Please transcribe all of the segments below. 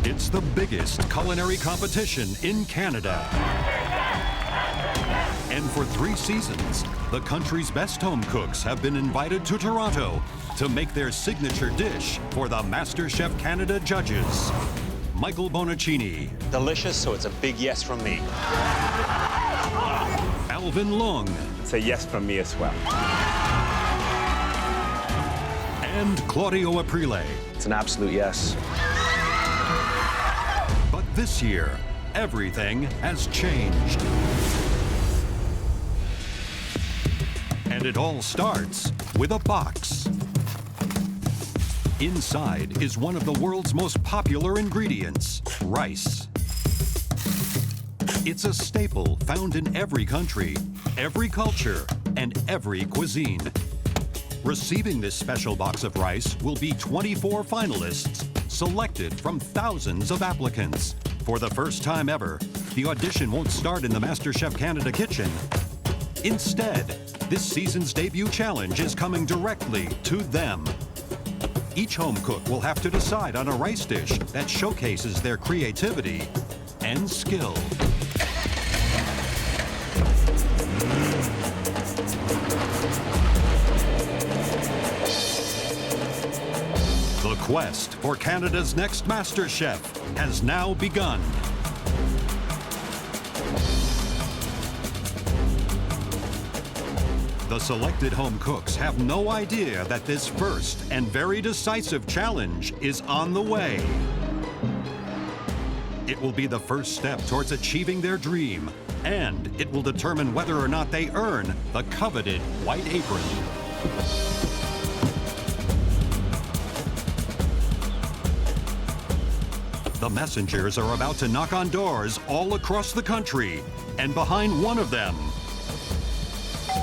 It's the biggest culinary competition in Canada. And for 3 seasons, the country's best home cooks have been invited to Toronto to make their signature dish for the MasterChef Canada judges. Michael Bonaccini. Delicious, so it's a big yes from me. Alvin Long. It's a yes from me as well. And Claudio Aprile. It's an absolute yes. But this year, everything has changed. And it all starts with a box. Inside is one of the world's most popular ingredients, rice. It's a staple found in every country, every culture, and every cuisine. Receiving this special box of rice will be 24 finalists, selected from thousands of applicants. For the first time ever, the audition won't start in the MasterChef Canada kitchen. Instead, this season's debut challenge is coming directly to them. Each home cook will have to decide on a rice dish that showcases their creativity and skill. The quest for Canada's next MasterChef has now begun. The selected home cooks have no idea that this first and very decisive challenge is on the way. It will be the first step towards achieving their dream, and it will determine whether or not they earn the coveted White Apron. The messengers are about to knock on doors all across the country, and behind one of them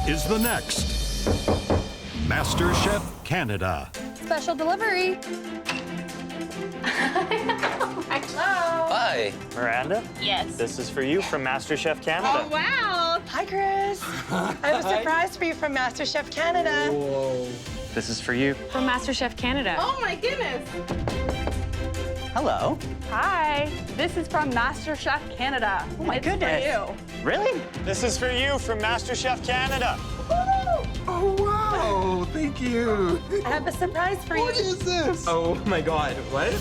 is the next MasterChef Canada. Special delivery. Hello. Hi. Miranda? Yes. This is for you from MasterChef Canada. Oh, wow. Hi, Chris. I have a surprise for you from MasterChef Canada. Whoa. This is for you. From MasterChef Canada. Oh, my goodness. Hello. Hi. This is from MasterChef Canada. Oh, my goodness. For you. Really? This is for you from MasterChef Canada. Oh, wow. Thank you. I have a surprise for you. What is this? Oh my God. What?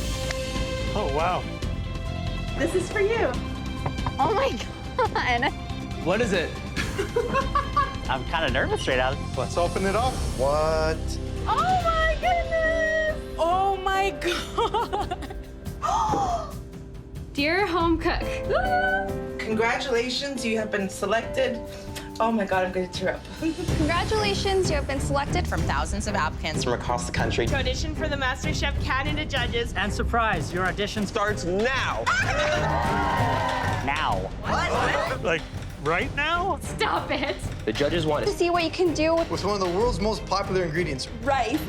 Oh, wow. This is for you. Oh, my God. What is it? I'm kind of nervous right now. Let's open it up. What? Oh, my goodness. Oh, my God. Dear home cook. Congratulations, you have been selected. Oh, my God, I'm going to tear up. Congratulations, you have been selected from thousands of applicants From across the country. To audition for the MasterChef Canada judges. And surprise, your audition Starts now. Now. like right now? Stop it. The judges want To see what you can do with What's one of the world's most popular ingredients? Rice.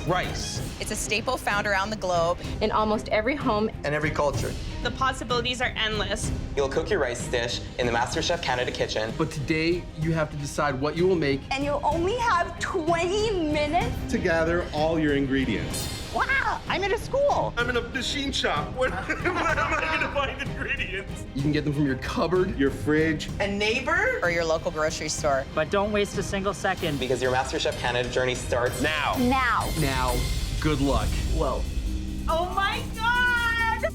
rice. It's a staple found around the globe. in almost every home. And every culture. The possibilities are endless. You'll cook your rice dish in the MasterChef Canada kitchen. But today, you have to decide what you will make And you only have 20 minutes? To gather all your ingredients. Wow, I'm in a school. I'm in a machine shop. Where am I going to find ingredients? You can get them from your cupboard. Your fridge. A neighbor? Or your local grocery store. But don't waste a single second. Because your MasterChef Canada journey starts now. Now. Now, good luck. Whoa. Oh, my God.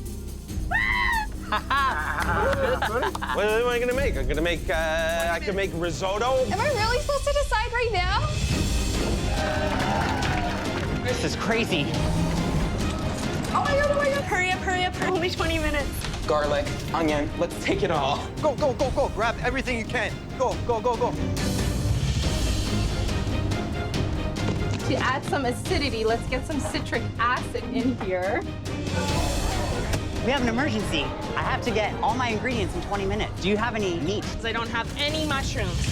What am I gonna make? I'm gonna make, I can make risotto. Am I really supposed to decide right now? This is crazy. Oh, my God, oh, my God. Hurry up, hurry up. Only 20 minutes. Garlic, onion, let's take it all. Go, go, go, go. Grab everything you can. Go, go, go, go. To add some acidity, let's get some citric acid in here. We have an emergency. I have to get all my ingredients in 20 minutes. Do you have any meat? I don't have any mushrooms.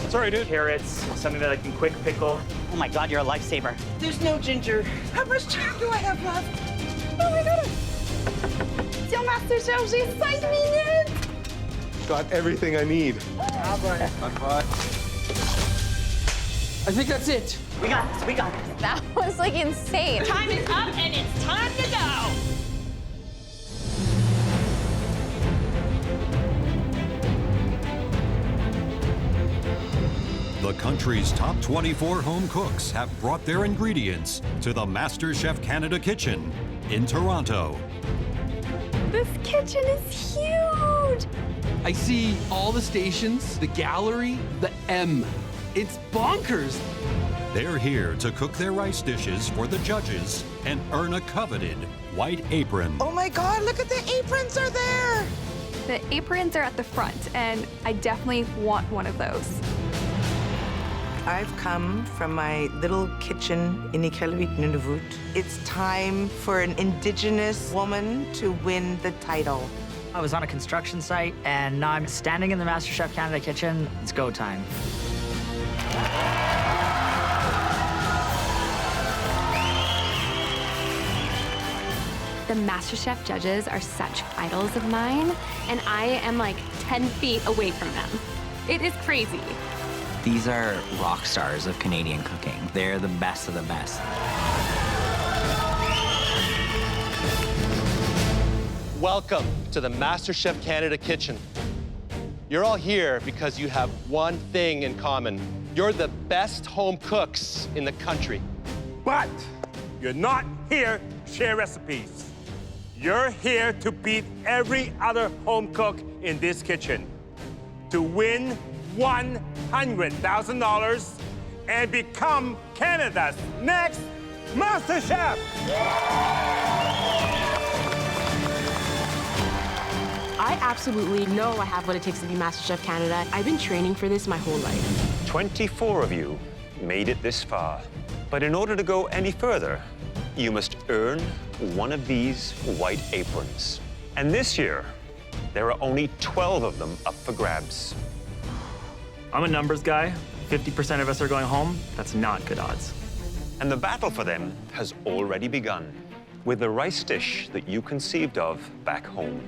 Sorry, dude. Carrots, something that I can quick pickle. Oh my God, you're a lifesaver. There's no ginger. How much time do I have left? Oh, my God. Sur MasterChef, j'ai 5 minutes! Got everything I need. I think that's it. We got this, we got this. That was like insane. Time is up and it's time to go. country's top 24 home cooks have brought their ingredients to the MasterChef Canada kitchen in Toronto. This kitchen is huge. I see all the stations, the gallery, the M. It's bonkers. They're here to cook their rice dishes for the judges and earn a coveted White Apron. Oh my God, look at the aprons are there. The aprons are at the front, and I definitely want one of those. I've come from my little kitchen in Iqaluit, Nunavut. It's time for an Indigenous woman to win the title. I was on a construction site, and now I'm standing in the MasterChef Canada kitchen. It's go time. The MasterChef judges are such idols of mine, and I am like 10 feet away from them. It is crazy. These are rock stars of Canadian cooking. They're the best of the best. Welcome to the MasterChef Canada kitchen. You're all here because you have one thing in common. You're the best home cooks in the country. But you're not here to share recipes. You're here to beat every other home cook in this kitchen, to win $100,000 and become Canada's next MasterChef. I absolutely know I have what it takes to be MasterChef Canada. I've been training for this my whole life. 24 of you made it this far. But in order to go any further, you must earn one of these white aprons. And this year, there are only 12 of them up for grabs. I'm a numbers guy. 50% of us are going home. That's not good odds. And the battle for them has already begun with the rice dish that you conceived of back home.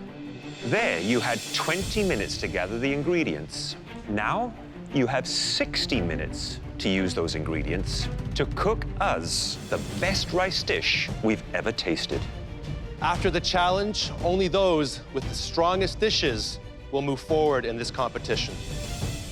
There, you had 20 minutes to gather the ingredients. Now, you have 60 minutes to use those ingredients to cook us the best rice dish we've ever tasted. After the challenge, only those with the strongest dishes will move forward in this competition.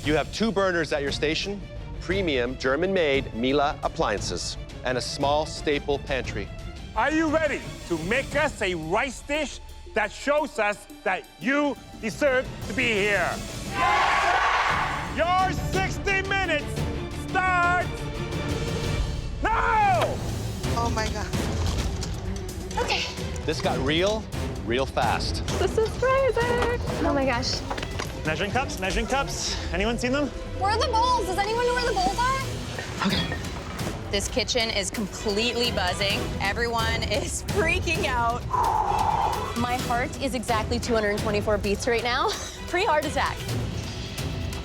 You have 2 burners at your station, premium German-made Miele appliances, and a small staple pantry. Are you ready to make us a rice dish that shows us that you deserve to be here? Your 60 minutes starts now! Oh my God. Okay. This got real fast. This is crazy. Oh my gosh. Measuring cups, measuring cups. Anyone seen them? Where are the bowls? Does anyone know where the bowls are? This kitchen is completely buzzing. Everyone is freaking out. My heart is exactly 224 beats right now. Pre-heart attack.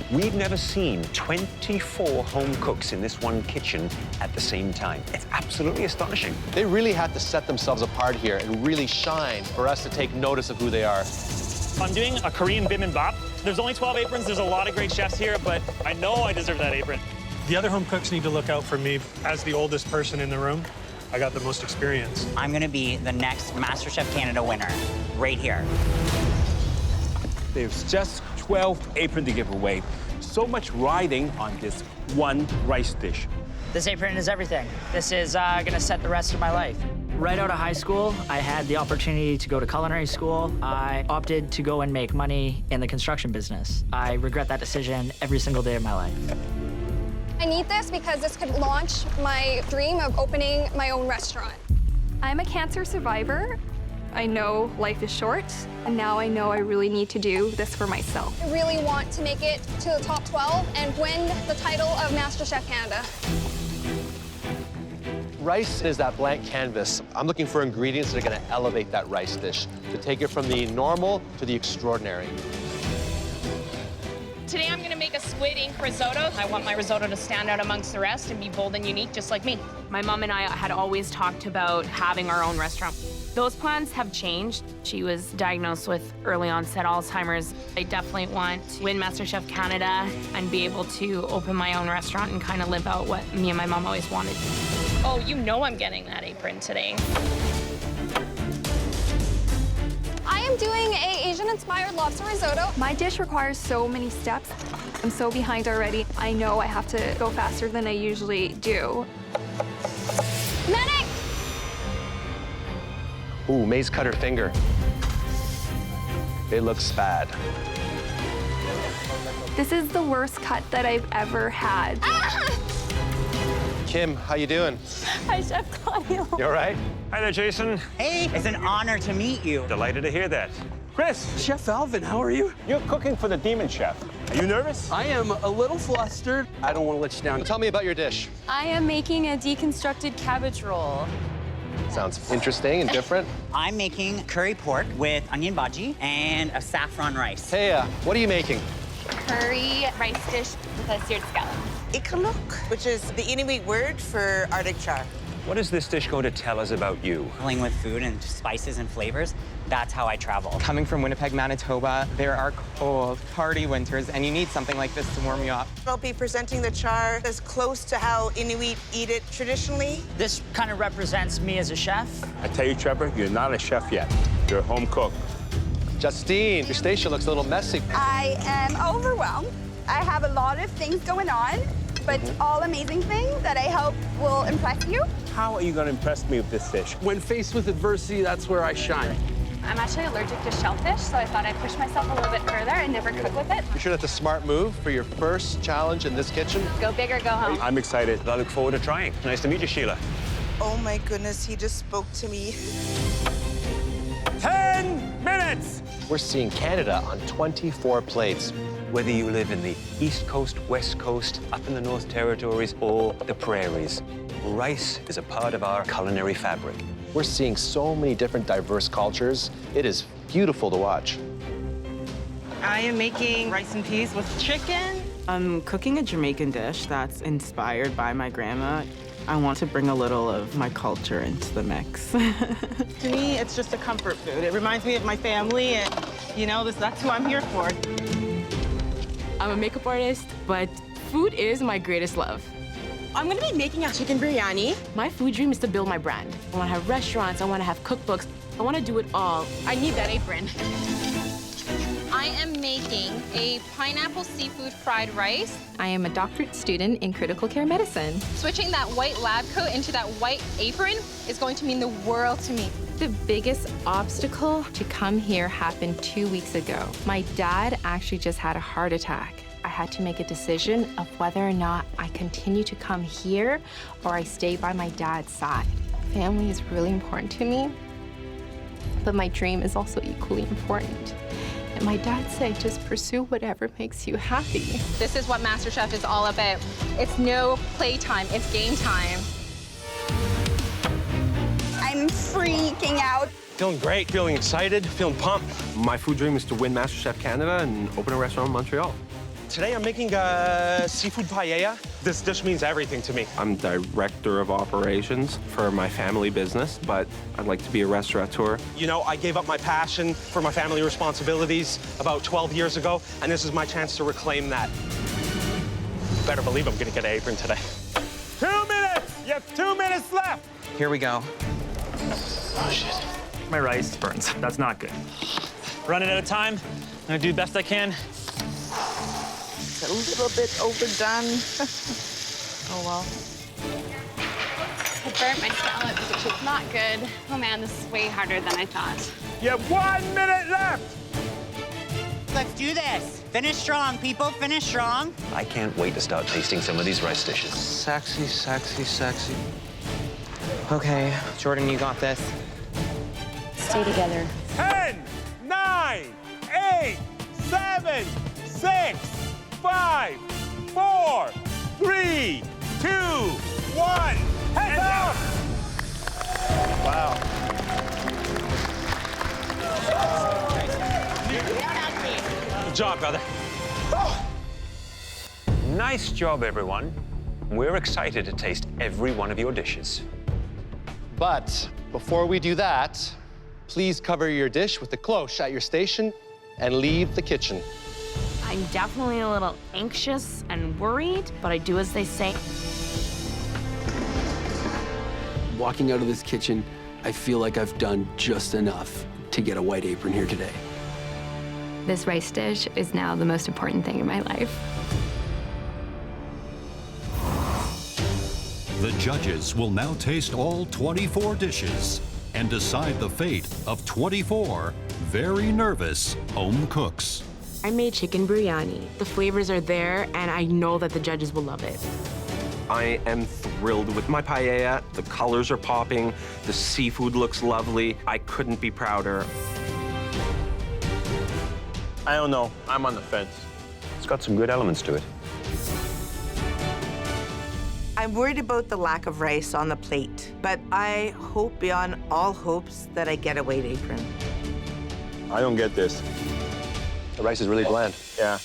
We've never seen 24 home cooks in this one kitchen at the same time. It's absolutely astonishing. They really had to set themselves apart here and really shine for us to take notice of who they are. I'm doing a Korean bibimbap. There's only 12 aprons. There's a lot of great chefs here, but I know I deserve that apron. The other home cooks need to look out for me. As the oldest person in the room, I got the most experience. I'm gonna be the next MasterChef Canada winner, right here. There's just 12 aprons to give away. So much riding on this one rice dish. This apron is everything. This is gonna set the rest of my life. Right out of high school, I had the opportunity to go to culinary school. I opted to go and make money in the construction business. I regret that decision every single day of my life. I need this because this could launch my dream of opening my own restaurant. I'm a cancer survivor. I know life is short, and now I know I really need to do this for myself. I really want to make it to the top 12 and win the title of MasterChef Canada. Rice is that blank canvas. I'm looking for ingredients that are gonna elevate that rice dish, to take it from the normal to the extraordinary. Today I'm gonna make a squid ink risotto. I want my risotto to stand out amongst the rest and be bold and unique, just like me. My mom and I had always talked about having our own restaurant. Those plans have changed. She was diagnosed with early onset Alzheimer's. I definitely want to win MasterChef Canada and be able to open my own restaurant and kind of live out what me and my mom always wanted. Oh, you know I'm getting that apron today. I am doing an Asian Asian-inspired lobster risotto. My dish requires so many steps. I'm so behind already. I know I have to go faster than I usually do. Medic! Ooh, May's cut her finger. It looks bad. This is the worst cut that I've ever had. Kim, how you doing? Hi, Chef Claudio. You all right? Hi there, Jason. Hey, it's an honor to meet you. Delighted to hear that. Chris, Chef Alvin, how are you? You're cooking for the Demon Chef. Are you nervous? I am a little flustered. I don't want to let you down. Tell me about your dish. I am making a deconstructed cabbage roll. Sounds interesting and different. I'm making curry pork with onion bhaji and a saffron rice. Hey, what are you making? Curry rice dish with a seared scallop. Ikaluk, which is the Inuit word for Arctic char. What is this dish going to tell us about you? Playing with food and spices and flavors, that's how I travel. Coming from Winnipeg, Manitoba, there are cold, hardy winters, and you need something like this to warm you up. I'll be presenting the char as close to how Inuit eat it traditionally. This kind of represents me as a chef. I tell you, Trevor, you're not a chef yet. You're a home cook. Justine, your station looks a little messy. I am overwhelmed. I have a lot of things going on, but all amazing things that I hope will impress you. How are you going to impress me with this dish? When faced with adversity, that's where I shine. I'm actually allergic to shellfish, so I thought I'd push myself a little bit further and never cook with it. You sure that's a smart move for your first challenge in this kitchen? Go big or go home. I'm excited. I look forward to trying. Nice to meet you, Sheila. Oh my goodness, he just spoke to me. 10 minutes! We're seeing Canada on 24 plates. Whether you live in the East Coast, West Coast, up in the North Territories, or the prairies, rice is a part of our culinary fabric. We're seeing so many different diverse cultures. It is beautiful to watch. I am making rice and peas with chicken. I'm cooking a Jamaican dish that's inspired by my grandma. I want to bring a little of my culture into the mix. To me, it's just a comfort food. It reminds me of my family, and you know, that's who I'm here for. I'm a makeup artist, but food is my greatest love. I'm gonna be making a chicken biryani. My food dream is to build my brand. I wanna have restaurants, I wanna have cookbooks, I wanna do it all. I need that apron. I am making a pineapple seafood fried rice. I am a doctorate student in critical care medicine. Switching that white lab coat into that white apron is going to mean the world to me. The biggest obstacle to come here happened 2 weeks ago. My dad actually just had a heart attack. I had to make a decision of whether or not I continue to come here or I stay by my dad's side. Family is really important to me, but my dream is also equally important. And my dad said, just pursue whatever makes you happy. This is what MasterChef is all about. It's no playtime, it's game time. I'm freaking out. Feeling great, feeling excited, feeling pumped. My food dream is to win MasterChef Canada and open a restaurant in Montreal. Today I'm making a seafood paella. This dish means everything to me. I'm director of operations for my family business, but I'd like to be a restaurateur. You know, I gave up my passion for my family responsibilities about 12 years ago, and this is my chance to reclaim that. Better believe I'm gonna get an apron today. 2 minutes! You have 2 minutes left! Here we go. Oh, shit. My rice burns. That's not good. Running out of time. I'm gonna do the best I can. It's a little bit overdone. Oh, well. I burnt my scallop, which is not good. Oh man, this is way harder than I thought. You have 1 minute left! Let's do this. Finish strong, people. Finish strong. I can't wait to start tasting some of these rice dishes. Sexy, sexy, sexy. Okay, Jordan, you got this. Stay together. 10, 9, 8, 7, 6, 5, 4, 3, 2, 1. Heads up! Wow. Good job, brother. Nice job, everyone. We're excited to taste every one of your dishes. But before we do that, please cover your dish with a cloche at your station and leave the kitchen. I'm definitely a little anxious and worried, but I do as they say. Walking out of this kitchen, I feel like I've done just enough to get a white apron here today. This rice dish is now the most important thing in my life. The judges will now taste all 24 dishes and decide the fate of 24 very nervous home cooks. I made chicken biryani. The flavors are there, and I know that the judges will love it. I am thrilled with my paella. The colors are popping. The seafood looks lovely. I couldn't be prouder. I don't know. I'm on the fence. It's got some good elements to it. I'm worried about the lack of rice on the plate, but I hope beyond all hopes that I get a white apron. I don't get this. The rice is really bland. Yeah.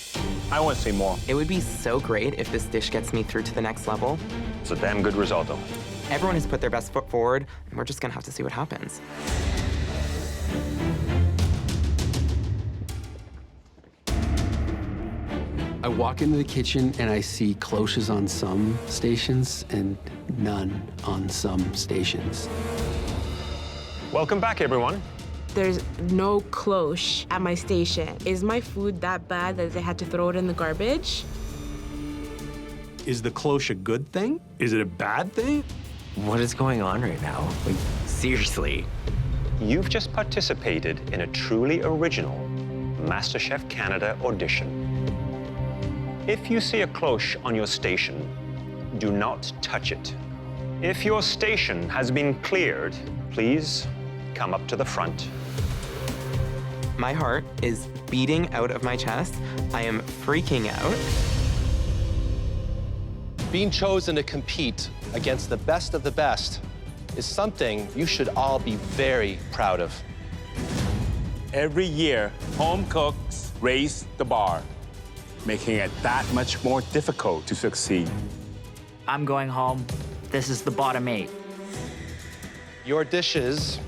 I want to see more. It would be so great if this dish gets me through to the next level. It's a damn good risotto. Everyone has put their best foot forward, and we're just gonna have to see what happens. I walk into the kitchen and I see cloches on some stations and none on some stations. Welcome back, everyone. There's no cloche at my station. Is my food that bad that they had to throw it in the garbage? Is the cloche a good thing? Is it a bad thing? What is going on right now? Like, seriously. You've just participated in a truly original MasterChef Canada audition. If you see a cloche on your station, do not touch it. If your station has been cleared, please come up to the front. My heart is beating out of my chest. I am freaking out. Being chosen to compete against the best of the best is something you should all be very proud of. Every year, home cooks raise the bar, making it that much more difficult to succeed. I'm going home. This is the bottom 8. Your dishes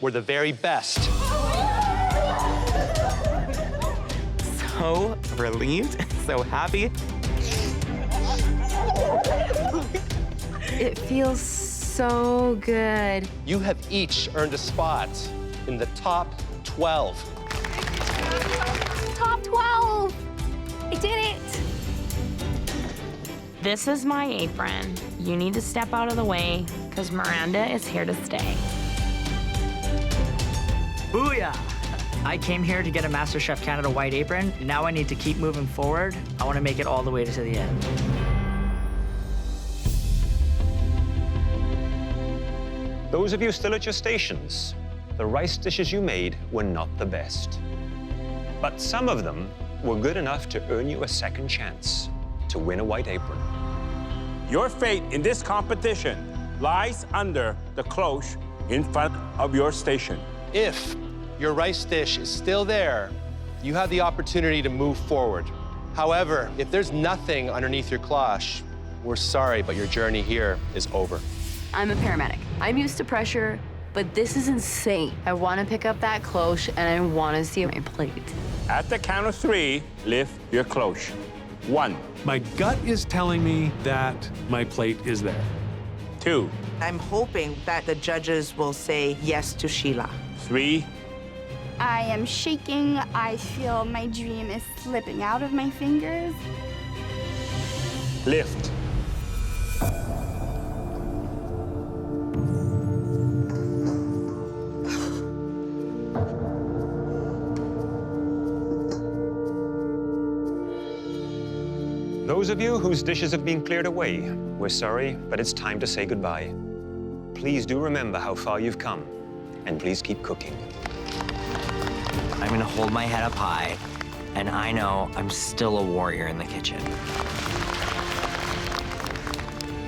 were the very best. So relieved, so happy. It feels so good. You have each earned a spot in the top 12. Top 12! I did it! This is my apron. You need to step out of the way, because Miranda is here to stay. Booyah! I came here to get a MasterChef Canada White Apron. Now I need to keep moving forward. I want to make it all the way to the end. Those of you still at your stations, the rice dishes you made were not the best. But some of them were good enough to earn you a second chance to win a white apron. Your fate in this competition lies under the cloche in front of your station. If your rice dish is still there, you have the opportunity to move forward. However, if there's nothing underneath your cloche, we're sorry, but your journey here is over. I'm a paramedic. I'm used to pressure, but this is insane. I want to pick up that cloche and I want to see my plate. At the count of 3, lift your cloche. 1. My gut is telling me that my plate is there. 2. I'm hoping that the judges will say yes to Sheila. 3. I am shaking. I feel my dream is slipping out of my fingers. Lift. Those of you whose dishes have been cleared away, we're sorry, but it's time to say goodbye. Please do remember how far you've come, and please keep cooking. I'm gonna hold my head up high, and I know I'm still a warrior in the kitchen.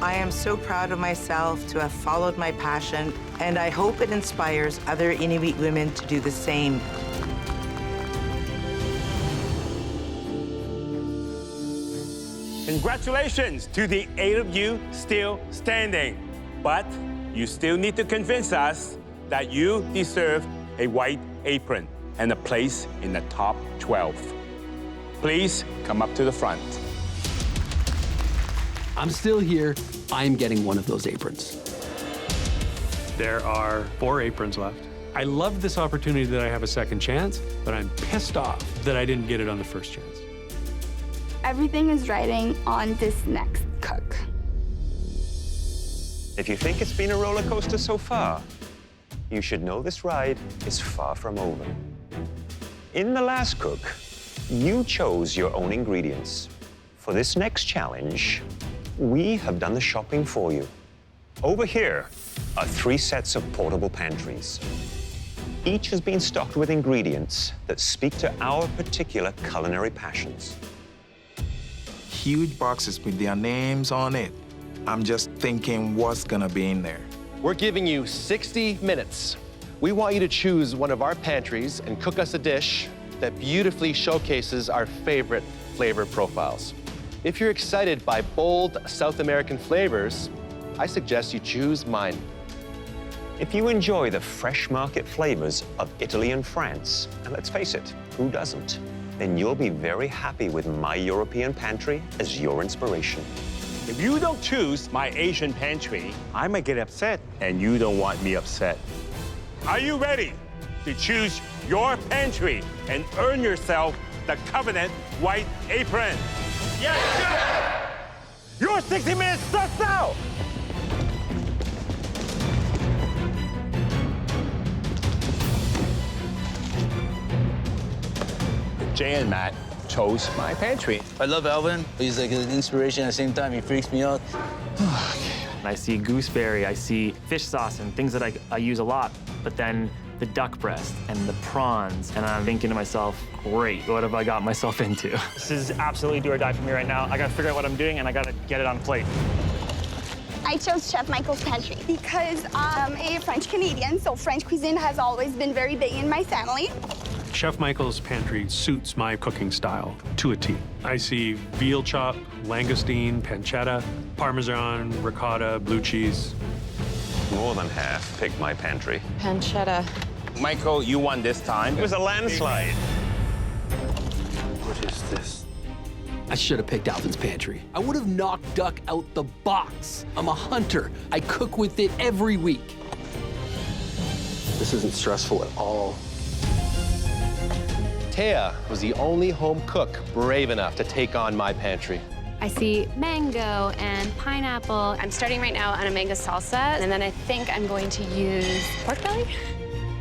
I am so proud of myself to have followed my passion, and I hope it inspires other Inuit women to do the same. Congratulations to the 8 of you still standing. But you still need to convince us that you deserve a white apron and a place in the top 12. Please come up to the front. I'm still here. I'm getting one of those aprons. There are 4 aprons left. I love this opportunity that I have a second chance, but I'm pissed off that I didn't get it on the first chance. Everything is riding on this next cook. If you think it's been a roller coaster so far, you should know this ride is far from over. In the last cook, you chose your own ingredients. For this next challenge, we have done the shopping for you. Over here are 3 sets of portable pantries. Each has been stocked with ingredients that speak to our particular culinary passions. Huge boxes with their names on it. I'm just thinking what's gonna be in there. We're giving you 60 minutes. We want you to choose one of our pantries and cook us a dish that beautifully showcases our favorite flavor profiles. If you're excited by bold South American flavors, I suggest you choose mine. If you enjoy the fresh market flavors of Italy and France, and let's face it, who doesn't? Then you'll be very happy with my European pantry as your inspiration. If you don't choose my Asian pantry, I might get upset, and you don't want me upset. Are you ready to choose your pantry and earn yourself the coveted White Apron? Yes, sir! Your 60 minutes starts now! Jay and Matt chose my pantry. I love Alvin. He's like an inspiration at the same time. He freaks me out. I see gooseberry, I see fish sauce and things that I use a lot, but then the duck breast and the prawns, and I'm thinking to myself, great, what have I got myself into? This is absolutely do or die for me right now. I gotta figure out what I'm doing, and I gotta get it on a plate. I chose Chef Michael's pantry because I'm a French Canadian, so French cuisine has always been very big in my family. Chef Michael's pantry suits my cooking style to a T. I see veal chop, langoustine, pancetta, parmesan, ricotta, blue cheese. More than half picked my pantry. Pancetta. Michael, you won this time. It was a landslide. What is this? I should have picked Alvin's pantry. I would have knocked duck out the box. I'm a hunter. I cook with it every week. This isn't stressful at all. Taya was the only home cook brave enough to take on my pantry. I see mango and pineapple. I'm starting right now on a mango salsa, and then I think I'm going to use pork belly.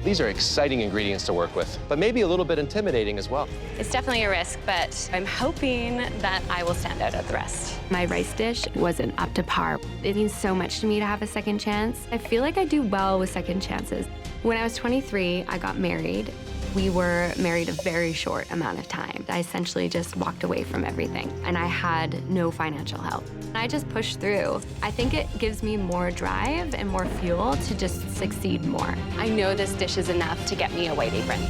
These are exciting ingredients to work with, but maybe a little bit intimidating as well. It's definitely a risk, but I'm hoping that I will stand out of the rest. My rice dish wasn't up to par. It means so much to me to have a second chance. I feel like I do well with second chances. When I was 23, I got married. We were married a very short amount of time. I essentially just walked away from everything, and I had no financial help. I just pushed through. I think it gives me more drive and more fuel to just succeed more. I know this dish is enough to get me a White Apron.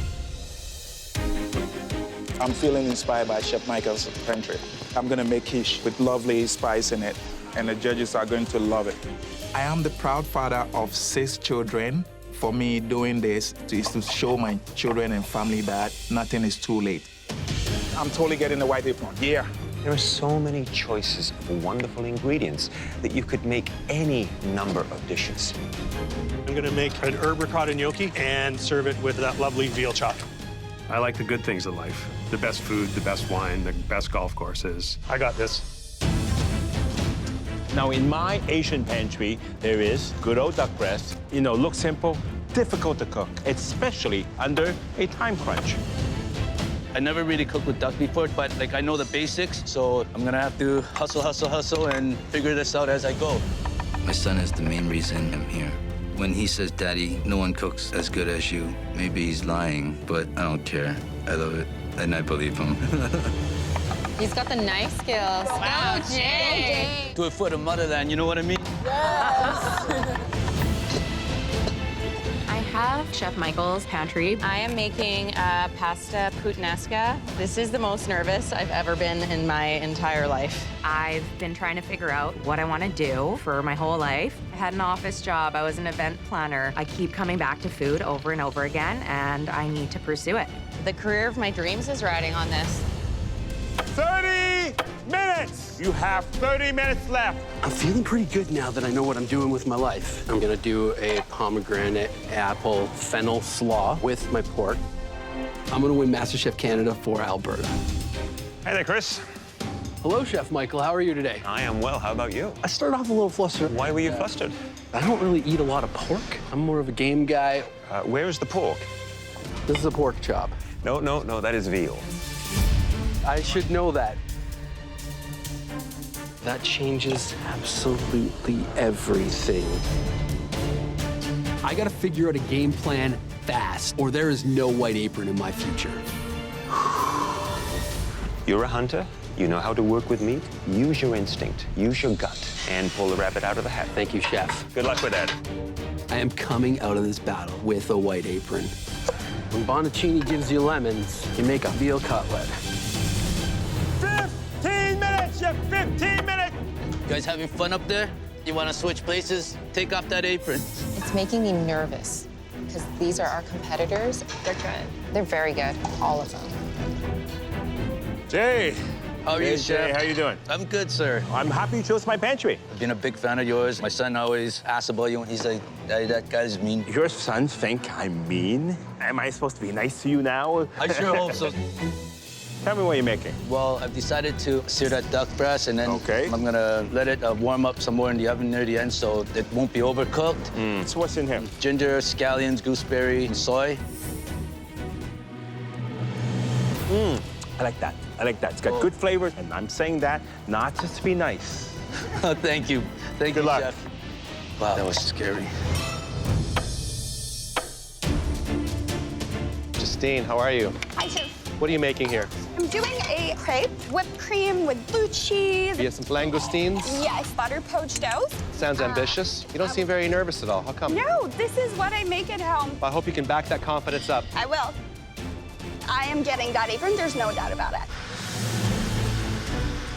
I'm feeling inspired by Chef Michael's pantry. I'm gonna make quiche with lovely spice in it, and the judges are going to love it. I am the proud father of 6 children. For me, doing this is to show my children and family that nothing is too late. I'm totally getting the White Apron. Yeah. There are so many choices of wonderful ingredients that you could make any number of dishes. I'm gonna make an herb ricotta gnocchi and serve it with that lovely veal chop. I like the good things in life. The best food, the best wine, the best golf courses. I got this. Now, in my Asian pantry, there is good old duck breast. You know, looks simple, difficult to cook, especially under a time crunch. I never really cooked with duck before, but like I know the basics, so I'm gonna have to hustle, and figure this out as I go. My son is the main reason I'm here. When he says, "Daddy, no one cooks as good as you," maybe he's lying, but I don't care. I love it, and I believe him. He's got the knife skills. Wow, Jay! Do it for the motherland, you know what I mean? Yes! I have Chef Michael's pantry. I am making pasta puttanesca. This is the most nervous I've ever been in my entire life. I've been trying to figure out what I want to do for my whole life. I had an office job. I was an event planner. I keep coming back to food over and over again, and I need to pursue it. The career of my dreams is riding on this. 30 minutes. You have 30 minutes left. I'm feeling pretty good now that I know what I'm doing with my life. I'm gonna do a pomegranate, apple, fennel slaw with my pork. I'm gonna win MasterChef Canada for Alberta. Hey there, Chris. Hello, Chef Michael. How are you today? I am well. How about you? I started off a little flustered. Why were you flustered? I don't really eat a lot of pork. I'm more of a game guy. Where is the pork? This is a pork chop. No, that is veal. I should know that. That changes absolutely everything. I gotta figure out a game plan fast, or there is no White Apron in my future. You're a hunter. You know how to work with meat. Use your instinct, use your gut, and pull the rabbit out of the hat. Thank you, Chef. Good luck with that. I am coming out of this battle with a White Apron. When Bonaccini gives you lemons, you make a veal cutlet. 15 minutes, you have 15 minutes. You guys having fun up there? You want to switch places? Take off that apron. It's making me nervous because these are our competitors. They're good. They're very good, all of them. Jay. How are you, Jay, Chef? how you doing? I'm good, sir. I'm happy you chose my pantry. I've been a big fan of yours. My son always asks about you, and he's like, Daddy, that guy's mean. Your son think I'm mean? Am I supposed to be nice to you now? I sure hope so. Tell me what you're making. Well, I've decided to sear that duck breast, and then I'm gonna let it warm up some more in the oven near the end so it won't be overcooked. So what's in here? Ginger, scallions, gooseberry, and soy. I like that. I like that. It's got good flavors, and I'm saying that not just to be nice. Thank you. Thank you, luck. Chef. Wow, that was scary. Justine, how are you? Hi, Chef. What are you making here? I'm doing a crepe, whipped cream with blue cheese. You have some langoustines? Yes, butter poached oats. Sounds ambitious. You don't seem very nervous at all. How come? No, this is what I make at home. I hope you can back that confidence up. I will. I am getting that apron, there's no doubt about it.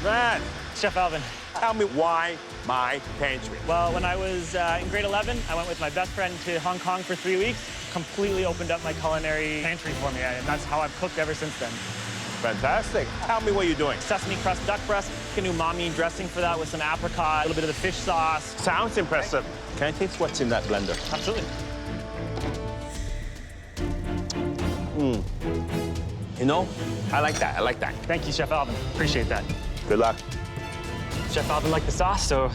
Matt, Chef Alvin. tell me why my pantry? Well, when I was in grade 11, I went with my best friend to Hong Kong for 3 weeks. Completely opened up my culinary pantry for me, and that's how I've cooked ever since then. Fantastic. Tell me what you're doing. Sesame crust duck breast, a new umami dressing for that with some apricot, a little bit of the fish sauce. Sounds impressive. Can I taste what's in that blender? Absolutely. You know, I like that. I like that. Thank you, Chef Alvin. Appreciate that. Good luck. Chef Alvin liked the sauce, so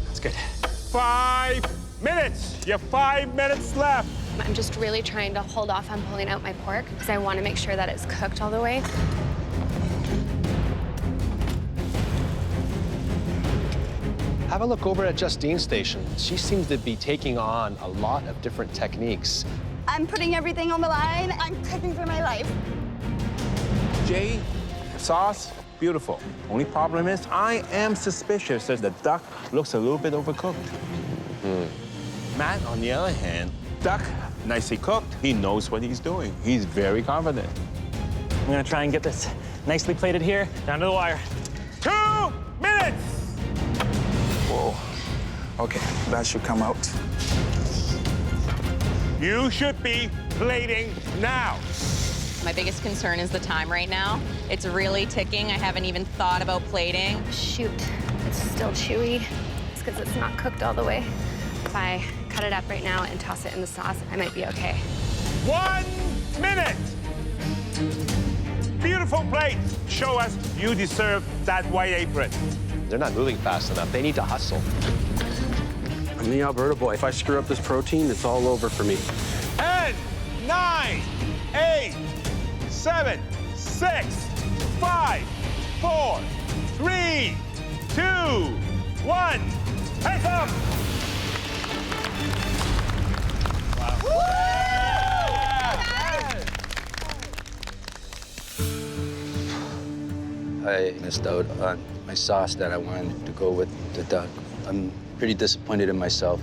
that's good. 5 minutes. You have 5 minutes left. I'm just really trying to hold off on pulling out my pork because I want to make sure that it's cooked all the way. Have a look over at Justine's station. She seems to be taking on a lot of different techniques. I'm putting everything on the line. I'm cooking for my life. Jay, sauce, beautiful. Only problem is I am suspicious that the duck looks a little bit overcooked. Matt, on the other hand, duck, nicely cooked. He knows what he's doing. He's very confident. I'm gonna try and get this nicely plated here, down to the wire. 2 minutes! Whoa. Okay, that should come out. You should be plating now. My biggest concern is the time right now. It's really ticking. I haven't even thought about plating. Shoot, it's still chewy. It's because it's not cooked all the way. If I cut it up right now and toss it in the sauce, I might be okay. 1 minute! Beautiful plate. Show us you deserve that white apron. They're not moving fast enough. They need to hustle. I'm the Alberta boy. If I screw up this protein, it's all over for me. 10, 9, 8, 7, 6, 5, 4, 3, 2, 1. Hands up! I missed out on my sauce that I wanted to go with the duck. I'm pretty disappointed in myself.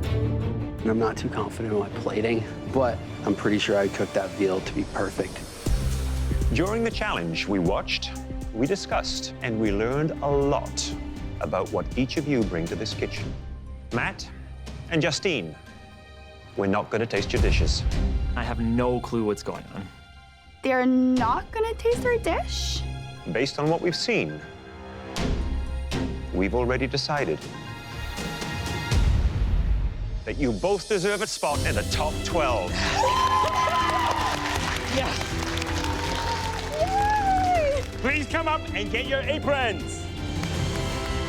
And I'm not too confident in my plating, but I'm pretty sure I cooked that veal to be perfect. During the challenge, we watched, we discussed, and we learned a lot about what each of you bring to this kitchen. Matt and Justine, we're not going to taste your dishes. I have no clue what's going on. They're not gonna taste our dish? based on what we've seen, we've already decided that you both deserve a spot in the top 12. Yes! Please come up and get your aprons.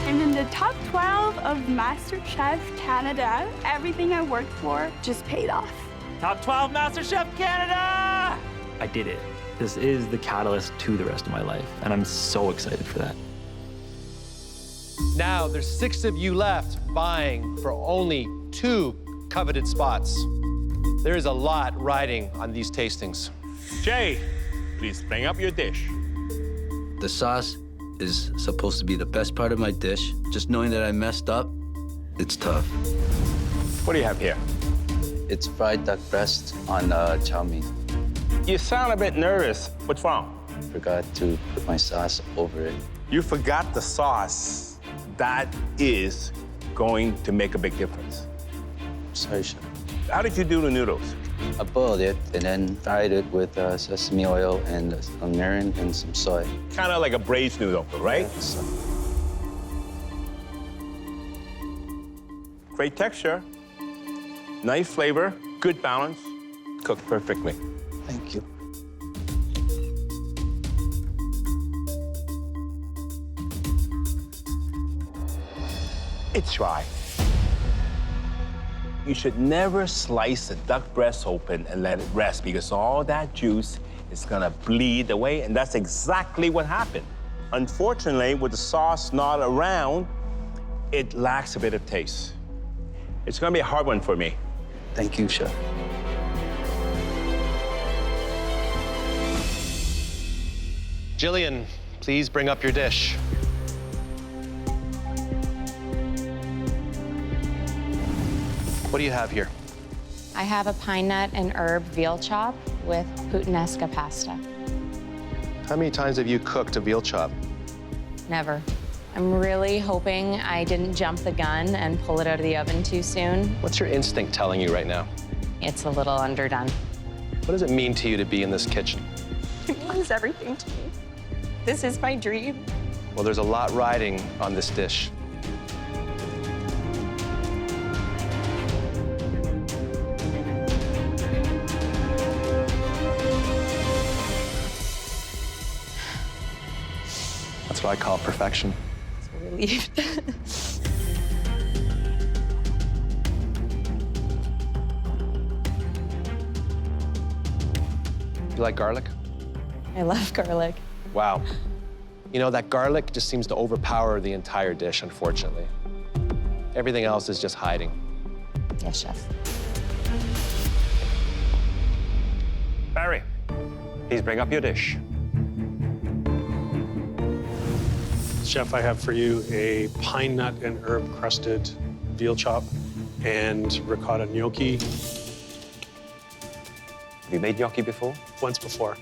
I'm in the top 12 of MasterChef Canada. Everything I worked for just paid off. Top 12 MasterChef Canada! I did it. This is the catalyst to the rest of my life, and I'm so excited for that. Now there's 6 of you left vying for only 2 coveted spots. There is a lot riding on these tastings. Jay, please bring up your dish. The sauce is supposed to be the best part of my dish. Just knowing that I messed up, it's tough. What do you have here? It's fried duck breast on chow mein. You sound a bit nervous. What's wrong? Forgot to put my sauce over it. You forgot the sauce. That is going to make a big difference. Sorry, Chef. How did you do the noodles? I boiled it and then fried it with sesame oil and some mirin and some soy. Kind of like a braised noodle, right? Yes. Great texture, nice flavor, good balance, cooked perfectly. Thank you. It's dry. You should never slice the duck breast open and let it rest because all that juice is gonna bleed away, and that's exactly what happened. Unfortunately, with the sauce not around, it lacks a bit of taste. It's gonna be a hard one for me. Thank you, Chef. Jillian, please bring up your dish. What do you have here? I have a pine nut and herb veal chop with puttanesca pasta. How many times have you cooked a veal chop? Never. I'm really hoping I didn't jump the gun and pull it out of the oven too soon. What's your instinct telling you right now? It's a little underdone. What does it mean to you to be in this kitchen? It means everything to me. This is my dream. Well, there's a lot riding on this dish. That's what I call perfection. I'm relieved. You like garlic? I love garlic. Wow. You know, that garlic just seems to overpower the entire dish, unfortunately. Everything else is just hiding. Yes, Chef. Barry, please bring up your dish. Chef, I have for you a pine nut and herb crusted veal chop and ricotta gnocchi. Have you made gnocchi before? Once before.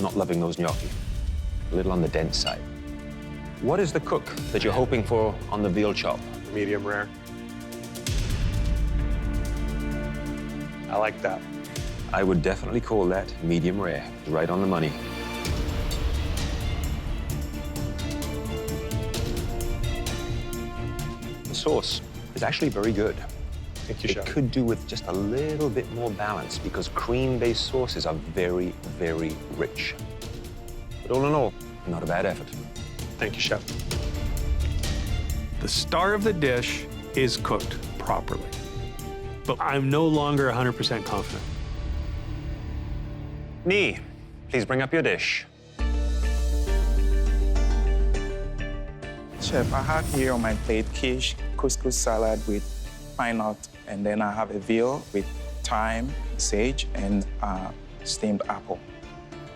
Not loving those gnocchi. A little on the dense side. What is the cook that you're hoping for on the veal chop? Medium rare. I like that. I would definitely call that medium rare. Right on the money. The sauce is actually very good. Thank you, Chef. It could do with just a little bit more balance because cream-based sauces are very, very rich. But all in all, not a bad effort. Thank you, Chef. The star of the dish is cooked properly, but I'm no longer 100% confident. Nee, please bring up your dish. Chef, I have here on my plate quiche, couscous salad with pine nut, and then I have a veal with thyme, sage, and steamed apple.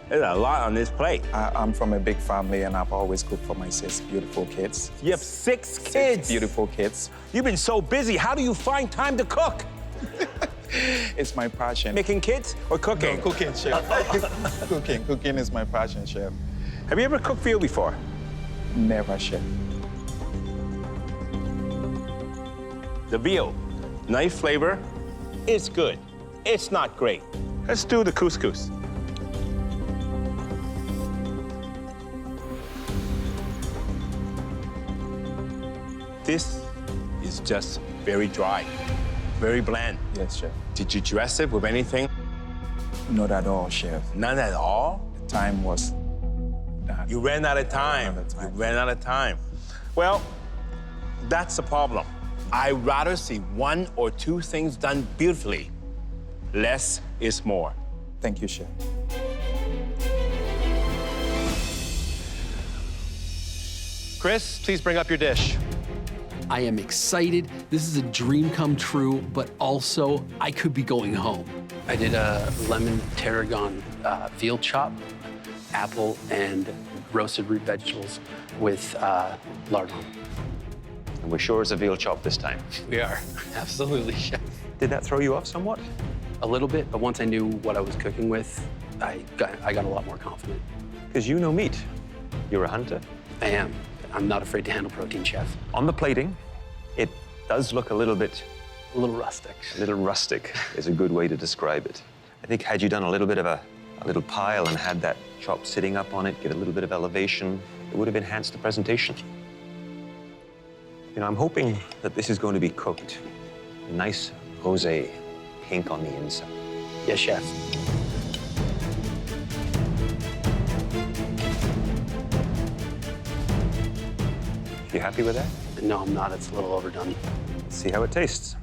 There's a lot on this plate. I'm from a big family, and I've always cooked for my 6 beautiful kids. You have 6 kids? 6 beautiful kids. You've been so busy. How do you find time to cook? It's my passion. Making kids or cooking? No, cooking, Chef. Cooking is my passion, Chef. Have you ever cooked veal before? Never, Chef. The veal, nice flavor. It's good. It's not great. Let's do the couscous. This is just very dry, very bland. Yes, chef. Did you dress it with anything? Not at all, chef. None at all? The time was that. You ran out of time. You ran out of time. Well, that's the problem. I'd rather see one or two things done beautifully. Less is more. Thank you, chef. Chris, please bring up your dish. I am excited. This is a dream come true, but also I could be going home. I did a lemon tarragon veal chop, apple, and roasted root vegetables with lardon. And we're sure it's a veal chop this time. We are, absolutely, chef. Did that throw you off somewhat? A little bit, but once I knew what I was cooking with, I got a lot more confident. Because you know meat. You're a hunter. I am. I'm not afraid to handle protein, chef. On the plating, it does look a little bit... A little rustic. A little rustic is a good way to describe it. I think had you done a little bit of a little pile and had that chop sitting up on it, get a little bit of elevation, it would have enhanced the presentation. You know, I'm hoping that this is going to be cooked. A nice rosé pink on the inside. Yes, chef. You happy with that? No, I'm not. It's a little overdone. Let's see how it tastes.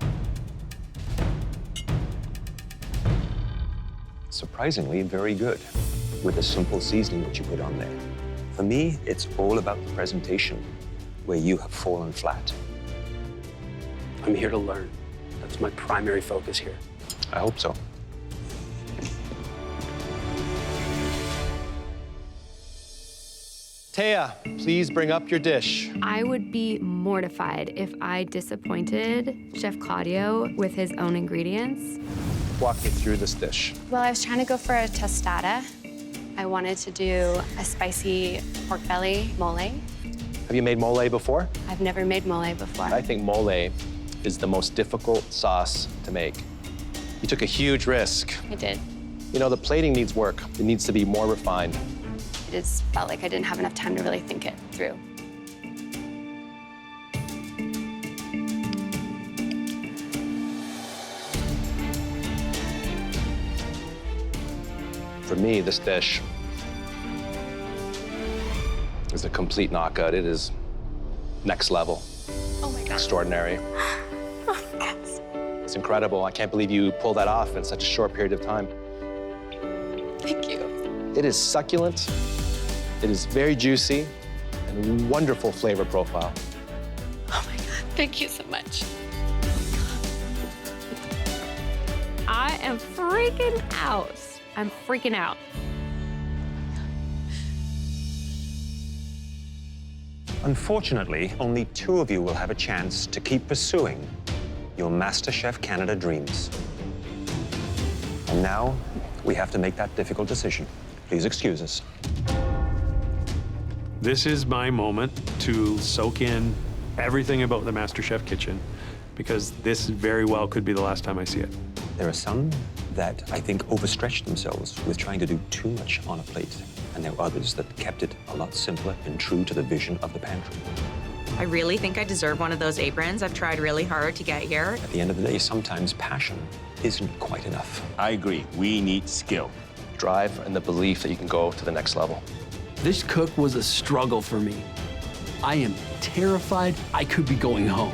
Surprisingly, very good with the simple seasoning that you put on there. For me, it's all about the presentation, where you have fallen flat. I'm here to learn. That's my primary focus here. I hope so. Taya, please bring up your dish. I would be mortified if I disappointed Chef Claudio with his own ingredients. Walk me through this dish. Well, I was trying to go for a tostada. I wanted to do a spicy pork belly mole. Have you made mole before? I've never made mole before. I think mole is the most difficult sauce to make. You took a huge risk. I did. You know, the plating needs work. It needs to be more refined. It just felt like I didn't have enough time to really think it through. For me, this dish is a complete knockout. It is next level. Oh my God. Extraordinary. Oh my God. It's incredible. I can't believe you pulled that off in such a short period of time. Thank you. It is succulent. It is very juicy and a wonderful flavor profile. Oh my God. Thank you so much. I am freaking out. I'm freaking out. Unfortunately, only 2 of you will have a chance to keep pursuing your MasterChef Canada dreams. And now, we have to make that difficult decision. Please excuse us. This is my moment to soak in everything about the MasterChef kitchen, because this very well could be the last time I see it. There are some that I think overstretched themselves with trying to do too much on a plate. And there are others that kept it a lot simpler and true to the vision of the pantry. I really think I deserve one of those aprons. I've tried really hard to get here. At the end of the day, sometimes passion isn't quite enough. I agree. We need skill. Drive and the belief that you can go to the next level. This cook was a struggle for me. I am terrified I could be going home.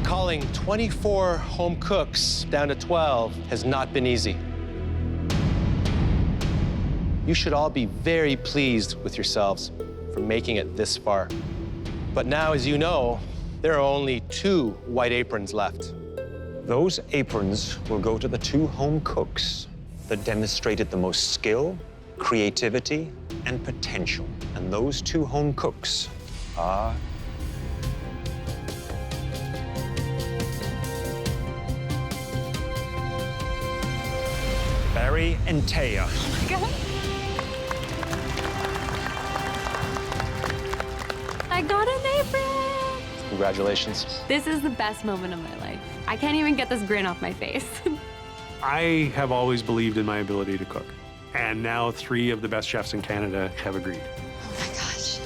Calling 24 home cooks down to 12 has not been easy. You should all be very pleased with yourselves for making it this far. But now, as you know, there are only 2 white aprons left. Those aprons will go to the 2 home cooks that demonstrated the most skill, creativity, and potential. And those 2 home cooks are... Barry and Taya. Oh my God. I got an apron! Congratulations. This is the best moment of my life. I can't even get this grin off my face. I have always believed in my ability to cook. And now 3 of the best chefs in Canada have agreed. Oh my gosh.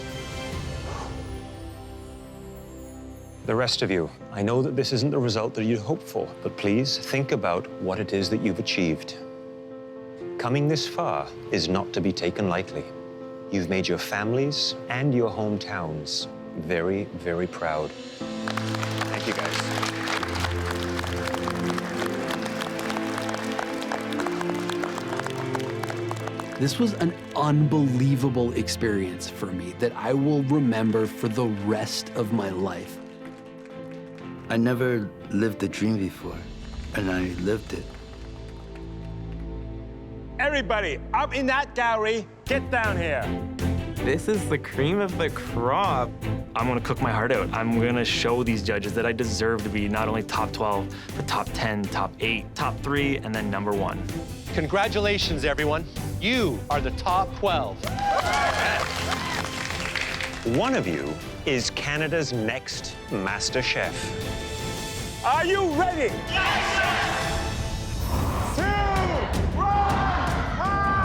The rest of you, I know that this isn't the result that you'd hoped for, but please think about what it is that you've achieved. Coming this far is not to be taken lightly. You've made your families and your hometowns very, very proud. Thank you, guys. This was an unbelievable experience for me that I will remember for the rest of my life. I never lived the dream before, and I lived it. Everybody, up in that gallery, get down here. This is the cream of the crop. I'm gonna cook my heart out. I'm gonna show these judges that I deserve to be not only top 12, but top 10, top 8, top 3, and then number 1. Congratulations, everyone. You are the top 12. One of you is Canada's next MasterChef. Are you ready?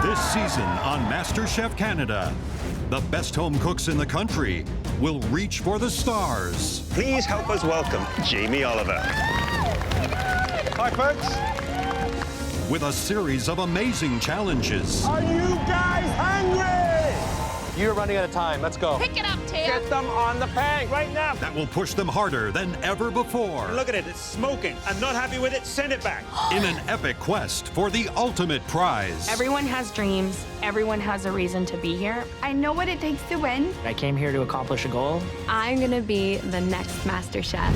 This season on MasterChef Canada, the best home cooks in the country will reach for the stars. Please help us welcome Jamie Oliver. Hi, folks. With a series of amazing challenges. Are you guys hungry? You're running out of time. Let's go. Pick it up, Taya. Get them on the pan right now. That will push them harder than ever before. Look at it, it's smoking. I'm not happy with it, send it back. In an epic quest for the ultimate prize. Everyone has dreams. Everyone has a reason to be here. I know what it takes to win. I came here to accomplish a goal. I'm gonna be the next MasterChef.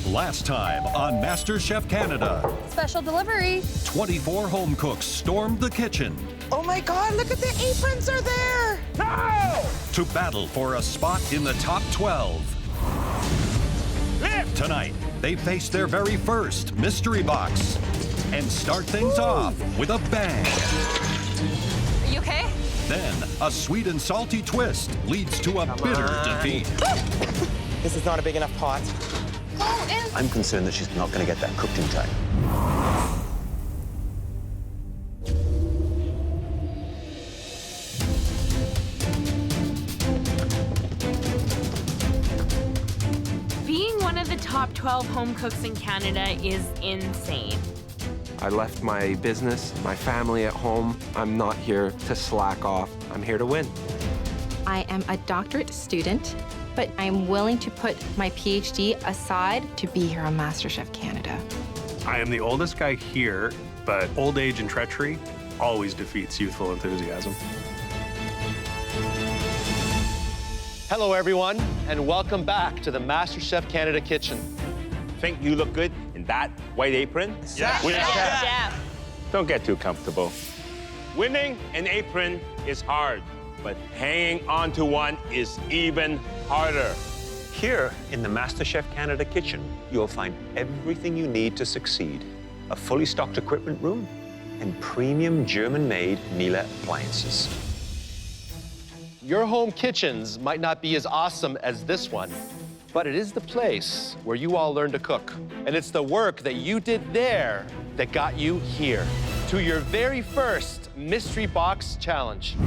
Last time on MasterChef Canada, Special delivery. 24 home cooks stormed the kitchen. Oh my God, look at the aprons are there. No! To battle for a spot in the top 12. Lift! Tonight, they face their very first mystery box and start things off with a bang. Are you okay? Then, a sweet and salty twist leads to a bitter defeat. This is not a big enough pot. I'm concerned that she's not going to get that cooked in time. Being one of the top 12 home cooks in Canada is insane. I left my business, my family at home. I'm not here to slack off. I'm here to win. I am a doctorate student, but I'm willing to put my PhD aside to be here on MasterChef Canada. I am the oldest guy here, but old age and treachery always defeats youthful enthusiasm. Hello, everyone, and welcome back to the MasterChef Canada kitchen. Think you look good in that white apron? Yeah. Yeah. Don't get too comfortable. Winning an apron is hard, but hanging on to one is even harder. Here in the MasterChef Canada kitchen, you'll find everything you need to succeed. A fully stocked equipment room and premium German-made Miele appliances. Your home kitchens might not be as awesome as this one, but it is the place where you all learn to cook. And it's the work that you did there that got you here to your very first Mystery Box Challenge.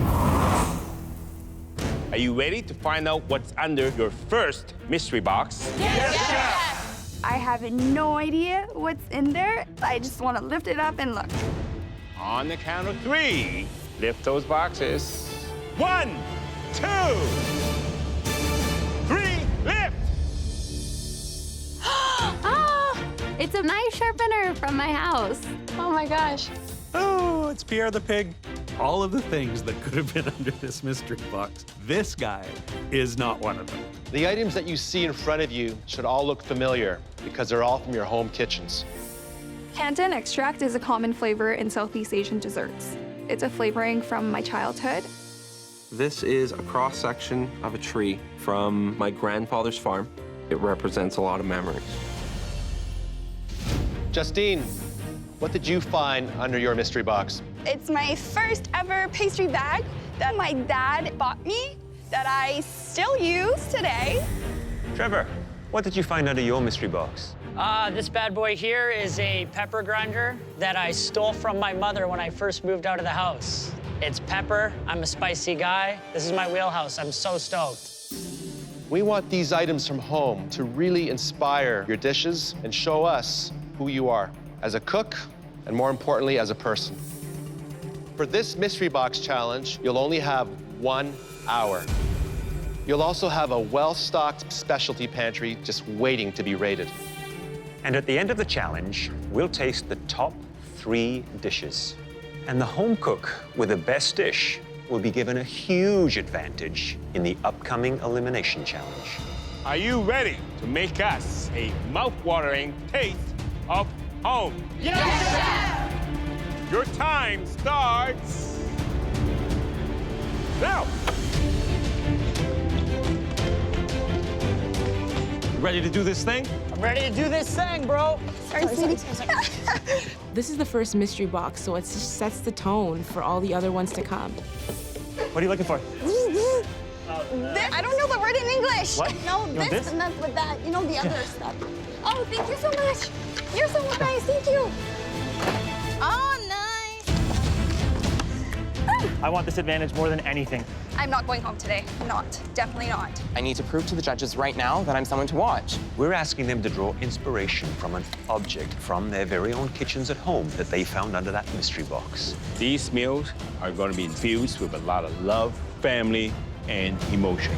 Are you ready to find out what's under your first mystery box? Yes. I have no idea what's in there. I just want to lift it up and look. On the count of 3, lift those boxes. 1, 2, 3, lift! Oh, it's a knife sharpener from my house. Oh my gosh. Oh, it's Pierre the pig. All of the things that could have been under this mystery box, this guy is not one of them. The items that you see in front of you should all look familiar because they're all from your home kitchens. Pandan extract is a common flavor in Southeast Asian desserts. It's a flavoring from my childhood. This is a cross-section of a tree from my grandfather's farm. It represents a lot of memories. Justine, what did you find under your mystery box? It's my first ever pastry bag that my dad bought me that I still use today. Trevor, what did you find under your mystery box? This bad boy here is a pepper grinder that I stole from my mother when I first moved out of the house. It's pepper. I'm a spicy guy. This is my wheelhouse. I'm so stoked. We want these items from home to really inspire your dishes and show us who you are as a cook and, more importantly, as a person. For this mystery box challenge, you'll only have 1 hour. You'll also have a well-stocked specialty pantry just waiting to be rated. And at the end of the challenge, we'll taste the top 3 dishes. And the home cook with the best dish will be given a huge advantage in the upcoming Elimination Challenge. Are you ready to make us a mouth-watering taste of home? Yes, Chef! Your time starts now. Ready to do this thing? I'm ready to do this thing, bro. Sorry, sweetie. This is the first mystery box, so it just sets the tone for all the other ones to come. What are you looking for? This, I don't know the word in English. What? No, You want this this? and then with that, you know, the other stuff. Oh, thank you so much. You're so nice. Thank you. Oh, nice. I want this advantage more than anything. I'm not going home today. Not. Definitely not. I need to prove to the judges right now that I'm someone to watch. We're asking them to draw inspiration from an object from their very own kitchens at home that they found under that mystery box. These meals are going to be infused with a lot of love, family, and emotion.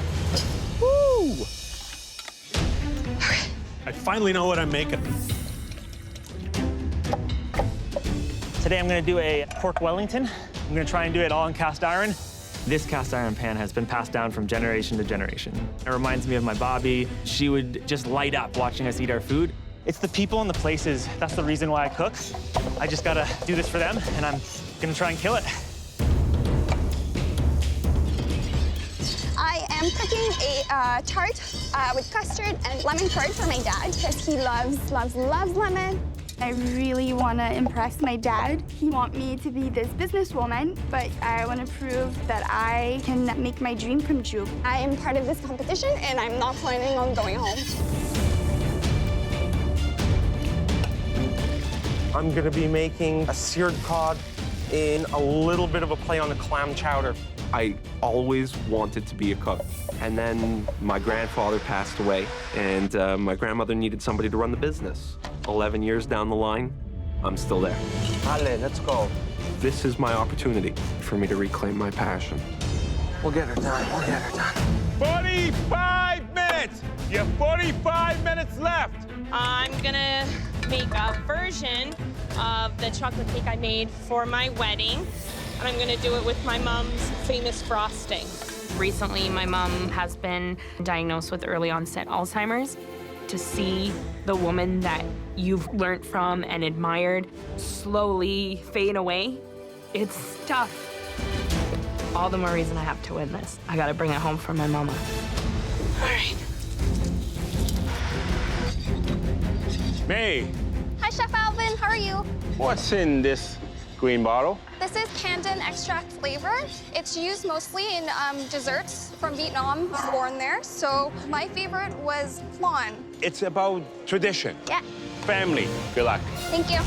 Woo! I finally know what I'm making. Today I'm gonna do a pork Wellington. I'm gonna try and do it all in cast iron. This cast iron pan has been passed down from generation to generation. It reminds me of my Bobby. She would just light up watching us eat our food. It's the people and the places. That's the reason why I cook. I just gotta do this for them, and I'm gonna try and kill it. I am cooking a tart with custard and lemon curd for my dad because he loves lemon. I really want to impress my dad. He wants me to be this businesswoman, but I want to prove that I can make my dream come true. I am part of this competition, and I'm not planning on going home. I'm gonna be making a seared cod in a little bit of a play on the clam chowder. I always wanted to be a cook. And then my grandfather passed away, and my grandmother needed somebody to run the business. 11 years down the line, I'm still there. Ale, let's go. This is my opportunity for me to reclaim my passion. We'll get her done, we'll get her done. 45 minutes! You have 45 minutes left! I'm gonna make a version of the chocolate cake I made for my wedding. And I'm gonna do it with my mom's famous frosting. Recently, my mom has been diagnosed with early onset Alzheimer's. To see the woman that you've learned from and admired slowly fade away, it's tough. All the more reason I have to win this. I gotta bring it home for my mama. All right. May, Hi, Chef Alvin. How are you? what's in this green bottle? This is pandan extract flavor. It's used mostly in desserts from Vietnam. I was born there, so my favorite was flan. It's about tradition. Yeah. Family. Good luck. Thank you.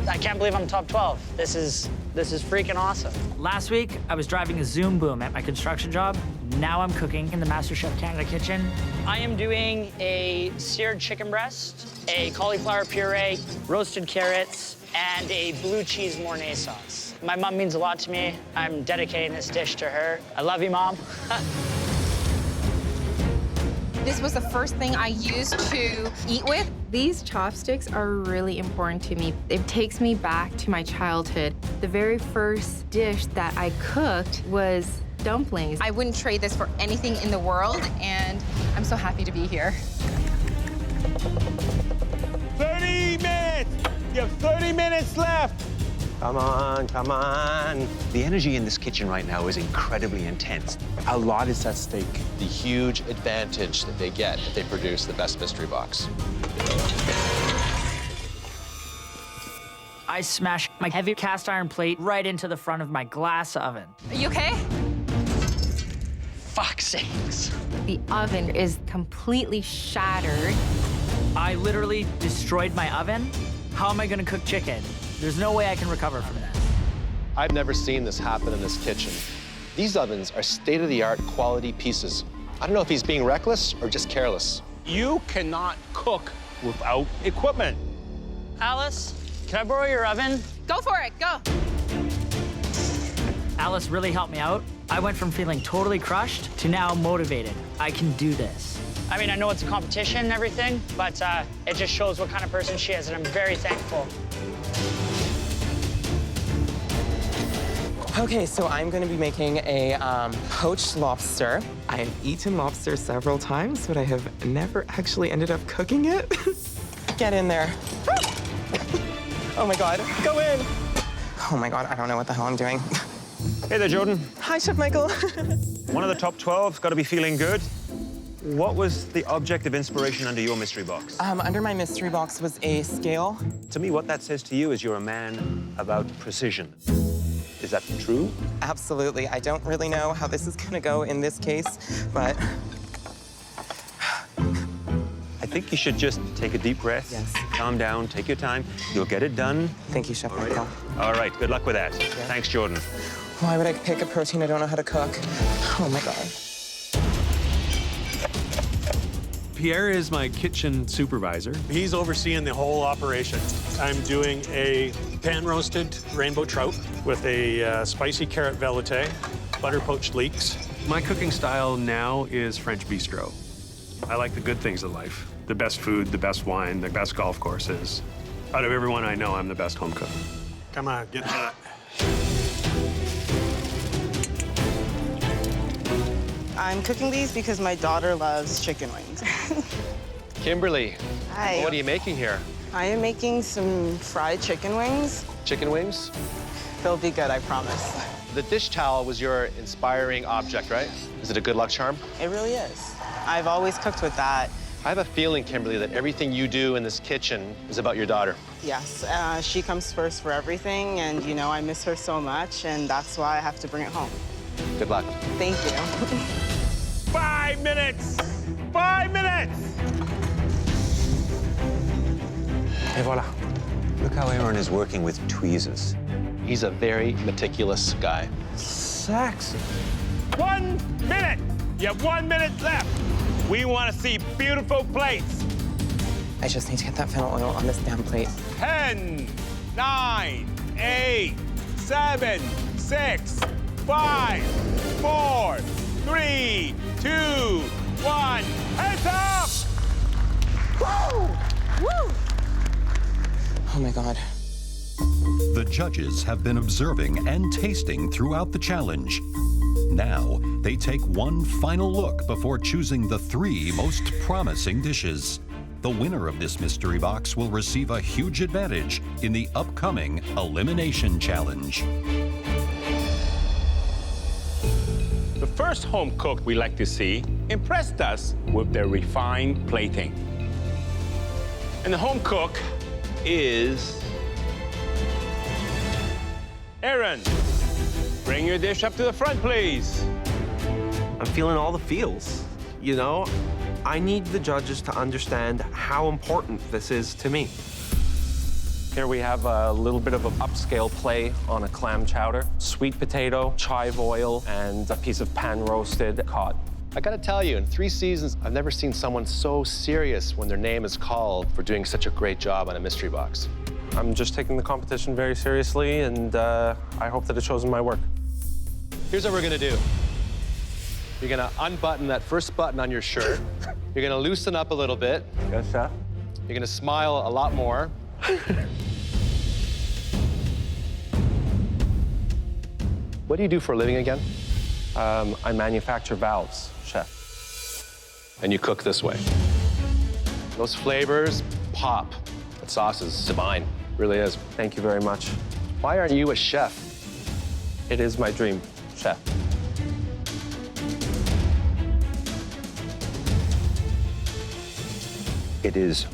I can't believe I'm top 12. This is freaking awesome. Last week, I was driving a Zoom boom at my construction job. Now I'm cooking in the MasterChef Canada kitchen. I am doing a seared chicken breast, a cauliflower puree, roasted carrots, and a blue cheese Mornay sauce. My mom means a lot to me. I'm dedicating this dish to her. I love you, Mom. This was the first thing I used to eat with. These chopsticks are really important to me. It takes me back to my childhood. The very first dish that I cooked was dumplings. I wouldn't trade this for anything in the world, and I'm so happy to be here. 30 minutes! You have 30 minutes left! Come on, come on. The energy in this kitchen right now is incredibly intense. A lot is at stake. The huge advantage that they get if they produce the best mystery box. I smashed my heavy cast iron plate right into the front of my glass oven. Are you okay? Fuck sakes. The oven is completely shattered. I literally destroyed my oven. How am I gonna cook chicken? There's no way I can recover from that. I've never seen this happen in this kitchen. These ovens are state-of-the-art quality pieces. I don't know if he's being reckless or just careless. You cannot cook without equipment. Alice, can I borrow your oven? Go for it, go. Alice really helped me out. I went from feeling totally crushed to now motivated. I can do this. I mean, I know it's a competition and everything, but it just shows what kind of person she is, and I'm very thankful. Okay, so I'm gonna be making a poached lobster. I have eaten lobster several times, but I have never actually ended up cooking it. Get in there. Oh my God, go in. Oh my God, I don't know what the hell I'm doing. Hey there, Jordan. Hi, Chef Michael. One of the top 12's got to be feeling good. What was the object of inspiration under your mystery box? Under my mystery box was a scale. To me, what that says to you is you're a man about precision. Is that true? Absolutely. I don't really know how this is gonna go in this case, but... I think you should just take a deep breath. Yes. Calm down, take your time. You'll get it done. Thank you, Chef Michael. All right, good luck with that. Thanks, Jordan. Why would I pick a protein I don't know how to cook? Oh my God. Pierre is my kitchen supervisor. He's overseeing the whole operation. I'm doing a pan-roasted rainbow trout with a spicy carrot velouté, butter poached leeks. My cooking style now is French bistro. I like the good things of life. The best food, the best wine, the best golf courses. Out of everyone I know, I'm the best home cook. Come on, get that. I'm cooking these because my daughter loves chicken wings. Kimberly, Hi. what are you making here? I am making some fried chicken wings. Chicken wings? They'll be good, I promise. The dish towel was your inspiring object, right? Is it a good luck charm? It really is. I've always cooked with that. I have a feeling, Kimberly, that everything you do in this kitchen is about your daughter. Yes, she comes first for everything, and you know, I miss her so much, and that's why I have to bring it home. Good luck. Thank you. 5 minutes! 5 minutes! Et voilà. Look how Aaron is working with tweezers. He's a very meticulous guy. Saxon. 1 minute! You have 1 minute left. We want to see beautiful plates. I just need to get that fennel oil on this damn plate. 10, 9, 8, 7, 6, 5, 4, 3, 2, 1. Hands up! Woo! Woo! Oh my God. The judges have been observing and tasting throughout the challenge. Now, they take one final look before choosing the 3 most promising dishes. The winner of this mystery box will receive a huge advantage in the upcoming Elimination Challenge. The first home cook we like to see impressed us with their refined plating. And the home cook is Aaron. Bring your dish up to the front, please. I'm feeling all the feels. You know, I need the judges to understand how important this is to me. Here we have a little bit of an upscale play on a clam chowder, sweet potato, chive oil, and a piece of pan-roasted cod. I gotta tell you, in 3 seasons, I've never seen someone so serious when their name is called for doing such a great job on a mystery box. I'm just taking the competition very seriously, and I hope that it shows in my work. Here's what we're gonna do. You're gonna unbutton that first button on your shirt, You're gonna loosen up a little bit. Yes, chef. You're gonna smile a lot more. What do you do for a living again? I manufacture valves, chef. And you cook this way. Those flavors pop. That sauce is divine, really is. Thank you very much. Why aren't you a chef? It is my dream, chef. It is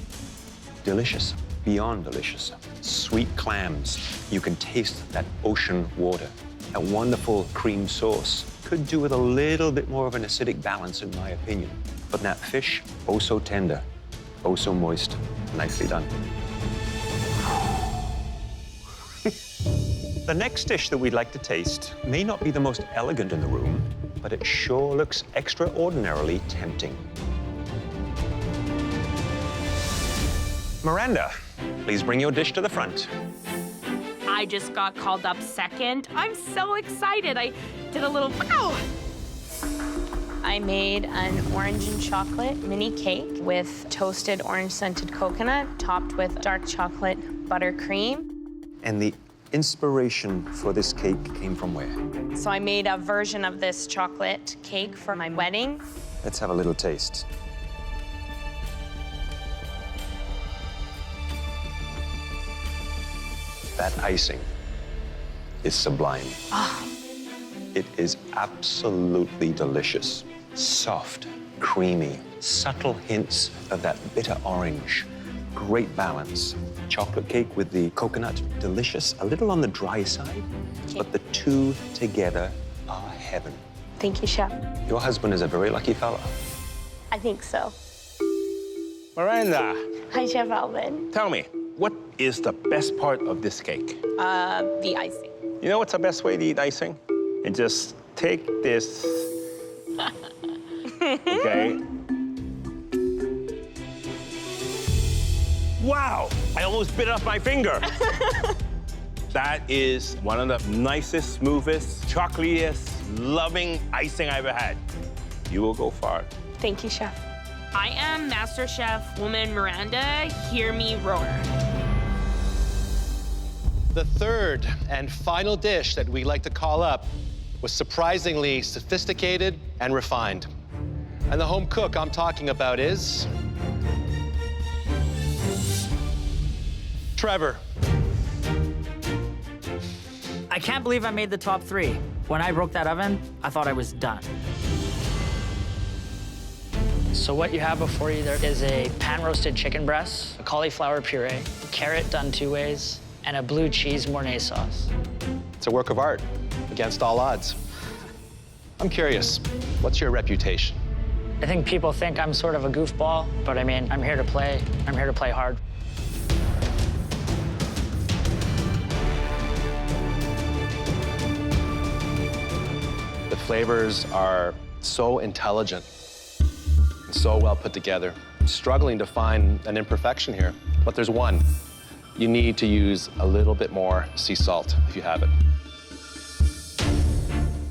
delicious, beyond delicious. Sweet clams. You can taste that ocean water. That wonderful cream sauce. Could do with a little bit more of an acidic balance, in my opinion. But that fish, oh so tender, oh so moist. Nicely done. The next dish that we'd like to taste may not be the most elegant in the room, but it sure looks extraordinarily tempting. Miranda, please bring your dish to the front. I just got called up second. I'm so excited. I did a little, wow. I made an orange and chocolate mini cake with toasted orange-scented coconut, topped with dark chocolate buttercream. And the inspiration for this cake came from where? So I made a version of this chocolate cake for my wedding. Let's have a little taste. That icing is sublime. It is absolutely delicious. Soft, creamy, subtle hints of that bitter orange. Great balance. Chocolate cake with the coconut, delicious. A little on the dry side, but the two together are heaven. Thank you, Chef. Your husband is a very lucky fella. I think so. Miranda, Hi, Chef Alvin. tell me, what is the best part of this cake? The icing. You know what's the best way to eat icing? And just take this, okay? Wow, I almost bit off my finger. That is one of the nicest, smoothest, chocolatiest, loving icing I ever had. You will go far. Thank you, Chef. I am MasterChef woman Miranda. Hear me roar. The third and final dish that we like to call up was surprisingly sophisticated and refined. And the home cook I'm talking about is Trevor. I can't believe I made the top 3. When I broke that oven, I thought I was done. So what you have before you there is a pan-roasted chicken breast, a cauliflower puree, carrot done 2 ways, and a blue cheese Mornay sauce. It's a work of art against all odds. I'm curious, what's your reputation? I think people think I'm sort of a goofball, but I mean, I'm here to play. I'm here to play hard. The flavors are so intelligent and so well put together. I'm struggling to find an imperfection here, but there's one. You need to use a little bit more sea salt if you have it.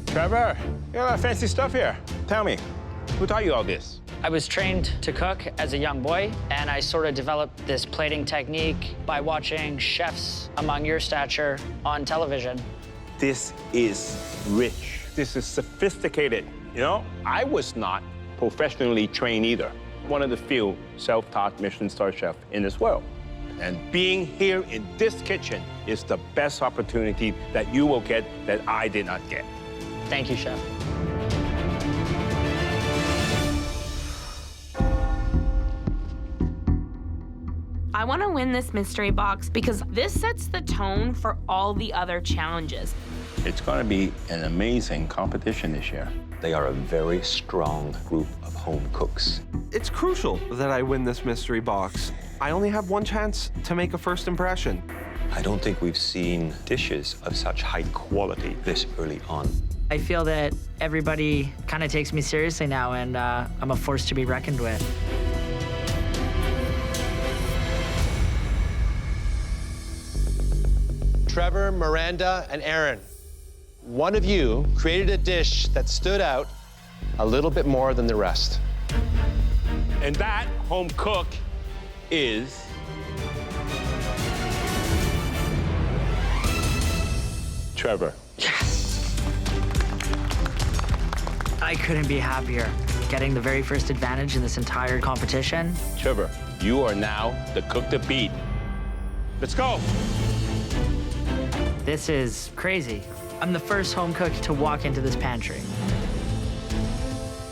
Trevor, you got a lot of fancy stuff here. Tell me, who taught you all this? I was trained to cook as a young boy, and I sort of developed this plating technique by watching chefs among your stature on television. This is rich. This is sophisticated. You know, I was not professionally trained either. One of the few self-taught Michelin star chefs in this world. And being here in this kitchen is the best opportunity that you will get that I did not get. Thank you, Chef. I want to win this mystery box because this sets the tone for all the other challenges. It's going to be an amazing competition this year. They are a very strong group of home cooks. It's crucial that I win this mystery box. I only have one chance to make a first impression. I don't think we've seen dishes of such high quality this early on. I feel that everybody kind of takes me seriously now, and I'm a force to be reckoned with. Trevor, Miranda, and Aaron, one of you created a dish that stood out a little bit more than the rest. And that home cook is... Trevor. I couldn't be happier. Getting the very first advantage in this entire competition. Trevor, you are now the cook to beat. Let's go. This is crazy. I'm the first home cook to walk into this pantry.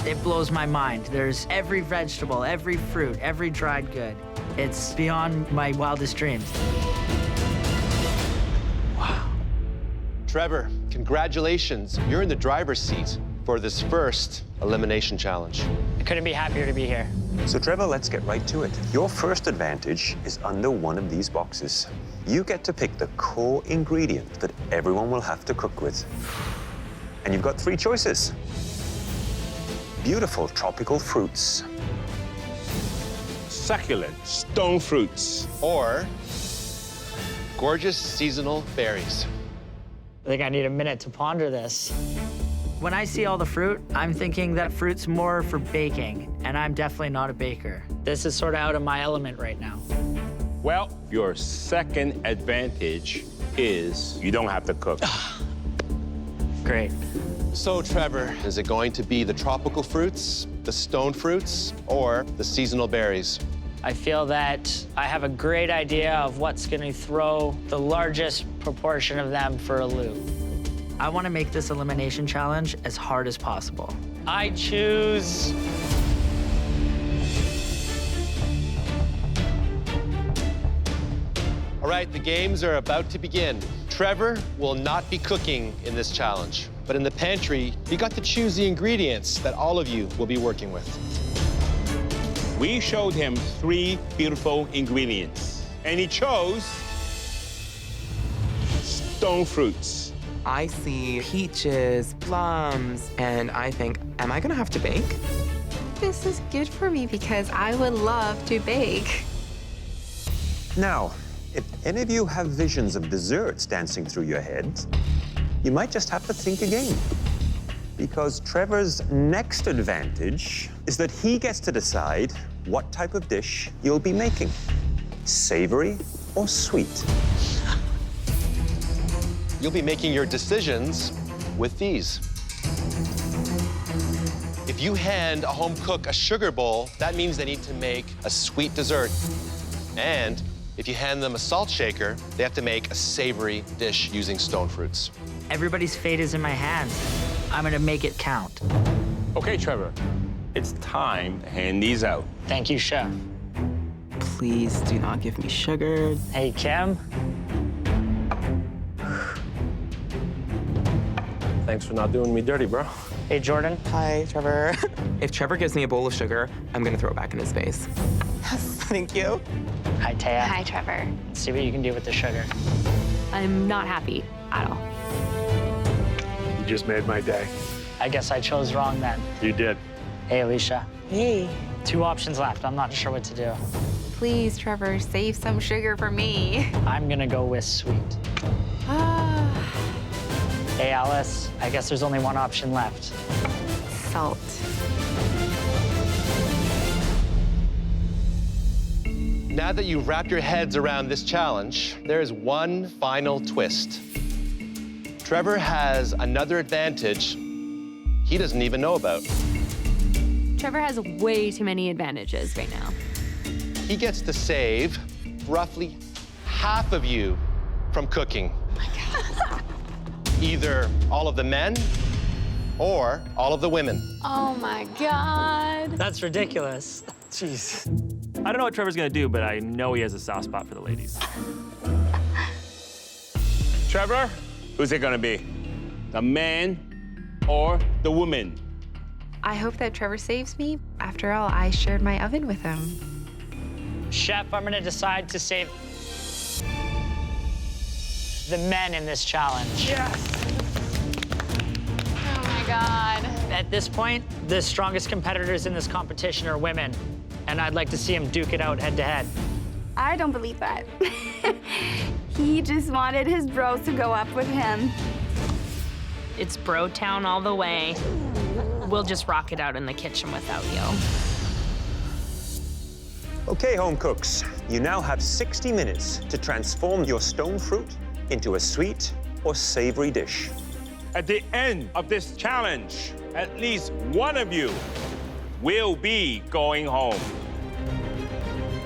It blows my mind. There's every vegetable, every fruit, every dried good. It's beyond my wildest dreams. Trevor, congratulations. You're in the driver's seat for this first elimination challenge. I couldn't be happier to be here. So Trevor, let's get right to it. Your first advantage is under one of these boxes. You get to pick the core ingredient that everyone will have to cook with. And you've got 3 choices. Beautiful tropical fruits. Succulent stone fruits. Or gorgeous seasonal berries. I think I need a minute to ponder this. When I see all the fruit, I'm thinking that fruit's more for baking, and I'm definitely not a baker. This is sort of out of my element right now. Well, your second advantage is you don't have to cook. Great. So, Trevor, is it going to be the tropical fruits, the stone fruits, or the seasonal berries? I feel that I have a great idea of what's going to throw the largest proportion of them for a loop. I want to make this elimination challenge as hard as possible. I choose... All right, the games are about to begin. Trevor will not be cooking in this challenge, but in the pantry, you got to choose the ingredients that all of you will be working with. We showed him 3 beautiful ingredients, and he chose stone fruits. I see peaches, plums, and I think, am I gonna have to bake? This is good for me because I would love to bake. Now, if any of you have visions of desserts dancing through your heads, you might just have to think again. Because Trevor's next advantage is that he gets to decide what type of dish you'll be making. Savory or sweet. You'll be making your decisions with these. If you hand a home cook a sugar bowl, that means they need to make a sweet dessert. And if you hand them a salt shaker, they have to make a savory dish using stone fruits. Everybody's fate is in my hands. I'm gonna make it count. Okay, Trevor, it's time to hand these out. Thank you, Chef. Please do not give me sugar. Hey, Kim. Thanks for not doing me dirty, bro. Hey, Jordan. Hi, Trevor. If Trevor gives me a bowl of sugar, I'm gonna throw it back in his face. Yes, thank you. Hi, Taya. Hi, Trevor. Let's see what you can do with the sugar. I'm not happy at all. You just made my day. I guess I chose wrong then. You did. Hey, Alicia. Hey. 2 options left. I'm not sure what to do. Please, Trevor, save some sugar for me. I'm gonna go with sweet. Hey, Alice. I guess there's only one option left. Salt. Now that you've wrapped your heads around this challenge, there is one final twist. Trevor has another advantage he doesn't even know about. Trevor has way too many advantages right now. He gets to save roughly half of you from cooking. Oh my God. Either all of the men or all of the women. Oh my God. That's ridiculous. Jeez. I don't know what Trevor's gonna do, but I know he has a soft spot for the ladies. Trevor, who's it gonna be? The man or the woman? I hope that Trevor saves me. After all, I shared my oven with him. Chef, I'm gonna decide to save the men in this challenge. Yes. Oh my God. At this point, the strongest competitors in this competition are women, and I'd like to see them duke it out head to head. I don't believe that. He just wanted his bros to go up with him. It's bro town all the way. We'll just rock it out in the kitchen without you. Okay, home cooks, you now have 60 minutes to transform your stone fruit into a sweet or savory dish. At the end of this challenge, at least one of you will be going home.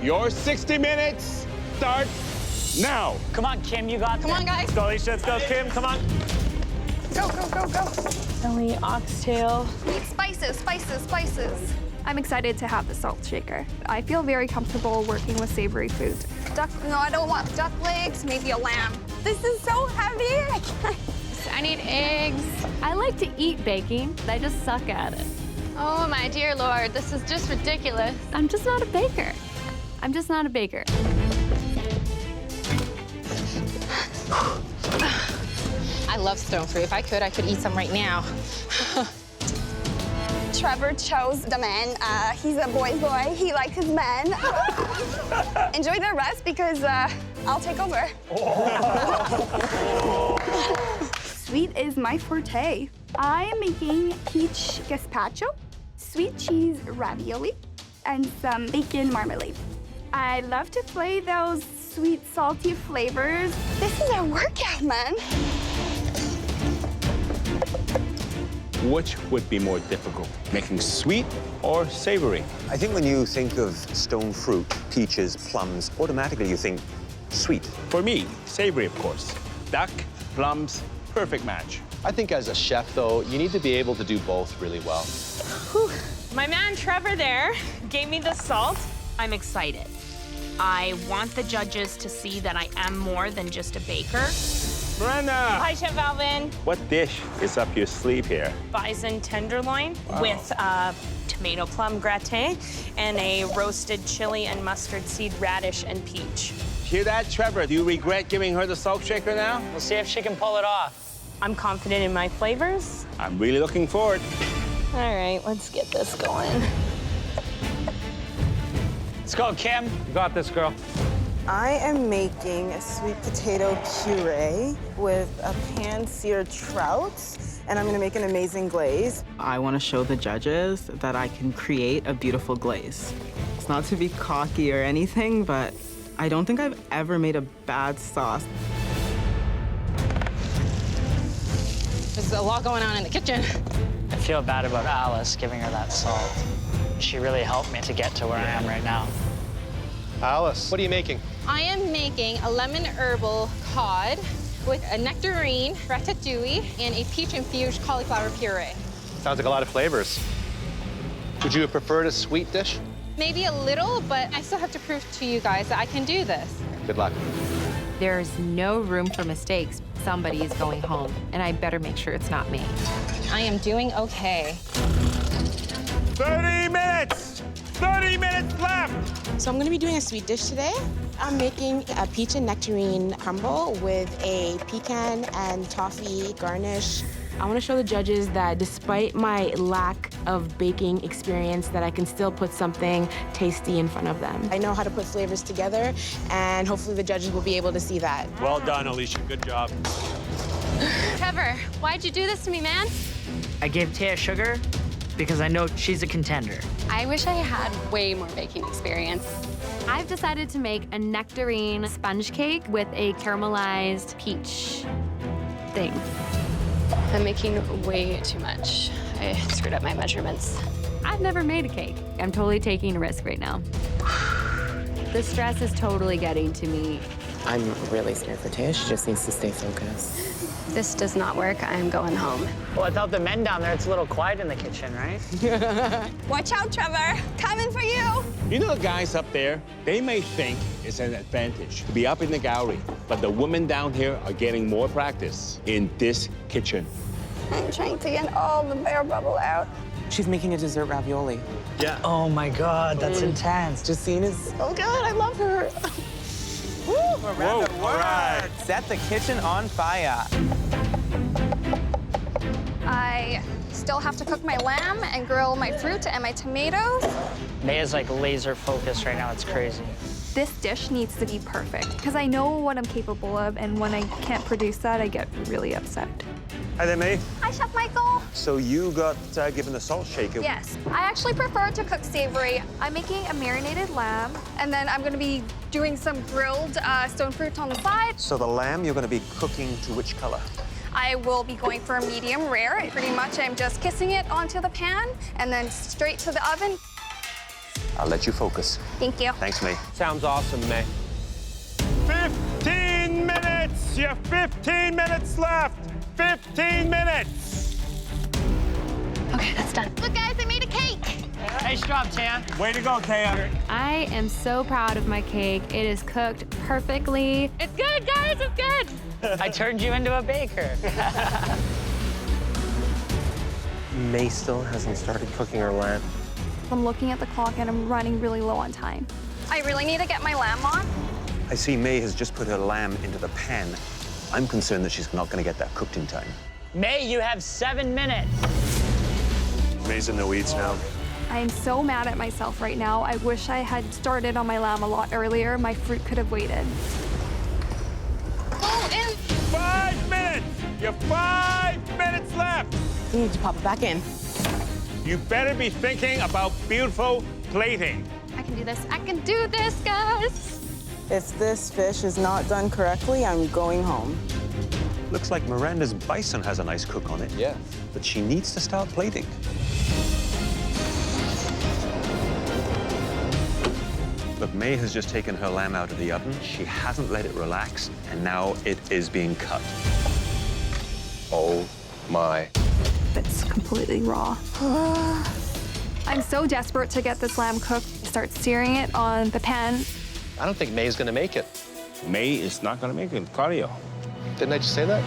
Your 60 minutes starts now. Come on, Kim, you got this. Come on, guys. Let's go, Alicia. Let's go, Kim. Come on. Go, go, go, go. Belly, oxtail. Spices, spices, spices. I'm excited to have the salt shaker. I feel very comfortable working with savory food. Duck, no, I don't want duck legs, maybe a lamb. This is so heavy, I can't. I need eggs. I like to eat baking, but I just suck at it. Oh, my dear Lord, this is just ridiculous. I'm just not a baker. I'm just not a baker. I love stone fruit. If I could eat some right now. Trevor chose the man. He's a boy's boy. He likes his men. Enjoy the rest because I'll take over. Sweet is my forte. I am making peach gazpacho, sweet cheese ravioli, and some bacon marmalade. I love to play those sweet, salty flavors. This is a workout, man. Which would be more difficult, making sweet or savory? I think when you think of stone fruit, peaches, plums, automatically you think sweet. For me, savory, of course. Duck, plums, perfect match. I think as a chef, though, you need to be able to do both really well. Whew. My man Trevor there gave me the salt. I'm excited. I want the judges to see that I am more than just a baker. Brenda! Hi, Chef Alvin. What dish is up your sleeve here? Bison tenderloin Wow. with tomato plum gratin and a roasted chili and mustard seed radish and peach. Hear that, Trevor? Do you regret giving her the salt shaker now? We'll see if she can pull it off. I'm confident in my flavors. I'm really looking forward. All right, let's get this going. Let's go, Kim. You got this, girl. I am making a sweet potato puree with a pan-seared trout, and I'm gonna make an amazing glaze. I wanna show the judges that I can create a beautiful glaze. It's not to be cocky or anything, but I don't think I've ever made a bad sauce. There's a lot going on in the kitchen. I feel bad about Alice giving her that salt. She really helped me to get to where I am right now. Alice, what are you making? I am making a lemon herbal cod with a nectarine, ratatouille, and a peach-infused cauliflower puree. Sounds like a lot of flavors. Would you have preferred a sweet dish? Maybe a little, but I still have to prove to you guys that I can do this. Good luck. There's no room for mistakes. Somebody is going home, and I better make sure it's not me. I am doing okay. 30 minutes! 30 minutes left! So I'm gonna be doing a sweet dish today. I'm making a peach and nectarine crumble with a pecan and toffee garnish. I want to show the judges that despite my lack of baking experience, that I can still put something tasty in front of them. I know how to put flavors together, and hopefully the judges will be able to see that. Well done, Alicia. Good job. Trevor, why'd you do this to me, man? I gave Taya sugar because I know she's a contender. I wish I had way more baking experience. I've decided to make a nectarine sponge cake with a caramelized peach thing. I'm making way too much. I screwed up my measurements. I've never made a cake. I'm totally taking a risk right now. The stress is totally getting to me. I'm really scared for Taya. She just needs to stay focused. This does not work. I'm going home. Well, without the men down there, it's a little quiet in the kitchen, right? Watch out, Trevor. Coming for you. You know the guys up there, they may think it's an advantage to be up in the gallery, but the women down here are getting more practice in this kitchen. I'm trying to get all the air bubble out. She's making a dessert ravioli. Yeah. Oh my God, that's intense. Justine is so good. I love her. Woo! Around the word. Set the kitchen on fire. I still have to cook my lamb and grill my fruit and my tomatoes. Maya's like laser focused right now. It's crazy. This dish needs to be perfect because I know what I'm capable of, and when I can't produce that, I get really upset. Hi there, May. Hi, Chef Michael. So you got given a salt shaker. Yes, I actually prefer to cook savory. I'm making a marinated lamb, and then I'm going to be doing some grilled stone fruit on the side. So the lamb you're going to be cooking to which color? I will be going for a medium rare. Pretty much I'm just kissing it onto the pan and then straight to the oven. I'll let you focus. Thank you. Thanks, May. Sounds awesome, May. 15 minutes! You have 15 minutes left! 15 minutes! Okay, that's done. Look, guys, I made a cake. Nice job, Tan. Way to go, Taya. I am so proud of my cake. It is cooked perfectly. It's good, guys, it's good. I turned you into a baker. May still hasn't started cooking her lamb. I'm looking at the clock and I'm running really low on time. I really need to get my lamb on. I see May has just put her lamb into the pan. I'm concerned that she's not going to get that cooked in time. May, you have 7 minutes. May's in the weeds now. I am so mad at myself right now. I wish I had started on my lamb a lot earlier. My fruit could have waited. Oh, and 5 minutes! You have 5 minutes left! You need to pop it back in. You better be thinking about beautiful plating. I can do this. I can do this, guys. If this fish is not done correctly, I'm going home. Looks like Miranda's bison has a nice cook on it. Yeah. But she needs to start plating. Look, May has just taken her lamb out of the oven. She hasn't let it relax, and now it is being cut. Oh my. It's completely raw. I'm so desperate to get this lamb cooked. Start searing it on the pan. I don't think May's gonna make it. May is not gonna make it. Cardio. Didn't I just say that?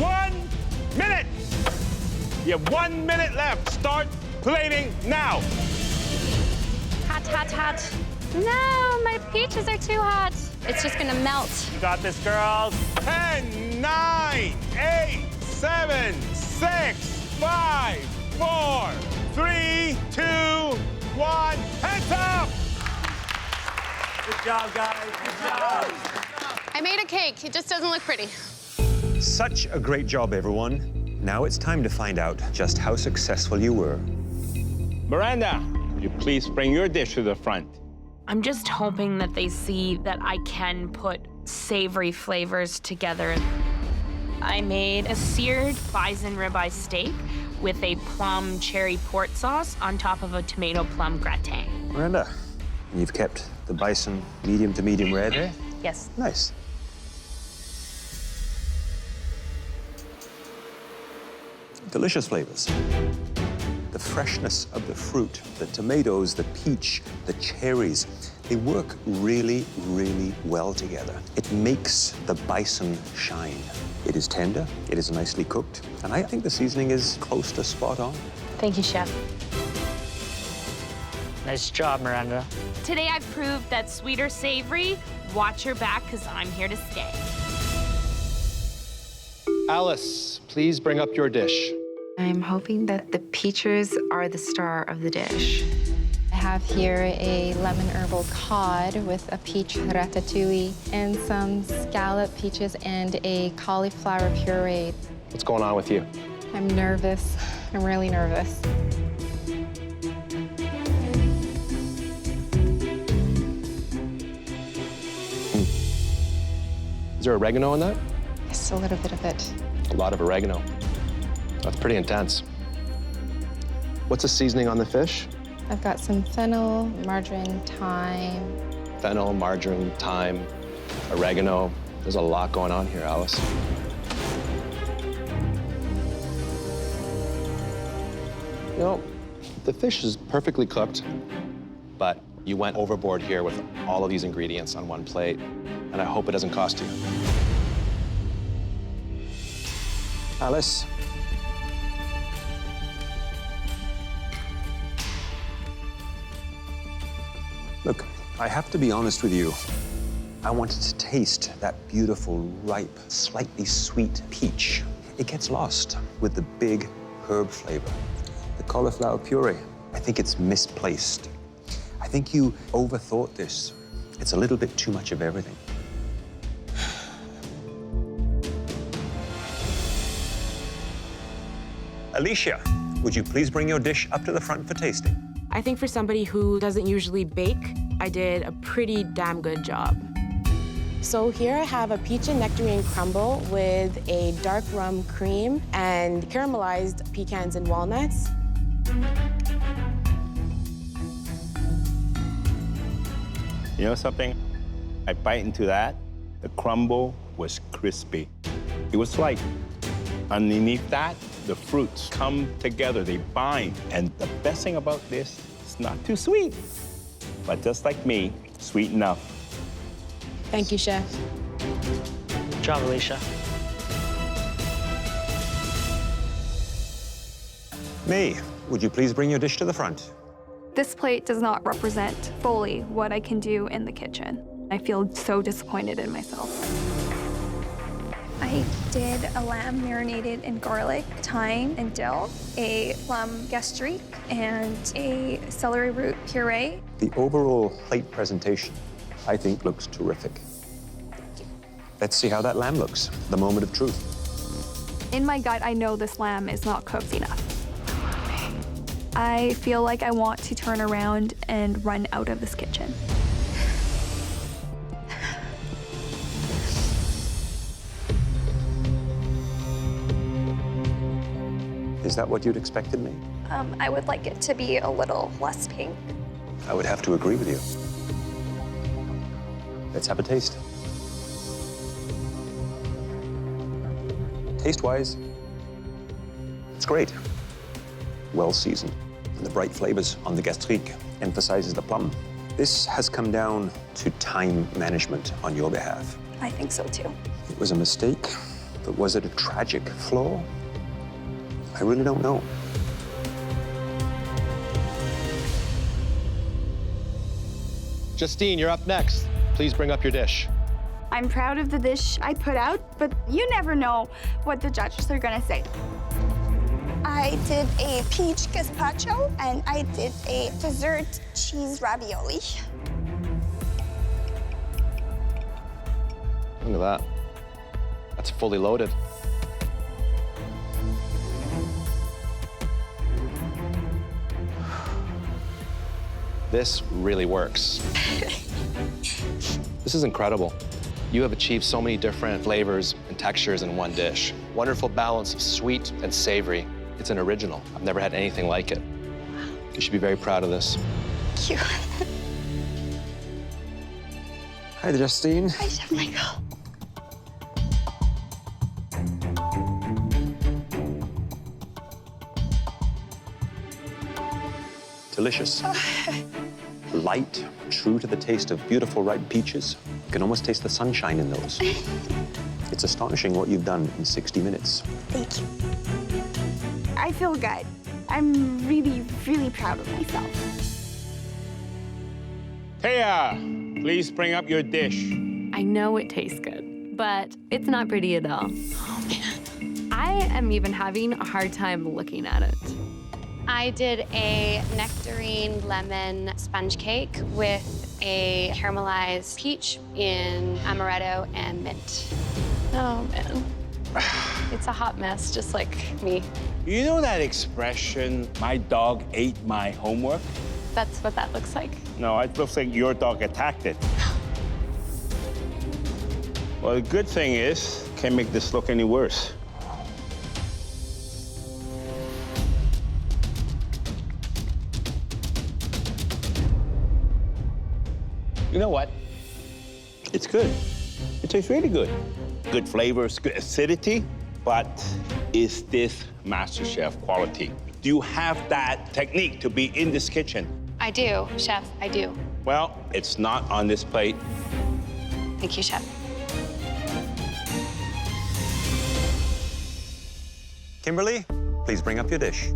1 minute! You have 1 minute left. Start plating now. Hot, hot, hot. No, my peaches are too hot. It's just gonna melt. You got this, girls. 10, 9, 8, 7, 6, 5, 4, 3, 2, 1. Hands up! Good job, guys. Good job. I made a cake. It just doesn't look pretty. Such a great job, everyone. Now it's time to find out just how successful you were. Miranda, would you please bring your dish to the front? I'm just hoping that they see that I can put savory flavors together. I made a seared bison ribeye steak with a plum cherry port sauce on top of a tomato plum gratin. Miranda, you've kept the bison medium to medium rare there? Yes. Nice. Delicious flavors. The freshness of the fruit, the tomatoes, the peach, the cherries, they work really, really well together. It makes the bison shine. It is tender, it is nicely cooked, and I think the seasoning is close to spot on. Thank you, Chef. Nice job, Miranda. Today I've proved that sweet or savory, watch your back, because I'm here to stay. Alice, please bring up your dish. I'm hoping that the peaches are the star of the dish. I have here a lemon herbal cod with a peach ratatouille and some scalloped peaches and a cauliflower puree. What's going on with you? I'm nervous. I'm really nervous. Is there oregano in that? Just a little bit of it. A lot of oregano. That's pretty intense. What's the seasoning on the fish? I've got some fennel, margarine, thyme. Fennel, margarine, thyme, oregano. There's a lot going on here, Alice. You know, the fish is perfectly cooked, but you went overboard here with all of these ingredients on one plate, and I hope it doesn't cost you. Alice. Look, I have to be honest with you. I wanted to taste that beautiful, ripe, slightly sweet peach. It gets lost with the big herb flavor. The cauliflower puree, I think it's misplaced. I think you overthought this. It's a little bit too much of everything. Alicia, would you please bring your dish up to the front for tasting? I think for somebody who doesn't usually bake, I did a pretty damn good job. So here I have a peach and nectarine crumble with a dark rum cream and caramelized pecans and walnuts. You know something? I bite into that. The crumble was crispy. It was like underneath that, the fruits come together, they bind. And the best thing about this, it's not too sweet. But just like me, sweet enough. Thank you, Chef. Good job, Alicia. May, would you please bring your dish to the front? This plate does not represent fully what I can do in the kitchen. I feel so disappointed in myself. I did a lamb marinated in garlic, thyme, and dill, a plum gastrique, and a celery root puree. The overall plate presentation, I think, looks terrific. Let's see how that lamb looks, the moment of truth. In my gut, I know this lamb is not cooked enough. I feel like I want to turn around and run out of this kitchen. Is that what you'd expected me? I would like it to be a little less pink. I would have to agree with you. Let's have a taste. Taste-wise, it's great. Well seasoned, and the bright flavors on the gastrique emphasizes the plum. This has come down to time management on your behalf. I think so too. It was a mistake, but was it a tragic flaw? I really don't know. Justine, you're up next. Please bring up your dish. I'm proud of the dish I put out, but you never know what the judges are gonna say. I did a peach gazpacho, and I did a dessert cheese ravioli. Look at that. That's fully loaded. This really works. This is incredible. You have achieved so many different flavors and textures in one dish. Wonderful balance of sweet and savory. It's an original. I've never had anything like it. You should be very proud of this. Thank you. Hi, Justine. Hi, Chef Michael. Delicious. Light, true to the taste of beautiful ripe peaches. You can almost taste the sunshine in those. It's astonishing what you've done in 60 minutes. Thank you. I feel good. I'm really, really proud of myself. Taya, please bring up your dish. I know it tastes good, but it's not pretty at all. Oh, man. I am even having a hard time looking at it. I did a nectarine lemon sponge cake with a caramelized peach in amaretto and mint. Oh, man. It's a hot mess, just like me. You know that expression, my dog ate my homework? That's what that looks like. No, it looks like your dog attacked it. Well, the good thing is, can't make this look any worse. You know what? It's good. It tastes really good. Good flavors, good acidity, but is this MasterChef quality? Do you have that technique to be in this kitchen? I do, Chef, I do. Well, it's not on this plate. Thank you, Chef. Kimberly, please bring up your dish.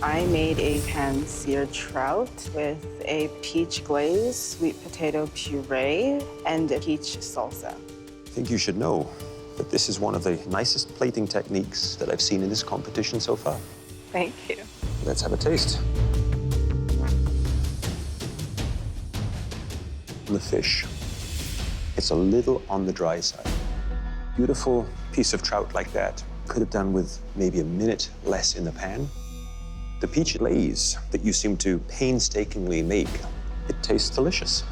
I made a pan-seared trout with a peach glaze, sweet potato puree, and a peach salsa. I think you should know that this is one of the nicest plating techniques that I've seen in this competition so far. Thank you. Let's have a taste. the fish. It's a little on the dry side. Beautiful piece of trout like that could have done with maybe a minute less in the pan. The peach glaze that you seem to painstakingly make, it tastes delicious.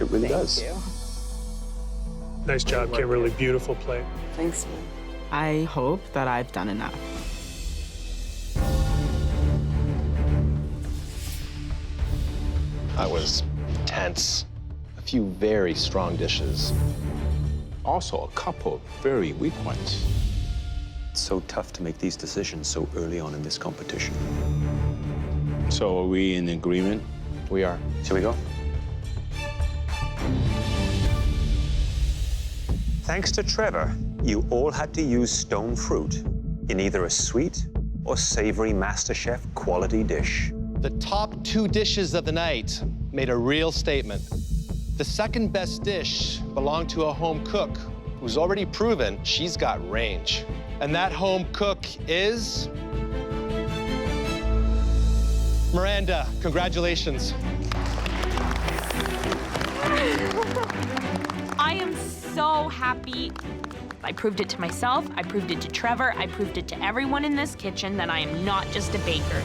It really does. Thank you. Nice job, Kimberly. Beautiful plate. Thanks, man. I hope that I've done enough. That was tense. A few very strong dishes. Also, a couple very weak ones. It's so tough to make these decisions so early on in this competition. So are we in agreement? We are. Shall we go? Thanks to Trevor, you all had to use stone fruit in either a sweet or savory MasterChef quality dish. The top 2 dishes of the night made a real statement. The second best dish belonged to a home cook who's already proven she's got range. And that home cook is... Miranda. Congratulations. I am so happy. I proved it to myself, I proved it to Trevor, I proved it to everyone in this kitchen that I am not just a baker.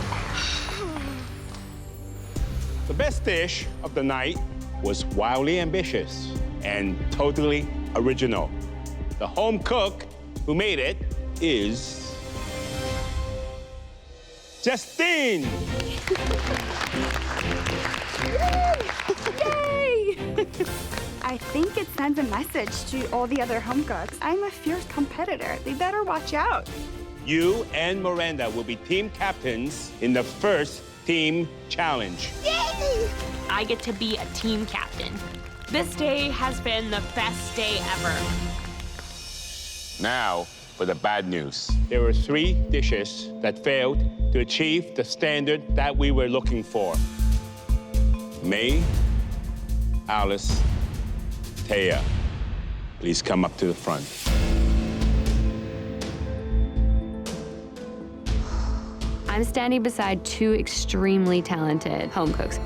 The best dish of the night was wildly ambitious and totally original. The home cook who made it is Justine. Yay! I think it sends a message to all the other home cooks. I'm a fierce competitor. They better watch out. You and Miranda will be team captains in the first team challenge. Yay! I get to be a team captain. This day has been the best day ever. Now for the bad news. There were 3 dishes that failed to achieve the standard that we were looking for. May, Alice, Taya, please come up to the front. I'm standing beside 2 extremely talented home cooks.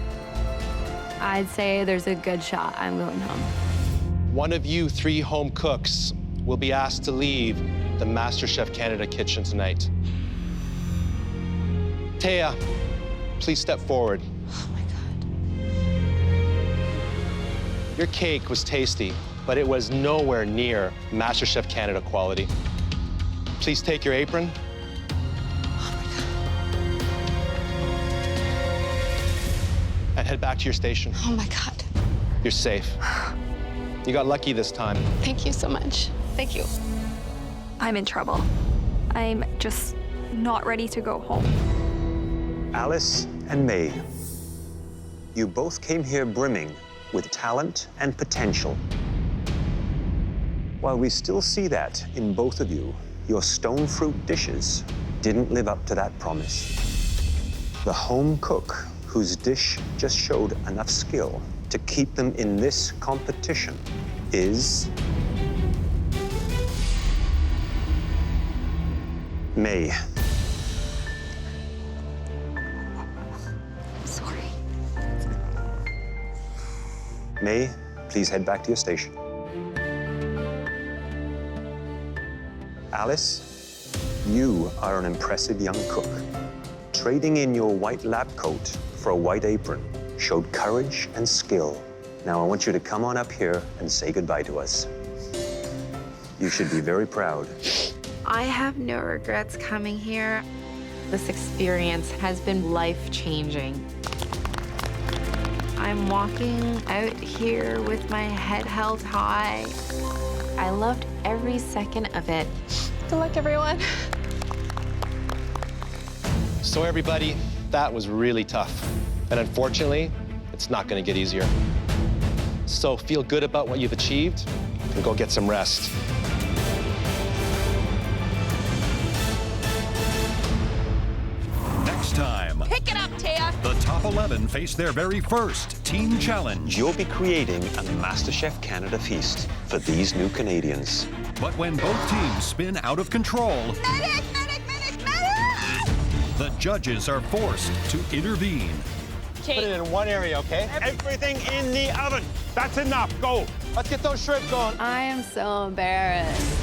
I'd say there's a good shot I'm going home. One of you 3 home cooks will be asked to leave the MasterChef Canada kitchen tonight. Taya, please step forward. Oh my God. Your cake was tasty, but it was nowhere near MasterChef Canada quality. Please take your apron. And head back to your station. Oh my God. You're safe. You got lucky this time. Thank you so much. Thank you. I'm in trouble. I'm just not ready to go home. Alice and May, you both came here brimming with talent and potential. While we still see that in both of you, your stone fruit dishes didn't live up to that promise. The home cook whose dish just showed enough skill to keep them in this competition is May. Sorry. May, please head back to your station. Alice, you are an impressive young cook. Trading in your white lab coat for a white apron showed courage and skill. Now I want you to come on up here and say goodbye to us. You should be very proud. I have no regrets coming here. This experience has been life-changing. I'm walking out here with my head held high. I loved every second of it. Good luck, everyone. So everybody, that was really tough. And unfortunately, it's not gonna get easier. So feel good about what you've achieved and go get some rest. Next time, Pick it up, Taya. the top 11 face their very first team challenge. You'll be creating a MasterChef Canada feast for these new Canadians. But when both teams spin out of control, the judges are forced to intervene. Put it in one area, okay? Everything in the oven. That's enough. Go. Let's get those shrimp going. I am so embarrassed.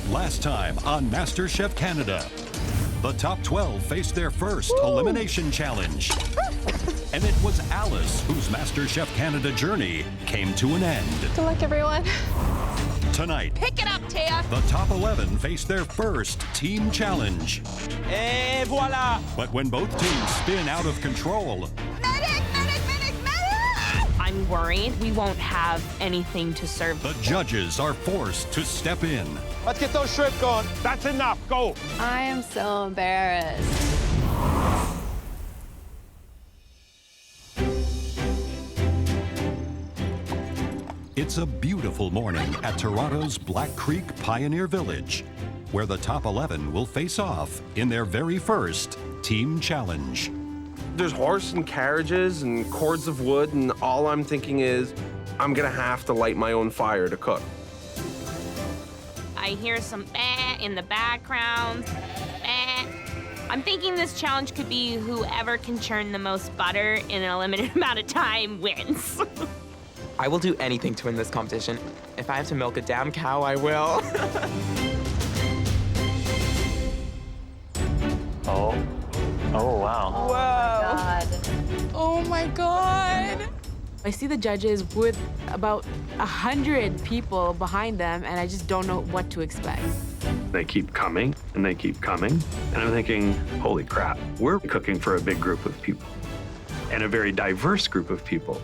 Last time on MasterChef Canada, the top 12 faced their first elimination challenge. And it was Alice whose MasterChef Canada journey came to an end. Good luck, everyone. Tonight, Pick it up, Taya. the top 11 faced their first team challenge. Et voila. But when both teams spin out of control, I'm worried we won't have anything to serve. the judges are forced to step in. Let's get those shrimp going. That's enough. Go. I am so embarrassed. It's a beautiful morning at Toronto's Black Creek Pioneer Village, where the top 11 will face off in their very first team challenge. There's horse and carriages and cords of wood, and all I'm thinking is, I'm gonna have to light my own fire to cook. I hear some in the background. I'm thinking this challenge could be whoever can churn the most butter in a limited amount of time wins. I will do anything to win this competition. If I have to milk a damn cow, I will. Oh, wow. Whoa. Oh my God. I see the judges with about 100 people behind them, and I just don't know what to expect. They keep coming, and they keep coming. And I'm thinking, holy crap, we're cooking for a big group of people and a very diverse group of people.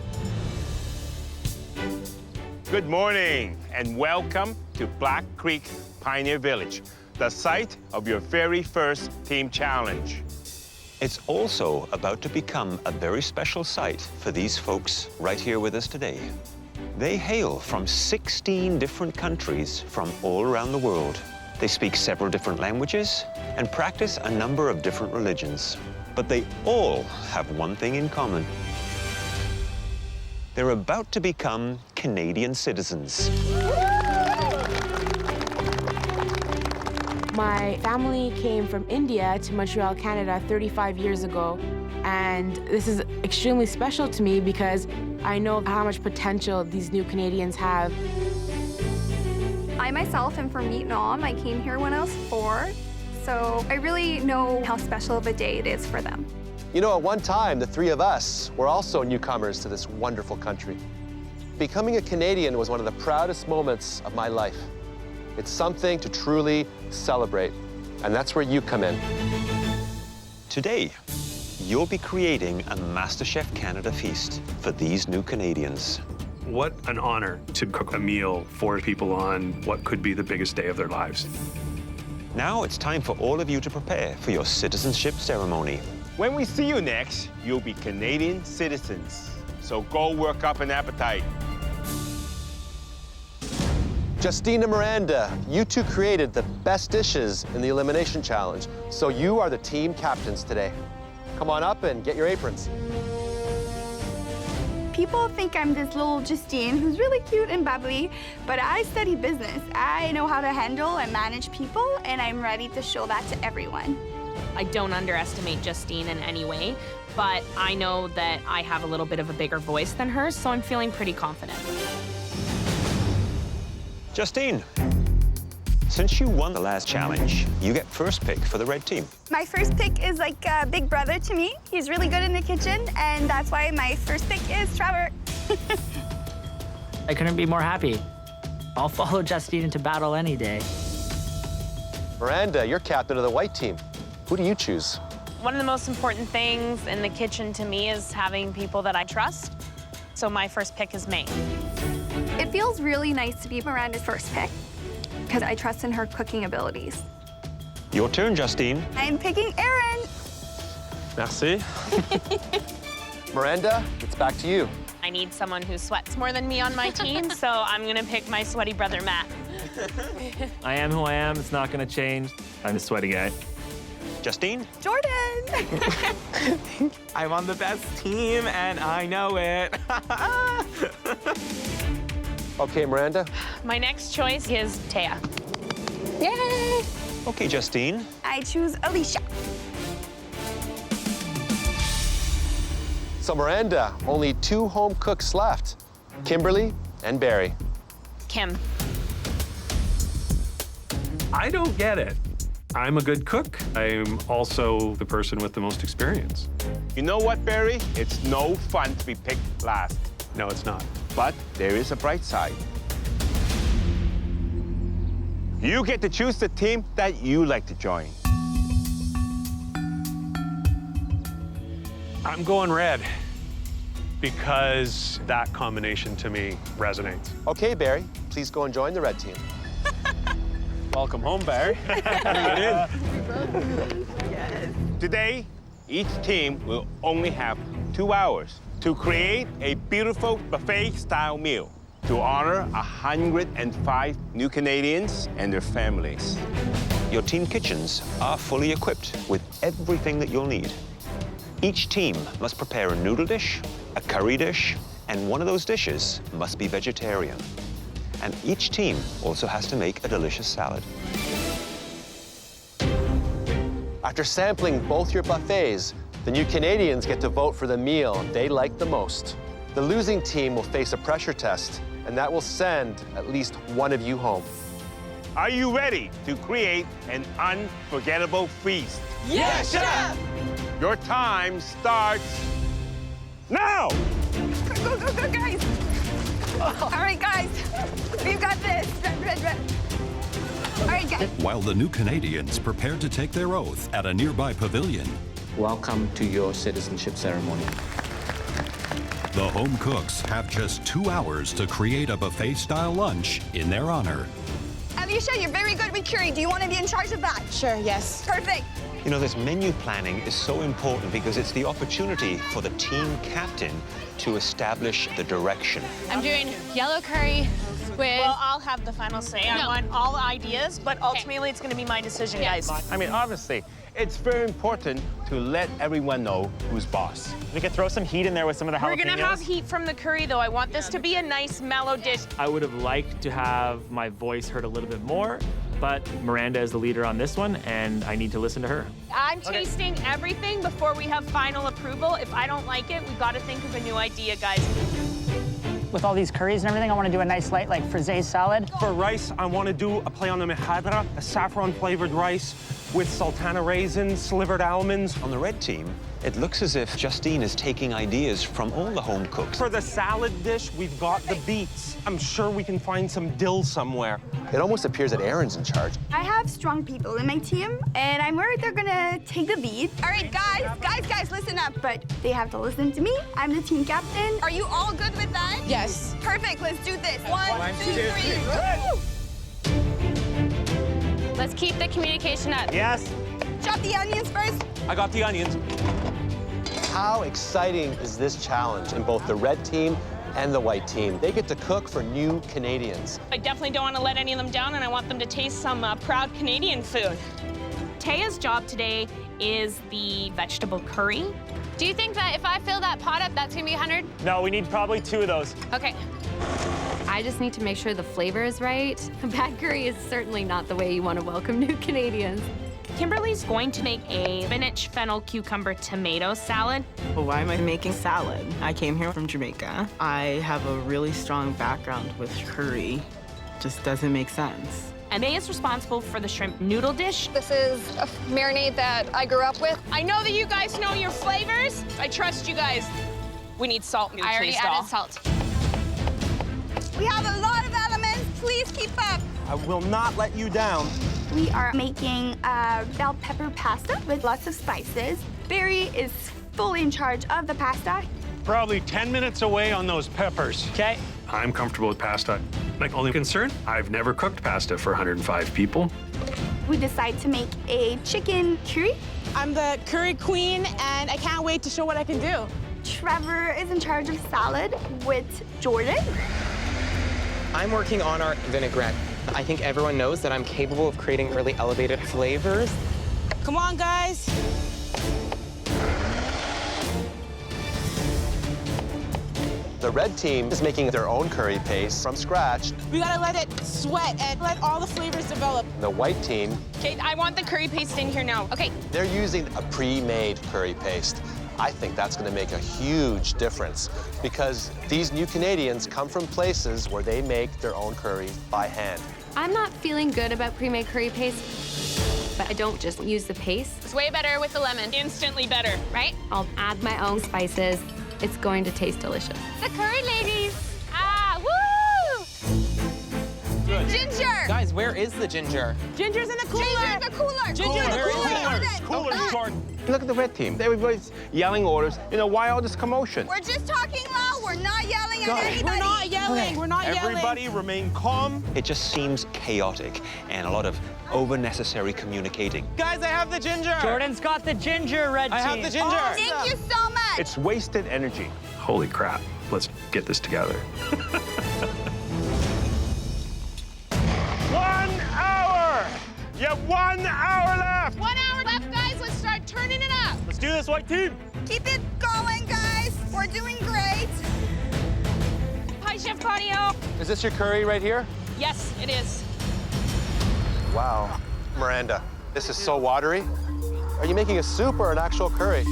Good morning and welcome to Black Creek Pioneer Village, the site of your very first team challenge. It's also about to become a very special site for these folks right here with us today. They hail from 16 different countries from all around the world. They speak several different languages and practice a number of different religions. But they all have one thing in common. They're about to become Canadian citizens. My family came from India to Montreal, Canada 35 years ago, and this is extremely special to me because I know how much potential these new Canadians have. I myself am from Vietnam. I came here when I was 4, so I really know how special of a day it is for them. You know, at one time, the three of us were also newcomers to this wonderful country. Becoming a Canadian was one of the proudest moments of my life. It's something to truly celebrate, and that's where you come in. Today, you'll be creating a MasterChef Canada feast for these new Canadians. What an honor to cook a meal for people on what could be the biggest day of their lives. Now it's time for all of you to prepare for your citizenship ceremony. When we see you next, you'll be Canadian citizens. So go work up an appetite. Justine and Miranda, you two created the best dishes in the Elimination Challenge, so you are the team captains today. Come on up and get your aprons. People think I'm this little Justine who's really cute and bubbly, but I study business. I know how to handle and manage people, and I'm ready to show that to everyone. I don't underestimate Justine in any way, but I know that I have a little bit of a bigger voice than her, so I'm feeling pretty confident. Justine, since you won the last challenge, you get first pick for the red team. My first pick is like a big brother to me. He's really good in the kitchen, and that's why my first pick is Trevor. I couldn't be more happy. I'll follow Justine into battle any day. Miranda, you're captain of the white team. Who do you choose? One of the most important things in the kitchen to me is having people that I trust. So my first pick is May. It feels really nice to be Miranda's first pick because I trust in her cooking abilities. Your turn, Justine. I'm picking Erin. Merci. Miranda, it's back to you. I need someone who sweats more than me on my team, so I'm gonna pick my sweaty brother, Matt. I am who I am. It's not going to change. I'm the sweaty guy. Justine? Jordan! I'm on the best team, and I know it. Okay, Miranda. My next choice is Taya. Yay! Okay, Justine. I choose Alicia. So Miranda, only 2 home cooks left, Kimberly and Barry. Kim. I don't get it. I'm a good cook. I'm also the person with the most experience. You know what, Barry? It's no fun to be picked last. No, it's not. But there is a bright side. You get to choose the team that you like to join. I'm going red because that combination to me resonates. Okay, Barry, please go and join the red team. Welcome home, Barry. Today, each team will only have 2 hours to create a beautiful buffet-style meal to honor 105 new Canadians and their families. Your team kitchens are fully equipped with everything that you'll need. Each team must prepare a noodle dish, a curry dish, and one of those dishes must be vegetarian. And each team also has to make a delicious salad. After sampling both your buffets, the new Canadians get to vote for the meal they like the most. The losing team will face a pressure test, and that will send at least one of you home. Are you ready to create an unforgettable feast? Yes, Chef! Your time starts now! Go, go, go, guys! All right, guys, we've got this. Red. All right, guys. While the new Canadians prepare to take their oath at a nearby pavilion, welcome to your citizenship ceremony. The home cooks have just 2 hours to create a buffet-style lunch in their honor. Alicia, you're very good with curry. Do you want to be in charge of that? Sure, yes. Perfect. You know, this menu planning is so important because it's the opportunity for the team captain to establish the direction. I'm doing yellow curry with... Well, I'll have the final say. I want all ideas, but ultimately it's going to be my decision, guys. I mean, obviously, it's very important to let everyone know who's boss. We could throw some heat in there with some of the jalapenos. We're going to have heat from the curry, though. I want this to be a nice, mellow dish. I would have liked to have my voice heard a little bit more, but Miranda is the leader on this one, and I need to listen to her. I'm tasting everything before we have final approval. If I don't like it, we've got to think of a new idea, guys. With all these curries and everything, I want to do a nice light, like frisee salad. For rice, I want to do a play on the mejadra, a saffron-flavored rice with sultana raisins, slivered almonds. On the red team, it looks as if Justine is taking ideas from all the home cooks. For the salad dish, we've got the beets. I'm sure we can find some dill somewhere. It almost appears that Erin's in charge. I have strong people in my team, and I'm worried they're gonna take the lead. All right, guys, listen up. But they have to listen to me. I'm the team captain. Are you all good with that? Yes. Perfect, let's do this. One, two, three, go! Let's keep the communication up. Yes. Chop the onions first. I got the onions. How exciting is this challenge in both the red team and the white team? They get to cook for new Canadians. I definitely don't want to let any of them down, and I want them to taste some proud Canadian food. Taya's job today is the vegetable curry. Do you think that if I fill that pot up, that's gonna be 100? No, we need probably 2 of those. Okay. I just need to make sure the flavor is right. Bad curry is certainly not the way you want to welcome new Canadians. Kimberly's going to make a spinach, fennel, cucumber, tomato salad. Well, why am I making salad? I came here from Jamaica. I have a really strong background with curry. Just doesn't make sense. And May is responsible for the shrimp noodle dish. This is a marinade that I grew up with. I know that you guys know your flavors. I trust you guys. We need salt, I already added salt. We have a lot of elements. Please keep up. I will not let you down. We are making a bell pepper pasta with lots of spices. Barry is fully in charge of the pasta. Probably 10 minutes away on those peppers. Okay. I'm comfortable with pasta. My only concern, I've never cooked pasta for 105 people. We decide to make a chicken curry. I'm the curry queen, and I can't wait to show what I can do. Trevor is in charge of salad with Jordan. I'm working on our vinaigrette. I think everyone knows that I'm capable of creating really elevated flavors. Come on, guys. The red team is making their own curry paste from scratch. We gotta let it sweat and let all the flavors develop. The white team, Okay, I want the curry paste in here now. Okay. they're using a pre-made curry paste. I think that's going to make a huge difference because these new Canadians come from places where they make their own curry by hand. I'm not feeling good about pre-made curry paste, but I don't just use the paste. It's way better with the lemon. Instantly better, right? I'll add my own spices. It's going to taste delicious. The curry ladies. Ah, woo! Ginger. Guys, where is the ginger? Ginger's in the cooler. Ginger in the cooler. Ginger in the cooler. Cooler, Jordan. Look at the red team. Everybody's yelling orders. You know, why all this commotion? We're just talking loud. We're not yelling at Guys. anybody. We're not yelling. We're not yelling. Everybody remain calm. It just seems chaotic and a lot of over-necessary communicating. Guys, I have the ginger. Jordan's got the ginger, red team. I have the ginger. Oh, thank you so much. It's wasted energy. Holy crap, let's get this together. 1 hour! You have 1 hour left! 1 hour left, guys. Let's start turning it up. Let's do this, white team. Keep it going, guys. We're doing great. Hi, Chef Claudio. Is this your curry right here? Yes, it is. Wow. Miranda, this is so watery. Are you making a soup or an actual curry?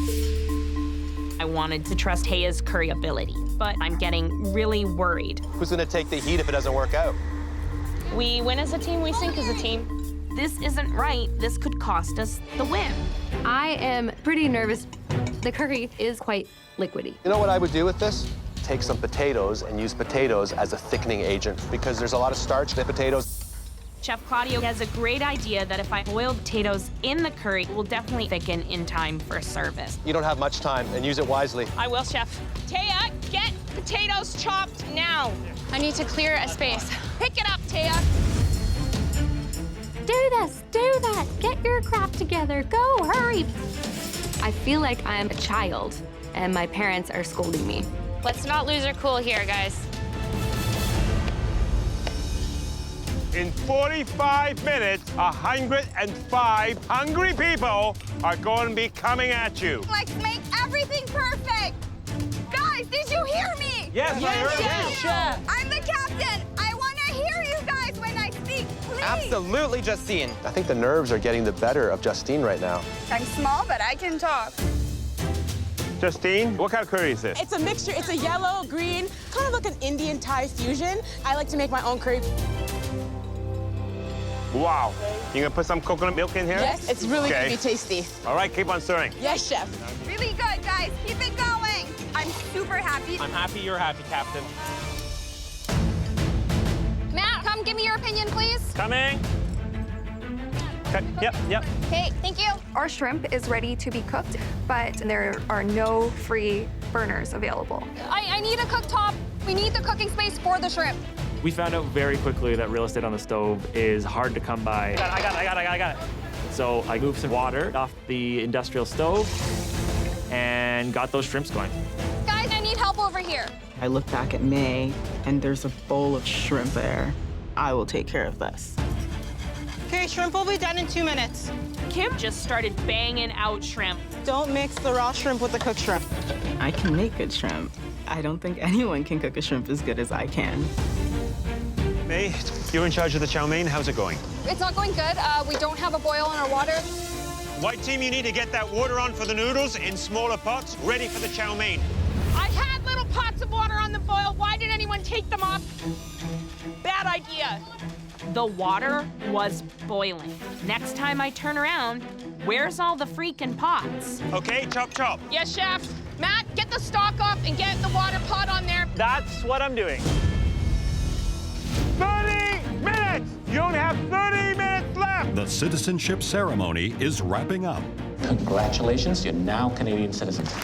I wanted to trust Haya's curry ability, but I'm getting really worried. Who's going to take the heat if it doesn't work out? We win as a team, we sink as a team. This isn't right. This could cost us the win. I am pretty nervous. The curry is quite liquidy. You know what I would do with this? Take some potatoes and use potatoes as a thickening agent because there's a lot of starch in potatoes. Chef Claudio has a great idea that if I boil potatoes in the curry, it will definitely thicken in time for service. You don't have much time, and use it wisely. I will, Chef. Taya, get potatoes chopped now. I need to clear a space. Pick it up, Taya. Do this, do that. Get your crap together. Go, hurry. I feel like I'm a child, and my parents are scolding me. Let's not lose our cool here, guys. In 45 minutes, 105 hungry people are going to be coming at you. Let's make everything perfect. Guys, did you hear me? Yes, I heard you. Chef. I'm the captain. I want to hear you guys when I speak, please. Absolutely, Justine. I think the nerves are getting the better of Justine right now. I'm small, but I can talk. Justine, what kind of curry is this? It's a mixture. It's a yellow, green, kind of like an Indian Thai fusion. I like to make my own curry. Wow. You gonna put some coconut milk in here? Yes, it's really gonna be tasty. All right, keep on stirring. Yes, Chef. Really good, guys. Keep it going. I'm super happy. I'm happy you're happy, Captain. Matt, come give me your opinion, please. Coming. Okay, yep. Okay, thank you. Our shrimp is ready to be cooked, but there are no free burners available. I need a cooktop. We need the cooking space for the shrimp. We found out very quickly that real estate on the stove is hard to come by. I got it. So I moved some water off the industrial stove and got those shrimps going. Guys, I need help over here. I look back at May, and there's a bowl of shrimp there. I will take care of this. Okay, shrimp will be done in 2 minutes. Kim just started banging out shrimp. Don't mix the raw shrimp with the cooked shrimp. I can make good shrimp. I don't think anyone can cook a shrimp as good as I can. May, you're in charge of the chow mein. How's it going? It's not going good. We don't have a boil in our water. White team, you need to get that water on for the noodles in smaller pots, ready for the chow mein. I had little pots of water on the boil. Why did anyone take them off? Bad idea. The water was boiling. Next time I turn around, where's all the freaking pots? Okay, chop. Yes, Chef. Matt, get the stock off and get the water pot on there. That's what I'm doing. 30 minutes! You only have 30 minutes left! chef! The citizenship ceremony is wrapping up. Congratulations, you're now Canadian citizens.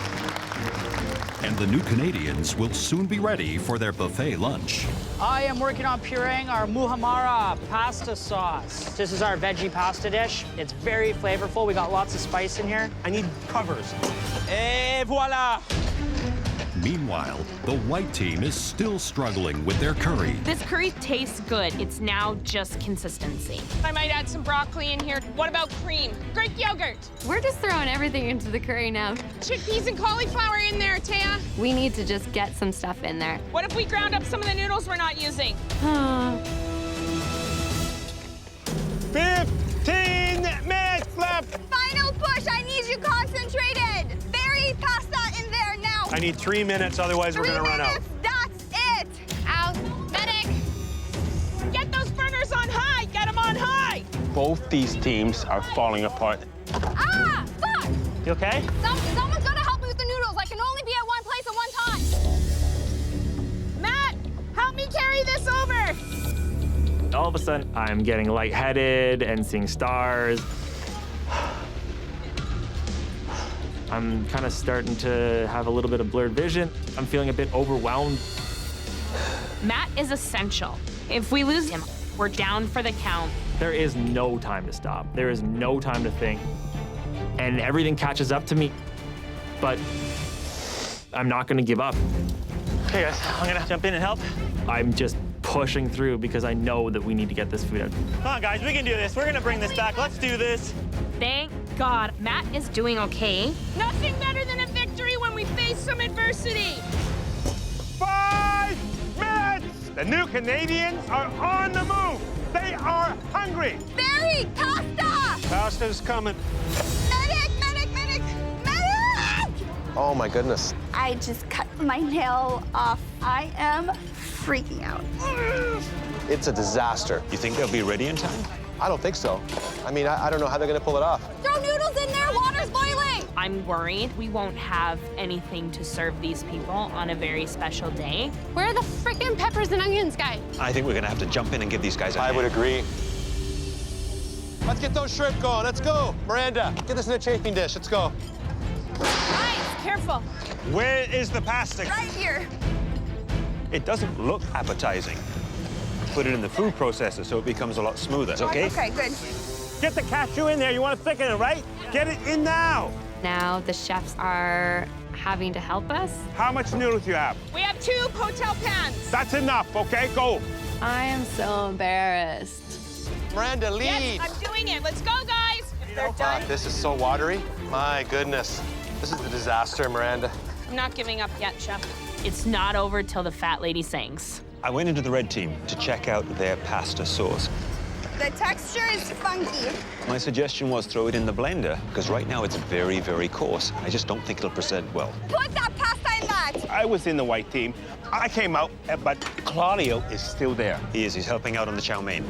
And the new Canadians will soon be ready for their buffet lunch. I am working on pureeing our muhamara pasta sauce. This is our veggie pasta dish. It's very flavorful. We got lots of spice in here. I need covers. Et voila! Meanwhile, the white team is still struggling with their curry. This curry tastes good. It's now just consistency. I might add some broccoli in here. What about cream? Greek yogurt. We're just throwing everything into the curry now. Chickpeas and cauliflower in there, Taya. We need to just get some stuff in there. What if we ground up some of the noodles we're not using? 15 minutes left! Final push, I need you concentrated. Bury pasta in there now. I need 3 minutes, otherwise we're gonna run out. That's it. Out. Medic! Get those burners on high! Get them on high! Both these teams are falling apart. Ah, fuck! You okay? Someone's gotta help me with the noodles. I can only be at one place at one time. Matt, help me carry this over! All of a sudden, I'm getting lightheaded and seeing stars. I'm kind of starting to have a little bit of blurred vision. I'm feeling a bit overwhelmed. Matt is essential. If we lose him, we're down for the count. There is no time to stop. There is no time to think. And everything catches up to me. But I'm not gonna give up. Okay, guys, I'm gonna jump in and help. I'm just pushing through because I know that we need to get this food out. Come on, guys, we can do this. We're gonna bring this back. Let's do this. Thank God Matt is doing okay. Nothing better than a victory when we face some adversity. 5 minutes! The new Canadians are on the move. They are hungry. Bury pasta. Pasta's coming. Medic, medic, medic, medic! Oh my goodness. I just cut my nail off. I am freaking out. It's a disaster. You think they'll be ready in time? I don't think so. I mean, I don't know how they're gonna pull it off. Throw noodles in there, water's boiling. I'm worried we won't have anything to serve these people on a very special day. Where are the frickin' peppers and onions, guys? I think we're gonna have to jump in and give these guys a I hand. would agree. Let's get those shrimp going. Let's go. Miranda, get this in a chafing dish. Let's go. Guys, careful. Where is the pasta? Right here. It doesn't look appetizing. Put it in the food processor so it becomes a lot smoother, okay? Okay, good. Get the cashew in there. You want to thicken it, right? Get it in now. Now the chefs are having to help us. How much noodles you have? We have 2 hotel pans. That's enough, okay? Go. I am so embarrassed. Miranda, lead. Yes, I'm doing it. Let's go, guys. If they're done. This is so watery. My goodness. This is a disaster, Miranda. I'm not giving up yet, Chef. It's not over till the fat lady sings. I went into the red team to check out their pasta sauce. The texture is funky. My suggestion was throw it in the blender, because right now it's very, very coarse. I just don't think it'll present well. Put that pasta in that. I was in the white team. I came out, but Claudio is still there. He is. He's helping out on the chow mein.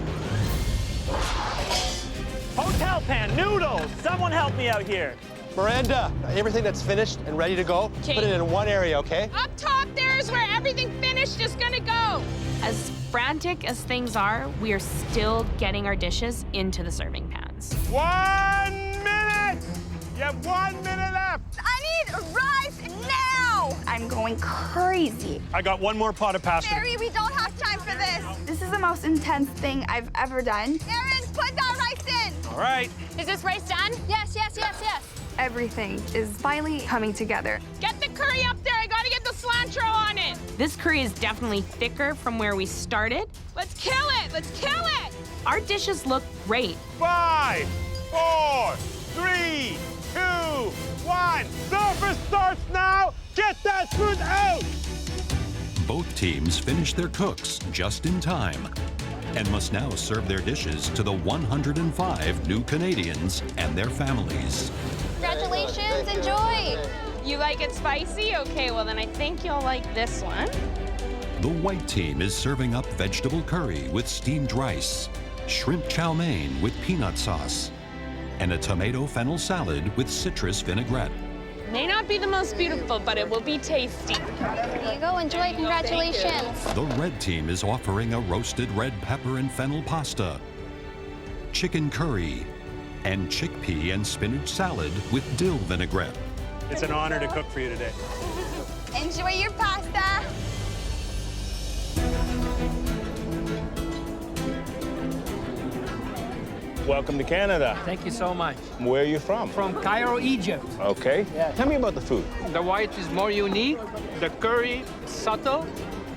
Hotel pan, noodles. Someone help me out here. Miranda, everything that's finished and ready to go, Okay. put it in one area, okay? Up top there is where everything finished is gonna go. As frantic as things are, we are still getting our dishes into the serving pans. 1 minute! You have 1 minute left. I need rice now. I'm going crazy. I got 1 more pot of pasta. Barry, we don't have time for this. This is the most intense thing I've ever done. Aaron, put that rice in. All right. Is this rice done? Yes, yes, yes, yes. Everything is finally coming together. Get the curry up there. I gotta get the cilantro on it. This curry is definitely thicker from where we started. Let's kill it. Let's kill it. Our dishes look great. 5, 4, 3, 2, 1. Surface starts now. Get that food out. Both teams finish their cooks just in time and must now serve their dishes to the 105 new Canadians and their families. Congratulations, enjoy. You like it spicy? Okay, well then I think you'll like this one. The white team is serving up vegetable curry with steamed rice, shrimp chow mein with peanut sauce, and a tomato fennel salad with citrus vinaigrette. May not be the most beautiful, but it will be tasty. There you go, enjoy, congratulations. The red team is offering a roasted red pepper and fennel pasta chicken curry, and chickpea and spinach salad with dill vinaigrette. It's an honor to cook for you today. Enjoy your pasta. Welcome to Canada. Thank you so much. Where are you from? From Cairo, Egypt. Okay. Tell me about the food. The white is more unique, the curry subtle,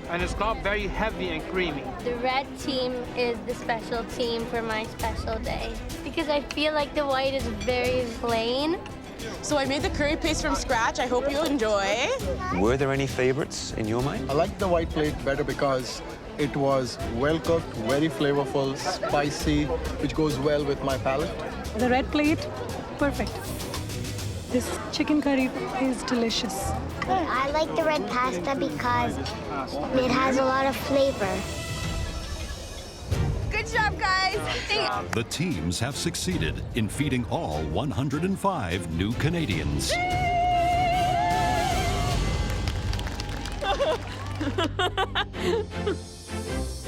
and it's not very heavy and creamy. The red team is the special team for my special day because I feel like the white is very plain. So I made the curry paste from scratch. I hope you enjoy. Were there any favorites in your mind? I like the white plate better because it was well cooked, very flavorful, spicy, which goes well with my palate. The red plate, perfect. This chicken curry is delicious. I like the red pasta because it has a lot of flavor. Good job, guys. The teams have succeeded in feeding all 105 new Canadians.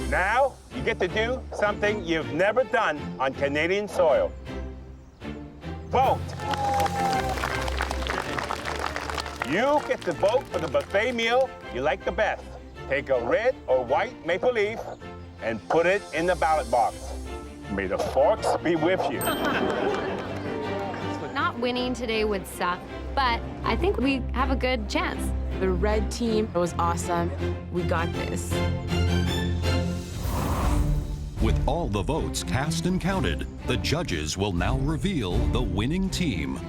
Now, you get to do something you've never done on Canadian soil. Vote. You get to vote for the buffet meal you like the best. Take a red or white maple leaf and put it in the ballot box. May the forks be with you. Not winning today would suck, but I think we have a good chance. The red team was awesome. We got this. With all the votes cast and counted, the judges will now reveal the winning team.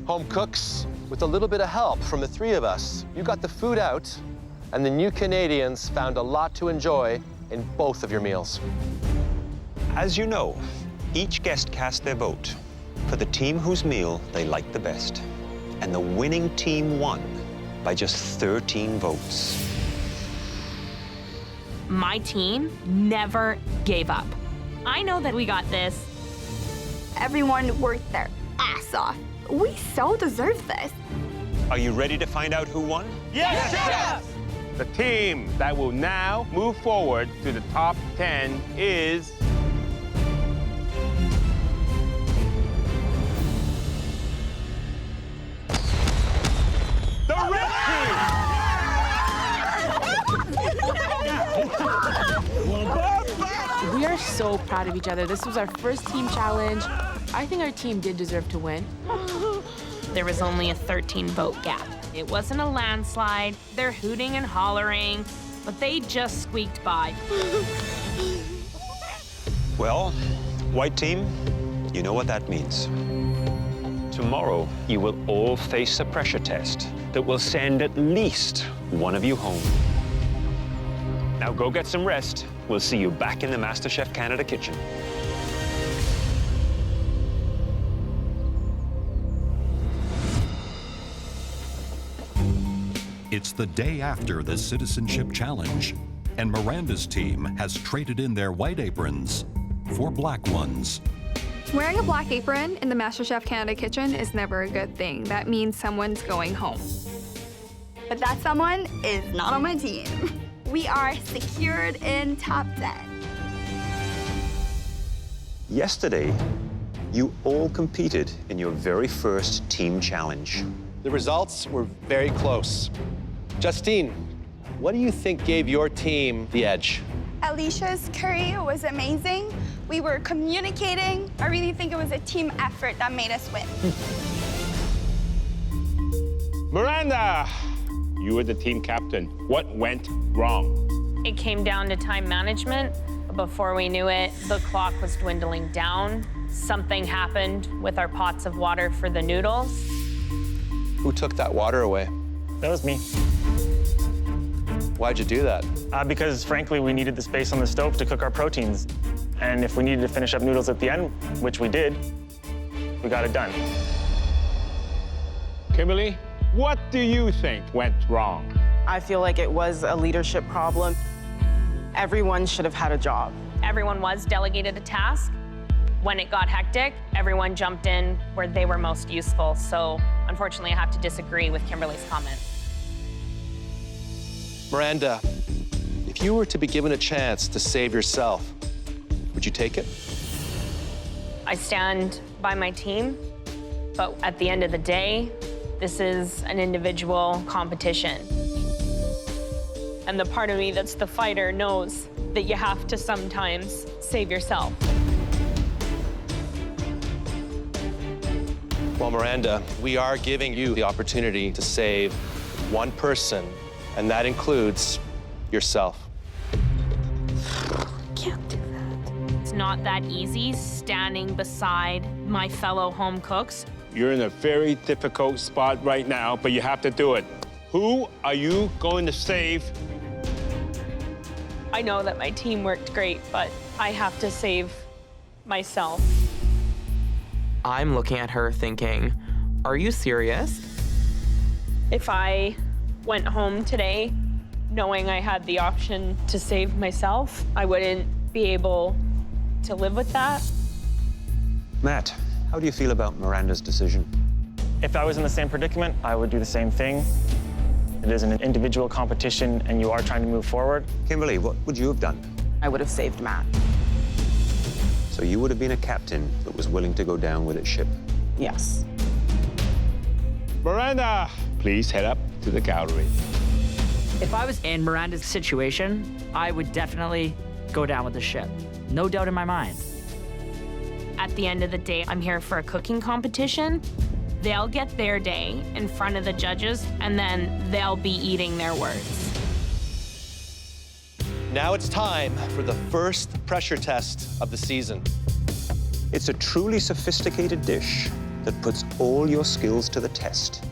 Home cooks, with a little bit of help from the three of us, you got the food out, and the new Canadians found a lot to enjoy in both of your meals. As you know, each guest cast their vote for the team whose meal they liked the best. And the winning team won by just 13 votes. My team never gave up. I know that we got this. Everyone worked their ass off. We so deserve this. Are you ready to find out who won? Yes, Chef! The team that will now move forward to the top 10 is... the red team! We are so proud of each other. This was our first team challenge. I think our team did deserve to win. There was only a 13-vote gap. It wasn't a landslide. They're hooting and hollering, but they just squeaked by. Well, white team, you know what that means. Tomorrow, you will all face a pressure test that will send at least one of you home. Now go get some rest. We'll see you back in the MasterChef Canada kitchen. It's the day after the Citizenship Challenge, and Miranda's team has traded in their white aprons for black ones. Wearing a black apron in the MasterChef Canada kitchen is never a good thing. That means someone's going home. But that someone is not on my team. We are secured in top 10. Yesterday, you all competed in your very first team challenge. The results were very close. Justine, what do you think gave your team the edge? Alicia's curry was amazing. We were communicating. I really think it was a team effort that made us win. Miranda, you were the team captain. What went wrong? It came down to time management. Before we knew it, the clock was dwindling down. Something happened with our pots of water for the noodles. Who took that water away? That was me. Why'd you do that? Because frankly, we needed the space on the stove to cook our proteins. And if we needed to finish up noodles at the end, which we did, we got it done. Kimberly, what do you think went wrong? I feel like it was a leadership problem. Everyone should have had a job. Everyone was delegated a task. When it got hectic, everyone jumped in where they were most useful. So unfortunately, I have to disagree with Kimberly's comment. Miranda, if you were to be given a chance to save yourself, would you take it? I stand by my team, but at the end of the day, this is an individual competition. And the part of me that's the fighter knows that you have to sometimes save yourself. Well, Miranda, we are giving you the opportunity to save one person, and that includes yourself. Can't do that. It's not that easy standing beside my fellow home cooks. You're in a very difficult spot right now, but you have to do it. Who are you going to save? I know that my team worked great, but I have to save myself. I'm looking at her thinking, are you serious? If I went home today knowing I had the option to save myself, I wouldn't be able to live with that. Matt, how do you feel about Miranda's decision? If I was in the same predicament, I would do the same thing. It is an individual competition, and you are trying to move forward. Kimberly, what would you have done? I would have saved Matt. So you would have been a captain that was willing to go down with its ship? Yes. Miranda, please head up to the gallery. If I was in Miranda's situation, I would definitely go down with the ship. No doubt in my mind. At the end of the day, I'm here for a cooking competition. They'll get their day in front of the judges, and then they'll be eating their words. Now it's time for the first pressure test of the season. It's a truly sophisticated dish that puts all your skills to the test.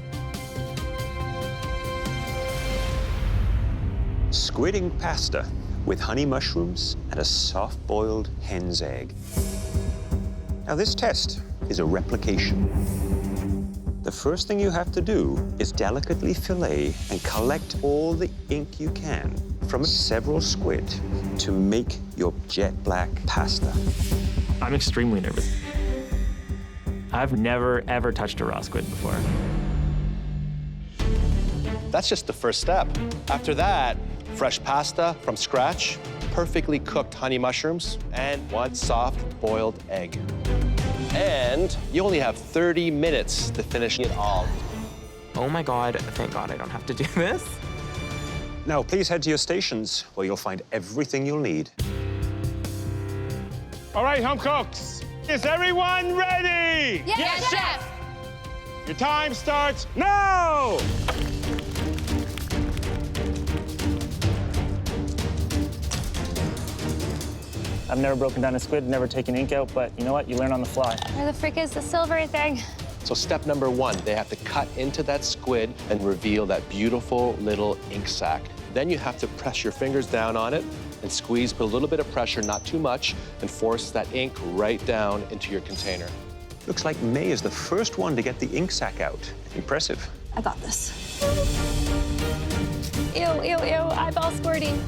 Squid ink pasta with honey mushrooms and a soft-boiled hen's egg. Now, this test is a replication. The first thing you have to do is delicately fillet and collect all the ink you can from several squid to make your jet black pasta. I'm extremely nervous. I've never, ever touched a raw squid before. That's just the first step. After that, fresh pasta from scratch, perfectly cooked honey mushrooms, and one soft-boiled egg. And you only have 30 minutes to finish it all. Oh my God, thank God I don't have to do this. Now, please head to your stations where you'll find everything you'll need. All right, home cooks, is everyone ready? Yes, Chef! Your time starts now! I've never broken down a squid, never taken ink out, but you know what? You learn on the fly. Where the frick is the silvery thing? So step number one, they have to cut into that squid and reveal that beautiful little ink sac. Then you have to press your fingers down on it and squeeze, put a little bit of pressure, not too much, and force that ink right down into your container. Looks like May is the first one to get the ink sac out. Impressive. I got this. Ew, ew, ew, eyeball squirting.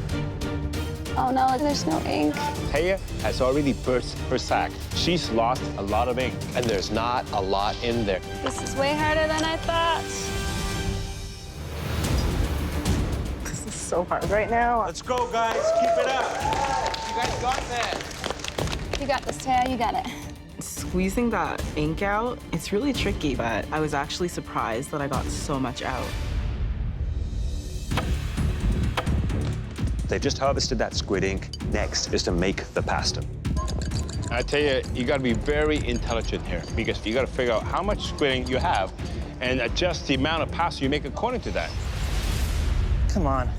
Oh no, there's no ink. Taya has already burst her sack. She's lost a lot of ink. And there's not a lot in there. This is way harder than I thought. This is so hard right now. Let's go, guys. Keep it up. You guys got that. You got this, Taya, you got it. Squeezing that ink out, it's really tricky, but I was actually surprised that I got so much out. They've just harvested that squid ink. Next is to make the pasta. I tell you, you got to be very intelligent here because you got to figure out how much squid ink you have and adjust the amount of pasta you make according to that. Come on.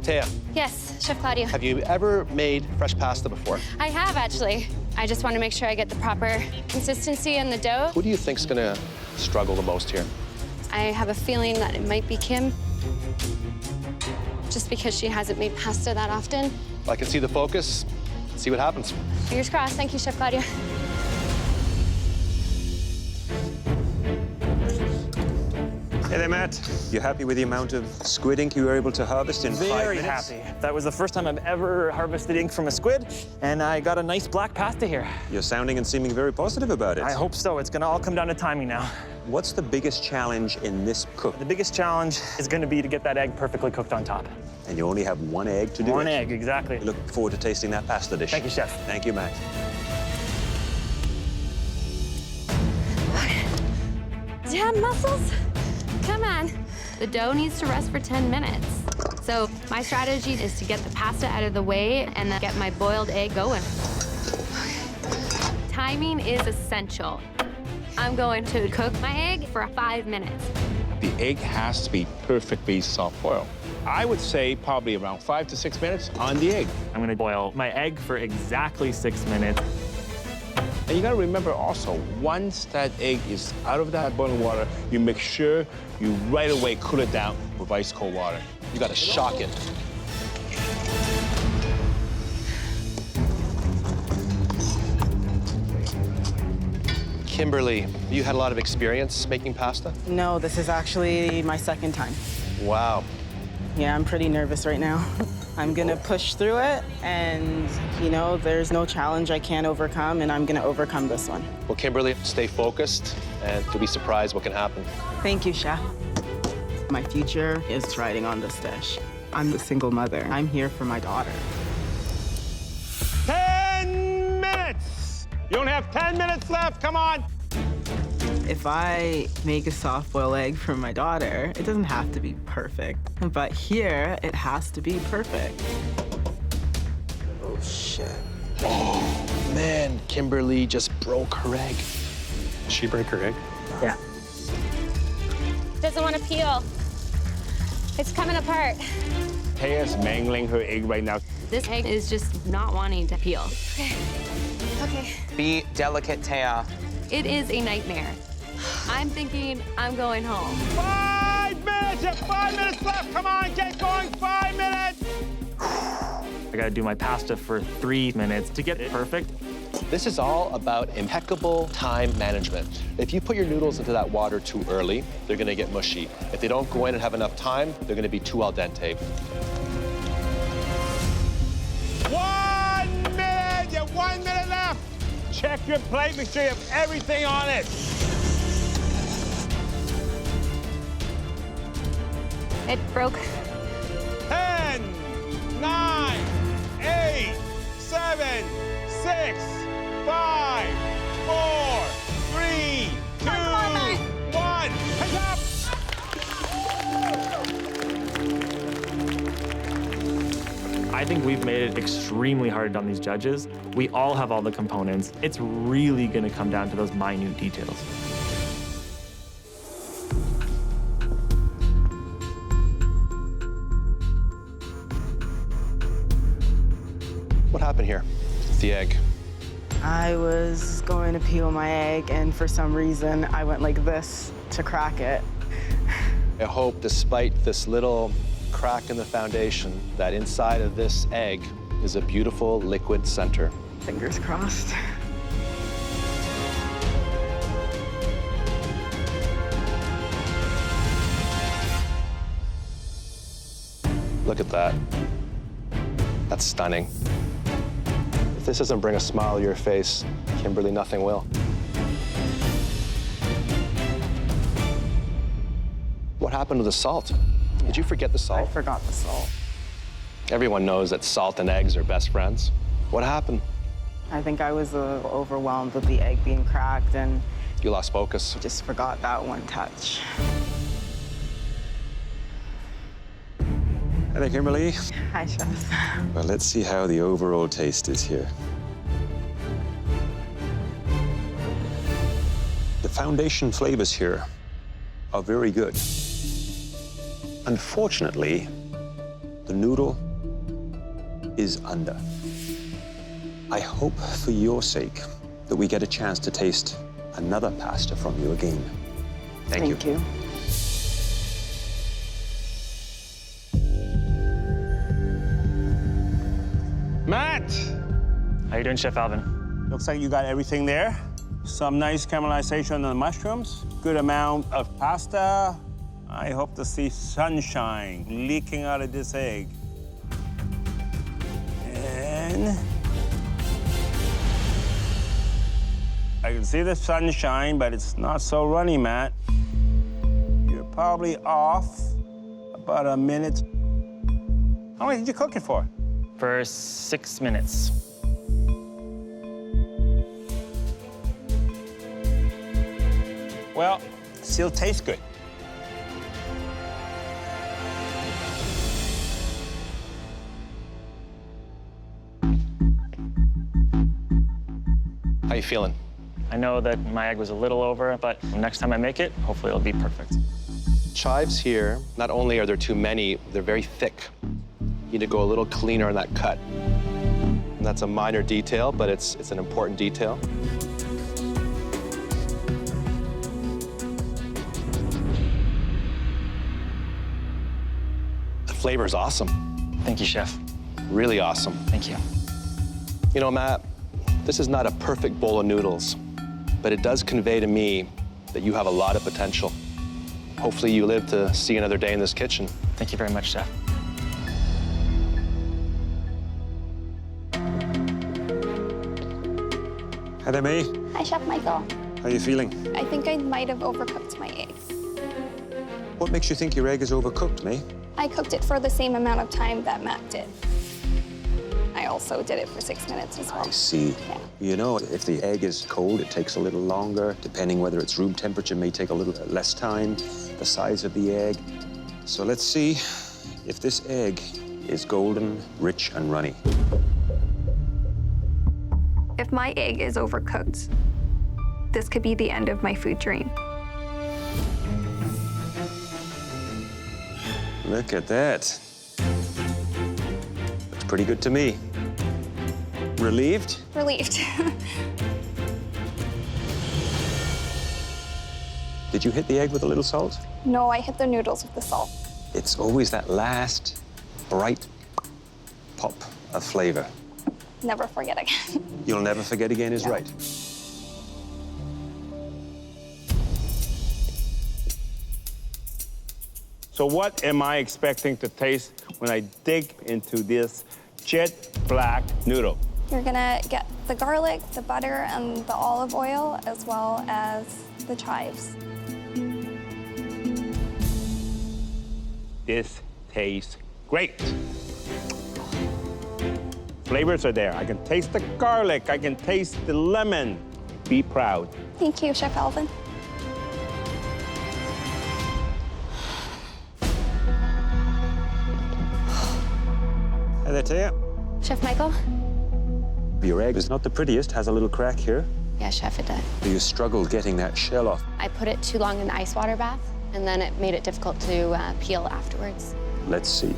Taya, Yes, Chef Claudio. have you ever made fresh pasta before? I have, actually. I just want to make sure I get the proper consistency in the dough. Who do you think's gonna struggle the most here? I have a feeling that it might be Kim, just because she hasn't made pasta that often. I can see the focus. See what happens. Fingers crossed. Thank you, Chef Claudia. Hey there, Matt. You happy with the amount of squid ink you were able to harvest in 5 Very minutes? happy. That was the first time I've ever harvested ink from a squid, and I got a nice black pasta here. You're sounding and seeming very positive about it. I hope so. It's gonna all come down to timing now. What's the biggest challenge in this cook? The biggest challenge is going to be to get that egg perfectly cooked on top. And you only have one egg to do it? One egg, exactly. Look forward to tasting that pasta dish. Thank you, Chef. Thank you, Matt. Damn muscles. Come on. The dough needs to rest for 10 minutes. So my strategy is to get the pasta out of the way and then get my boiled egg going. Timing is essential. I'm going to cook my egg for 5 minutes. The egg has to be perfectly soft boiled. I would say probably around 5 to 6 minutes on the egg. I'm gonna boil my egg for exactly 6 minutes. And you gotta remember also, once that egg is out of that boiling water, you make sure you right away cool it down with ice cold water. You gotta shock it. Kimberly, you had a lot of experience making pasta? No, this is actually my second time. Wow. Yeah, I'm pretty nervous right now. I'm gonna push through it, and you know, there's no challenge I can't overcome, and I'm gonna overcome this one. Well, Kimberly, stay focused, and you'll be surprised what can happen. Thank you, Chef. My future is riding on this dish. I'm the single mother. I'm here for my daughter. 10 minutes! You only have 10 minutes left, come on! If I make a soft-boiled egg for my daughter, it doesn't have to be perfect. But here, it has to be perfect. Oh, shit. Oh, man, Kimberly just broke her egg. Did she break her egg? Yeah. Doesn't want to peel. It's coming apart. Taya's mangling her egg right now. This egg is just not wanting to peel. Okay. Be delicate, Taya. It is a nightmare. I'm thinking I'm going home. 5 minutes! You have 5 minutes left! Come on, get going! 5 minutes! I gotta do my pasta for 3 minutes to get it perfect. This is all about impeccable time management. If you put your noodles into that water too early, they're gonna get mushy. If they don't go in and have enough time, they're gonna be too al dente. 1 minute! You have 1 minute left! Check your plate, make sure you have everything on it. It broke. 10, 9, 8, 7, 6, 5, 4, 3, 2, 1. Hands up! I think we've made it extremely hard on these judges. We all have all the components. It's really gonna come down to those minute details. What happened here? The egg. I was going to peel my egg, and for some reason, I went like this to crack it. I hope, despite this little crack in the foundation, that inside of this egg is a beautiful liquid center. Fingers crossed. Look at that. That's stunning. If this doesn't bring a smile to your face, Kimberly, nothing will. What happened to the salt? Did you forget the salt? I forgot the salt. Everyone knows that salt and eggs are best friends. What happened? I think I was overwhelmed with the egg being cracked, and You lost focus. I just forgot that one touch. Hello, Kimberly. Hi, Chef. Well, let's see how the overall taste is here. The foundation flavors here are very good. Unfortunately, the noodle is under. I hope for your sake that we get a chance to taste another pasta from you again. Thank you. Thank you. Matt! How you doing, Chef Alvin? Looks like you got everything there. Some nice caramelization on the mushrooms. Good amount of pasta. I hope to see sunshine leaking out of this egg. And I can see the sunshine, but it's not so runny, Matt. You're probably off about a minute. How long did you cook it for? For 6 minutes. Well, still tastes good. How you feeling? I know that my egg was a little over, but next time I make it, hopefully it'll be perfect. Chives here, not only are there too many, they're very thick. You need to go a little cleaner on that cut. And that's a minor detail, but it's an important detail. The flavor is awesome. Thank you, Chef. Really awesome. Thank you. You know, Matt, this is not a perfect bowl of noodles, but it does convey to me that you have a lot of potential. Hopefully you live to see another day in this kitchen. Thank you very much, Chef. Hi there, May. Hi, Chef Michael. How are you feeling? I think I might have overcooked my egg. What makes you think your egg is overcooked, May? I cooked it for the same amount of time that Matt did. I also did it for 6 minutes as well. I see. Yeah. You know, if the egg is cold, it takes a little longer. Depending whether it's room temperature, may take a little less time. The size of the egg. So let's see if this egg is golden, rich, and runny. If my egg is overcooked, this could be the end of my food dream. Look at that. Looks pretty good to me. Relieved? Relieved. Did you hit the egg with a little salt? No, I hit the noodles with the salt. It's always that last bright pop of flavor. Never forget again. You'll never forget again is right. So what am I expecting to taste when I dig into this jet black noodle? You're gonna get the garlic, the butter, and the olive oil, as well as the chives. This tastes great. Flavors are there. I can taste the garlic. I can taste the lemon. Be proud. Thank you, Chef Alvin. Hi there, Taya. Chef Michael? Your egg is not the prettiest, has a little crack here. Yeah, Chef, it did. You struggled getting that shell off. I put it too long in the ice water bath, and then it made it difficult to peel afterwards. Let's see.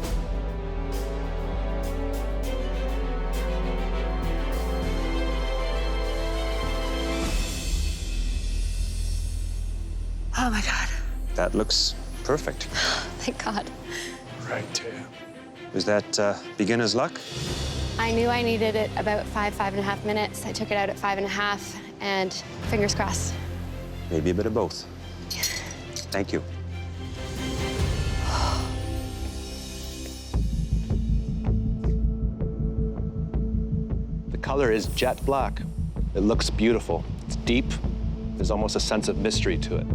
Oh, my God. That looks perfect. Thank God. Right, Taya. Was that beginner's luck? I knew I needed it about 5.5 minutes. I took it out at 5.5, and fingers crossed. Maybe a bit of both. Thank you. The color is jet black. It looks beautiful. It's deep. There's almost a sense of mystery to it.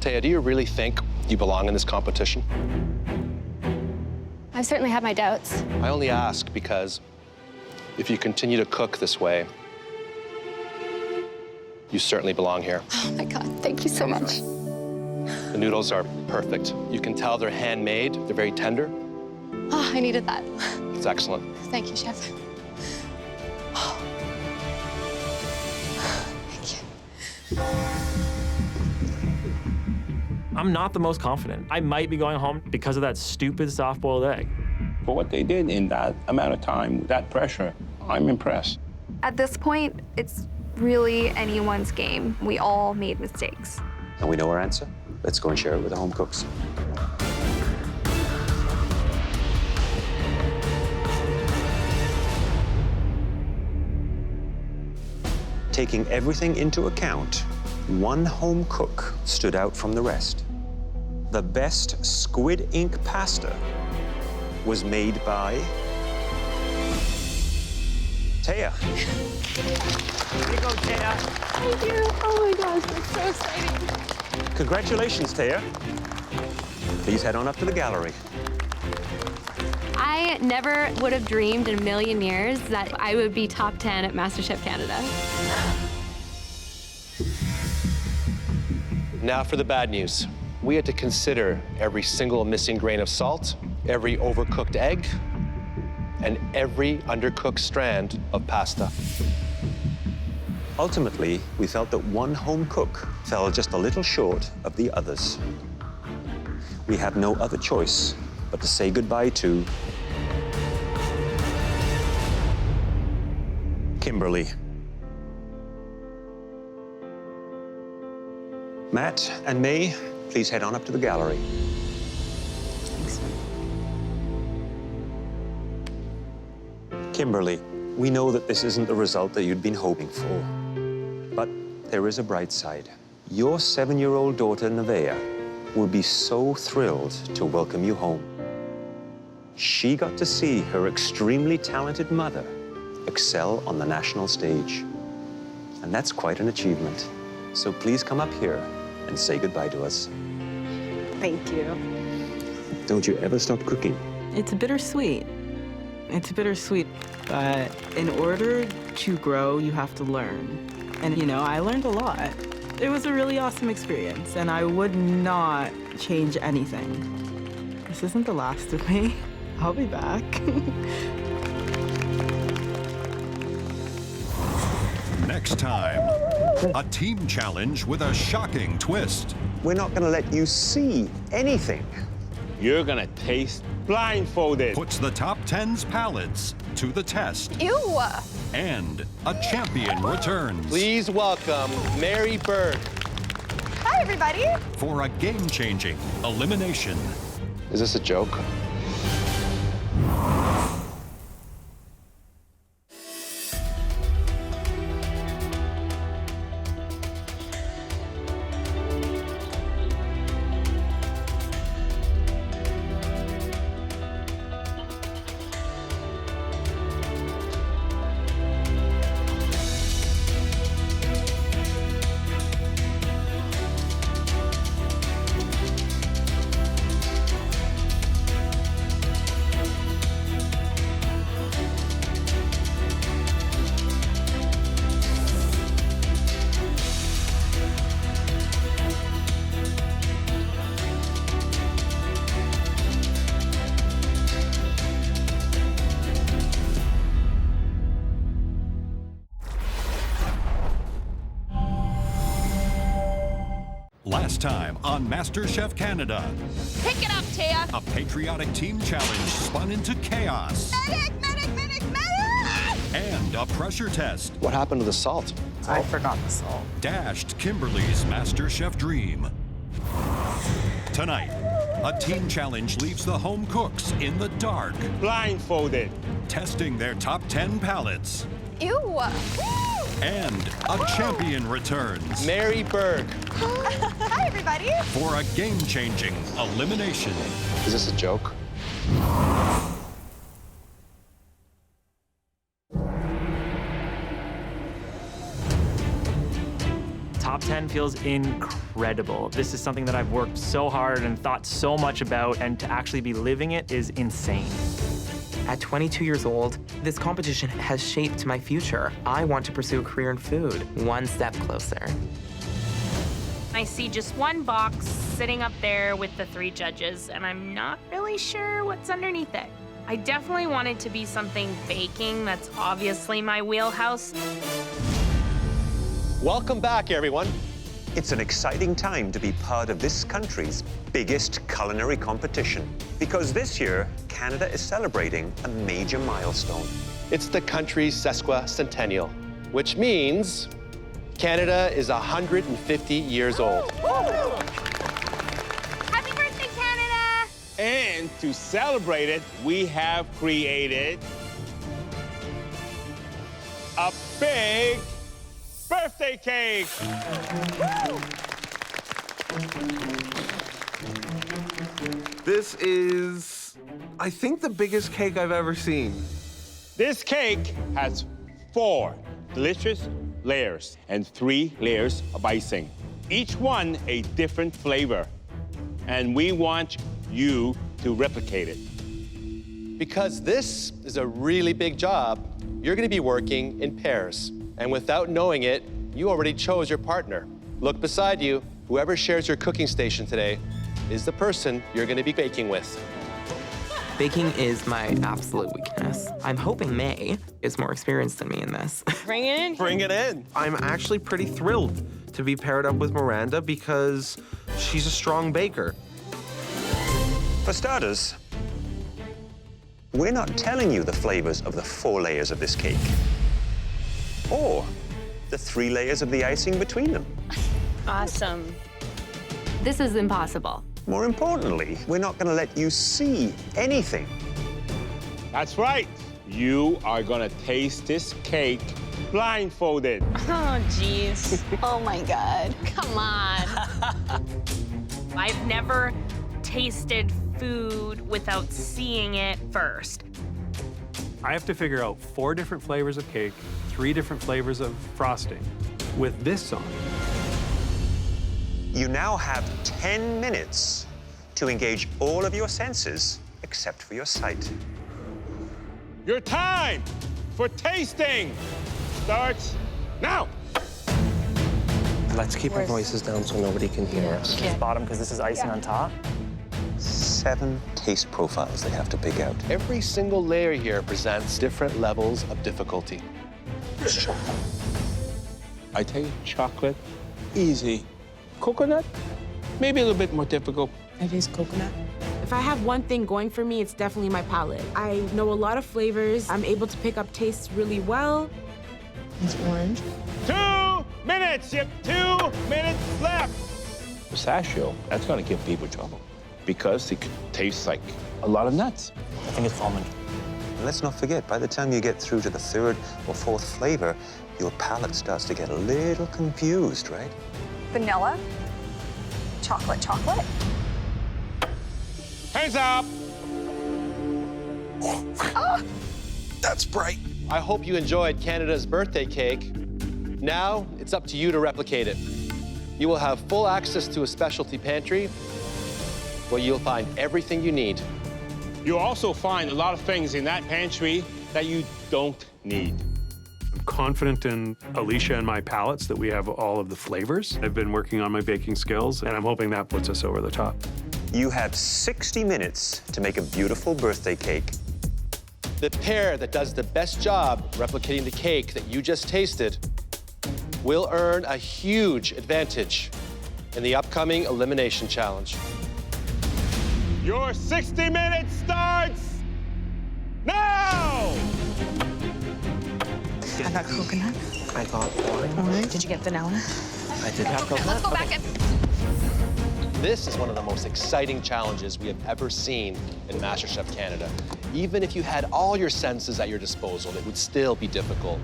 Taya, do you really think you belong in this competition? I've certainly had my doubts. I only ask because if you continue to cook this way, you certainly belong here. Oh, my God. Thank you so much. The noodles are perfect. You can tell they're handmade. They're very tender. Oh, I needed that. It's excellent. Thank you, Chef. Oh. Thank you. I'm not the most confident. I might be going home because of that stupid soft-boiled egg. For what they did in that amount of time, with that pressure, I'm impressed. At this point, it's really anyone's game. We all made mistakes. And we know our answer. Let's go and share it with the home cooks. Taking everything into account, one home cook stood out from the rest. The best squid ink pasta was made by Taya. Here you go, Taya. Thank you. Oh my gosh, that's so exciting. Congratulations, Taya. Please head on up to the gallery. I never would have dreamed in a million years that I would be top 10 at MasterChef Canada. Now for the bad news. We had to consider every single missing grain of salt, every overcooked egg, and every undercooked strand of pasta. Ultimately, we felt that one home cook fell just a little short of the others. We had no other choice but to say goodbye to Kimberly. Matt and May, please head on up to the gallery. Thanks. Kimberly, we know that this isn't the result that you'd been hoping for. But there is a bright side. Your 7-year-old daughter, Nevaeh, will be so thrilled to welcome you home. She got to see her extremely talented mother excel on the national stage. And that's quite an achievement. So please come up here and say goodbye to us. Thank you. Don't you ever stop cooking. It's bittersweet. It's bittersweet, but in order to grow, you have to learn. And, you know, I learned a lot. It was a really awesome experience, and I would not change anything. This isn't the last of me. I'll be back. Next time, a team challenge with a shocking twist. We're not going to let you see anything. You're gonna taste blindfolded. Puts the top 10's palates to the test. Ew. And a champion returns. Please welcome Mary Berg. Hi, everybody. For a game-changing elimination. Is this a joke? Last time on MasterChef Canada. Pick it up, Taya. A patriotic team challenge spun into chaos. Medic, medic, medic, medic! And a pressure test. What happened to the salt? I forgot the salt. Dashed Kimberly's MasterChef dream. Tonight, a team challenge leaves the home cooks in the dark. Blindfolded. Testing their top 10 palates. Ew. And a champion returns. Mary Berg. Hi, everybody. For a game-changing elimination. Is this a joke? Top 10 feels incredible. This is something that I've worked so hard and thought so much about, and to actually be living it is insane. At 22 years old, this competition has shaped my future. I want to pursue a career in food, one step closer. I see just one box sitting up there with the 3 judges, and I'm not really sure what's underneath it. I definitely want it to be something baking. That's obviously my wheelhouse. Welcome back, everyone. It's an exciting time to be part of this country's biggest culinary competition, because this year, Canada is celebrating a major milestone. It's the country's sesquicentennial, which means Canada is 150 years old. Happy birthday, Canada! And to celebrate it, we have created a big birthday cake. This is I think the biggest cake I've ever seen. This cake has 4 delicious layers and 3 layers of icing. Each one a different flavor. And we want you to replicate it. Because this is a really big job, you're gonna be working in pairs. And without knowing it, you already chose your partner. Look beside you. Whoever shares your cooking station today is the person you're gonna be baking with. Baking is my absolute weakness. I'm hoping May is more experienced than me in this. Bring it in. Bring it in. I'm actually pretty thrilled to be paired up with Miranda because she's a strong baker. For starters, we're not telling you the flavors of the 4 layers of this cake, or the 3 layers of the icing between them. Awesome. This is impossible. More importantly, we're not gonna let you see anything. That's right. You are gonna taste this cake blindfolded. Oh, jeez. Oh my God. Come on. I've never tasted food without seeing it first. I have to figure out 4 different flavors of cake, 3 different flavors of frosting with this on. You now have 10 minutes to engage all of your senses except for your sight. Your time for tasting starts now. Let's keep our voices down so nobody can hear us. Just bottom because this is icing on top. 7 taste profiles they have to pick out. Every single layer here presents different levels of difficulty. I take chocolate, easy. Coconut, maybe a little bit more difficult. It is coconut. If I have one thing going for me, it's definitely my palate. I know a lot of flavors. I'm able to pick up tastes really well. It's orange. 2 minutes, you have 2 minutes left. Pistachio, that's gonna give people trouble because it tastes like a lot of nuts. I think it's almond. And let's not forget, by the time you get through to the 3rd or 4th flavor, your palate starts to get a little confused, right? Vanilla, chocolate. Hands up. Oh. That's bright. I hope you enjoyed Canada's birthday cake. Now, it's up to you to replicate it. You will have full access to a specialty pantry where you'll find everything you need. You'll also find a lot of things in that pantry that you don't need. I'm confident in Alicia and my palates that we have all of the flavors. I've been working on my baking skills, and I'm hoping that puts us over the top. You have 60 minutes to make a beautiful birthday cake. The pair that does the best job replicating the cake that you just tasted will earn a huge advantage in the upcoming Elimination Challenge. Your 60 minutes starts now! I got coconut. I got orange. Did you get vanilla? I did have coconut. Let's go back in. This is one of the most exciting challenges we have ever seen in MasterChef Canada. Even if you had all your senses at your disposal, it would still be difficult.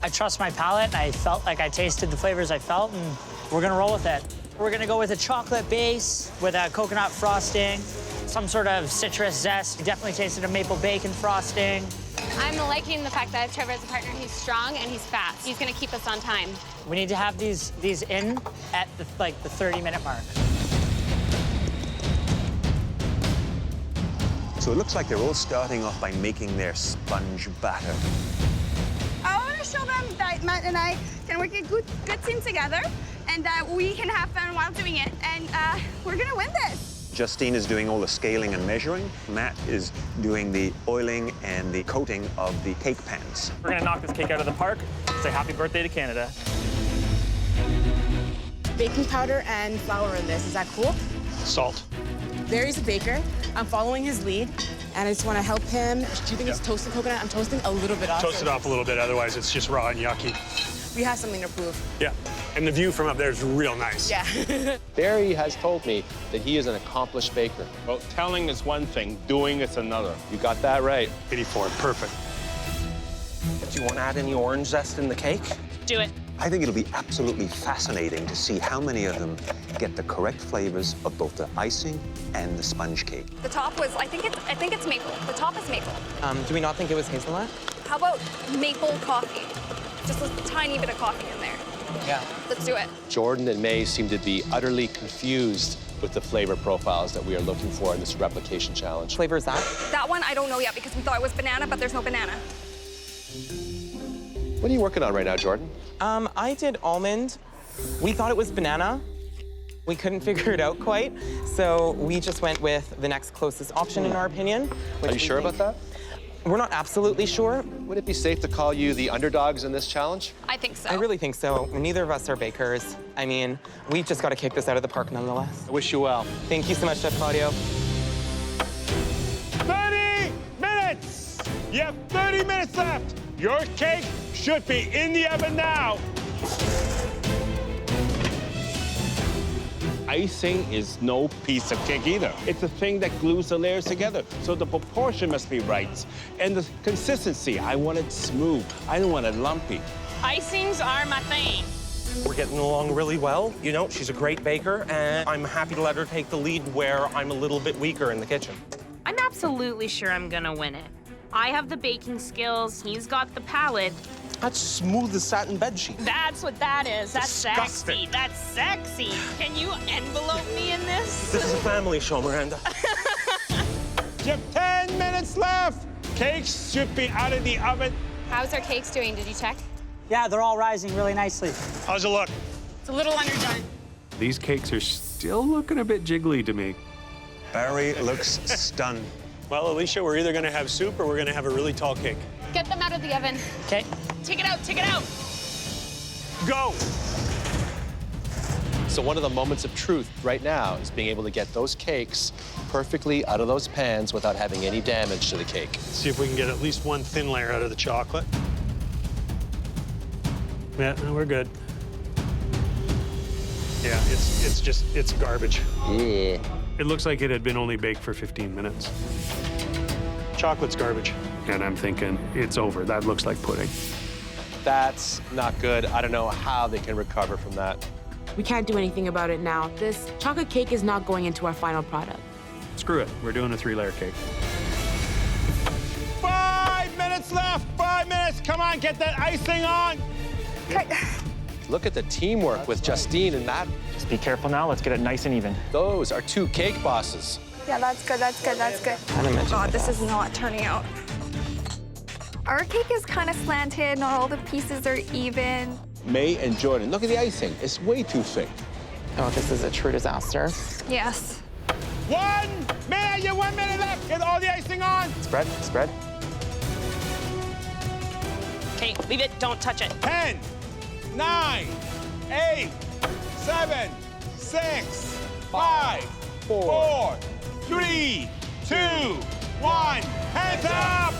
I trust my palate, and I felt like I tasted the flavors I felt, and we're gonna roll with it. We're gonna go with a chocolate base with a coconut frosting, some sort of citrus zest. Definitely tasted a maple bacon frosting. I'm liking the fact that I have Trevor as a partner. He's strong and he's fast. He's gonna keep us on time. We need to have these in at the 30-minute mark. So it looks like they're all starting off by making their sponge batter. I want to show them that Matt and I can work a good team together and that we can have fun while doing it. And we're gonna win this. Justine is doing all the scaling and measuring. Matt is doing the oiling and the coating of the cake pans. We're gonna knock this cake out of the park. Say happy birthday to Canada. Baking powder and flour in this. Is that cool? Salt. Barry's a baker. I'm following his lead, and I just want to help him. Do you think it's toasted coconut? I'm toasting a little bit off. Toast it off a little bit, otherwise it's just raw and yucky. We have something to prove. Yeah, and the view from up there is real nice. Yeah. Barry has told me that he is an accomplished baker. Well, telling is one thing, doing is another. You got that right. 84, perfect. Do you want to add any orange zest in the cake? Do it. I think it'll be absolutely fascinating to see how many of them get the correct flavors of both the icing and the sponge cake. The top was, I think it's maple. The top is maple. Do we not think it was hazelnut? How about maple coffee? Just a tiny bit of coffee in there. Yeah. Let's do it. Jordan and May seem to be utterly confused with the flavor profiles that we are looking for in this replication challenge. What flavor is that? That one I don't know yet because we thought it was banana, but there's no banana. What are you working on right now, Jordan? I did almond. We thought it was banana. We couldn't figure it out quite, so we just went with the next closest option in our opinion. Are you sure about that? We're not absolutely sure. Would it be safe to call you the underdogs in this challenge? I think so. I really think so. Neither of us are bakers. I mean, we've just got to kick this out of the park nonetheless. I wish you well. Thank you so much, Chef Claudio. 30 minutes! You have 30 minutes left. Your cake should be in the oven now. Icing is no piece of cake either. It's the thing that glues the layers together. So the proportion must be right. And the consistency, I want it smooth. I don't want it lumpy. Icings are my thing. We're getting along really well. You know, she's a great baker, and I'm happy to let her take the lead where I'm a little bit weaker in the kitchen. I'm absolutely sure I'm gonna win it. I have the baking skills, he's got the palate. That's smooth as satin bedsheet. That's what that is. That's Disgusting. sexy. That's sexy. Can you envelope me in this? This is a family show, Miranda. You have 10 minutes left. Cakes should be out of the oven. How's our cakes doing? Did you check? Yeah, they're all rising really nicely. How's it look? It's a little underdone. These cakes are still looking a bit jiggly to me. Barry looks stunned. Well, Alicia, we're either gonna have soup or we're gonna have a really tall cake. Get them out of the oven. Okay. Take it out, take it out. Go! So one of the moments of truth right now is being able to get those cakes perfectly out of those pans without having any damage to the cake. See if we can get at least one thin layer out of the chocolate. Yeah, no, we're good. Yeah, it's garbage. Yeah. It looks like it had been only baked for 15 minutes. Chocolate's garbage. And I'm thinking, it's over. That looks like pudding. That's not good. I don't know how they can recover from that. We can't do anything about it now. This chocolate cake is not going into our final product. Screw it. We're doing a 3-layer cake. 5 minutes left. 5 minutes. Come on, get that icing on. Look at the teamwork with Justine and Matt. Just be careful now. Let's get it nice and even. Those are 2 cake bosses. Yeah, that's good, that's good, that's good. Oh God, this is not turning out. Our cake is kind of slanted, not all the pieces are even. May and Jordan, look at the icing. It's way too thick. Oh, this is a true disaster. Yes. 1 minute, you have 1 minute left. Get all the icing on. Spread, spread. Okay, leave it, don't touch it. 10, 9, 8, 7, 6, 5, 4, 3, 2, 1. Hands up!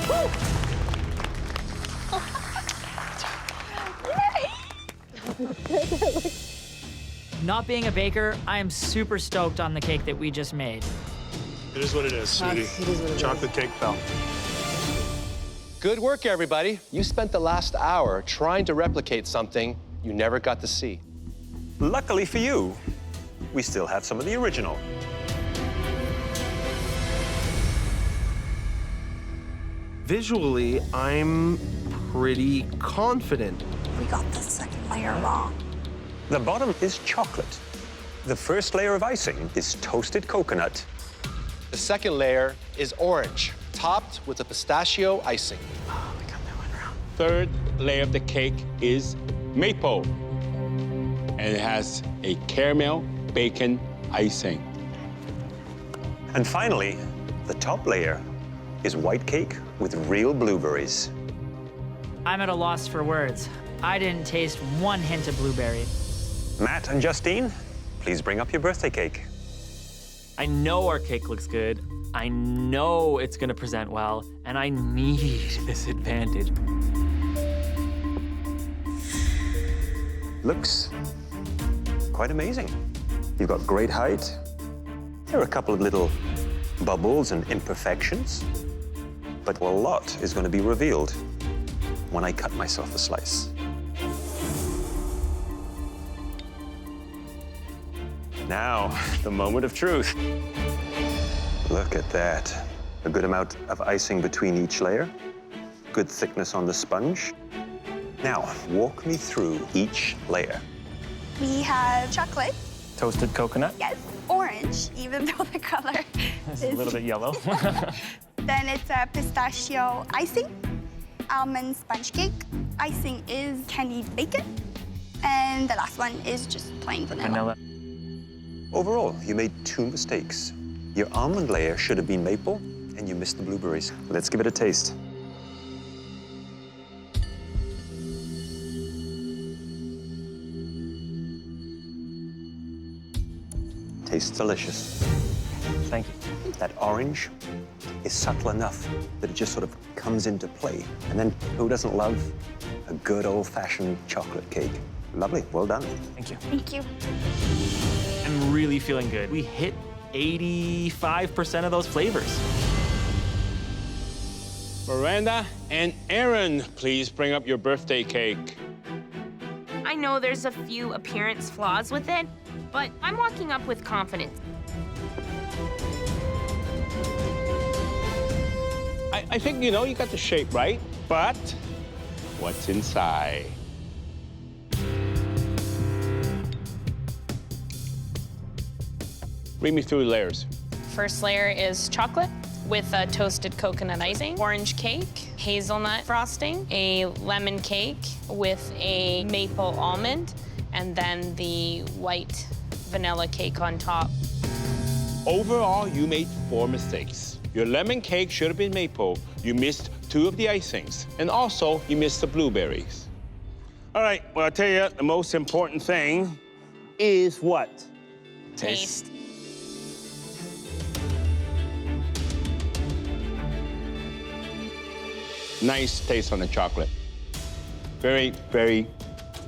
Woo! Not being a baker, I am super stoked on the cake that we just made. It is what it is, sweetie. Chocolate cake fell. Good work, everybody. You spent the last hour trying to replicate something you never got to see. Luckily for you, we still have some of the original. Visually, I'm pretty confident. We got the second layer wrong. The bottom is chocolate. The first layer of icing is toasted coconut. The second layer is orange, topped with a pistachio icing. Oh, we got that one wrong. Third layer of the cake is maple. And it has a caramel bacon icing. And finally, the top layer is white cake with real blueberries. I'm at a loss for words. I didn't taste one hint of blueberry. Matt and Justine, please bring up your birthday cake. I know our cake looks good. I know it's gonna present well, and I need this advantage. Looks quite amazing. You've got great height. There are a couple of little bubbles and imperfections, but a lot is going to be revealed when I cut myself a slice. Now, the moment of truth. Look at that. A good amount of icing between each layer. Good thickness on the sponge. Now, walk me through each layer. We have chocolate. Toasted coconut. Yes, orange, even though the color It's is... a little bit yellow. Then it's a pistachio icing, almond sponge cake. Icing is candied bacon. And the last one is just plain vanilla. Overall, you made 2 mistakes. Your almond layer should have been maple, and you missed the blueberries. Let's give it a taste. Tastes delicious. Thank you. That orange is subtle enough that it just sort of comes into play. And then who doesn't love a good old-fashioned chocolate cake? Lovely, well done. Thank you. Thank you. I'm really feeling good. We hit 85% of those flavors. Miranda and Aaron, please bring up your birthday cake. I know there's a few appearance flaws with it, but I'm walking up with confidence. I think, you know, you got the shape right, but what's inside? Read me through the layers. First layer is chocolate with a toasted coconut icing, orange cake, hazelnut frosting, a lemon cake with a maple almond, and then the white vanilla cake on top. Overall, you made 4 mistakes. Your lemon cake should have been maple. You missed 2 of the icings. And also, you missed the blueberries. All right, well, I'll tell you, the most important thing is what? Taste. Nice taste on the chocolate. Very, very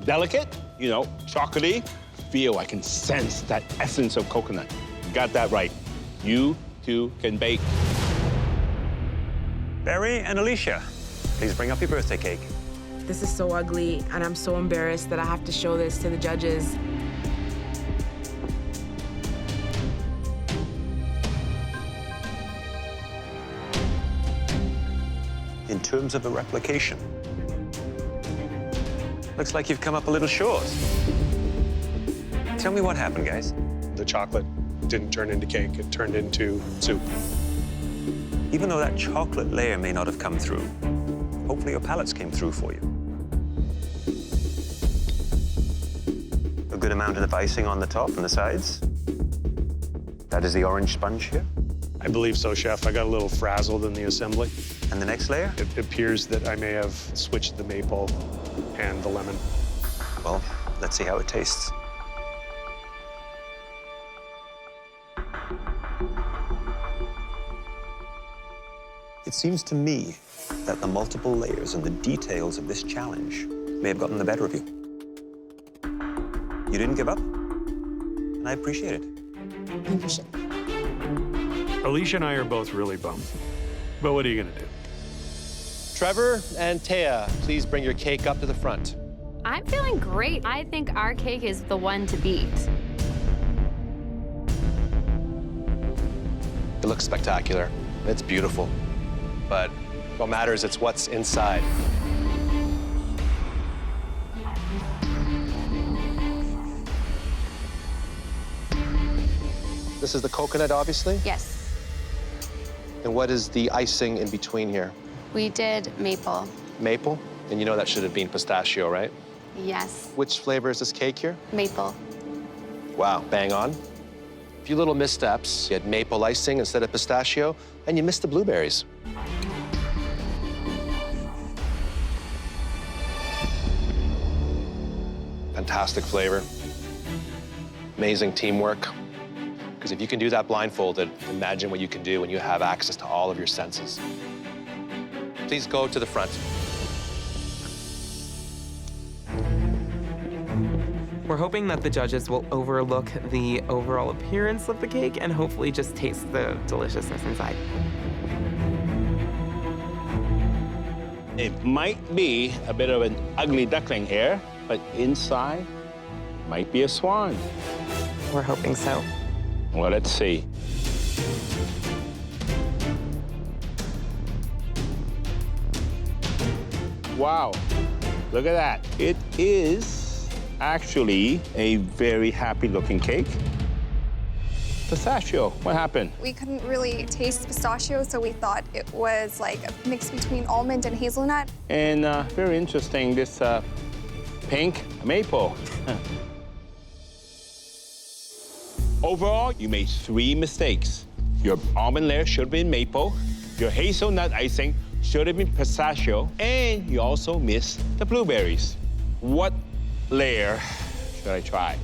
delicate, you know, chocolatey. I can sense that essence of coconut. Got that right. You two can bake. Barry and Alicia, please bring up your birthday cake. This is so ugly, and I'm so embarrassed that I have to show this to the judges. In terms of a replication, looks like you've come up a little short. Tell me what happened, guys. The chocolate didn't turn into cake, it turned into soup. Even though that chocolate layer may not have come through, hopefully your palates came through for you. A good amount of icing on the top and the sides. That is the orange sponge here. I believe so, Chef. I got a little frazzled in the assembly. And the next layer? It appears that I may have switched the maple and the lemon. Well, let's see how it tastes. It seems to me that the multiple layers and the details of this challenge may have gotten the better of you. You didn't give up, and I appreciate it. Alicia and I are both really bummed. But what are you gonna do? Trevor and Taya, please bring your cake up to the front. I'm feeling great. I think our cake is the one to beat. It looks spectacular. It's beautiful. But what matters is what's inside. This is the coconut, obviously? Yes. And what is the icing in between here? We did maple. Maple? And you know that should have been pistachio, right? Yes. Which flavor is this cake here? Maple. Wow, bang on. A few little missteps. You had maple icing instead of pistachio, and you missed the blueberries. Fantastic flavor. Amazing teamwork. Because if you can do that blindfolded, imagine what you can do when you have access to all of your senses. Please go to the front. We're hoping that the judges will overlook the overall appearance of the cake and hopefully just taste the deliciousness inside. It might be a bit of an ugly duckling here, but inside might be a swan. We're hoping so. Well, let's see. Wow, look at that. It is actually a very happy-looking cake. Pistachio, what happened? We couldn't really taste pistachio, so we thought it was like a mix between almond and hazelnut. And very interesting, this pink maple. Overall, you made 3 mistakes. Your almond layer should have been maple, your hazelnut icing should have been pistachio, and you also missed the blueberries. What layer should I try?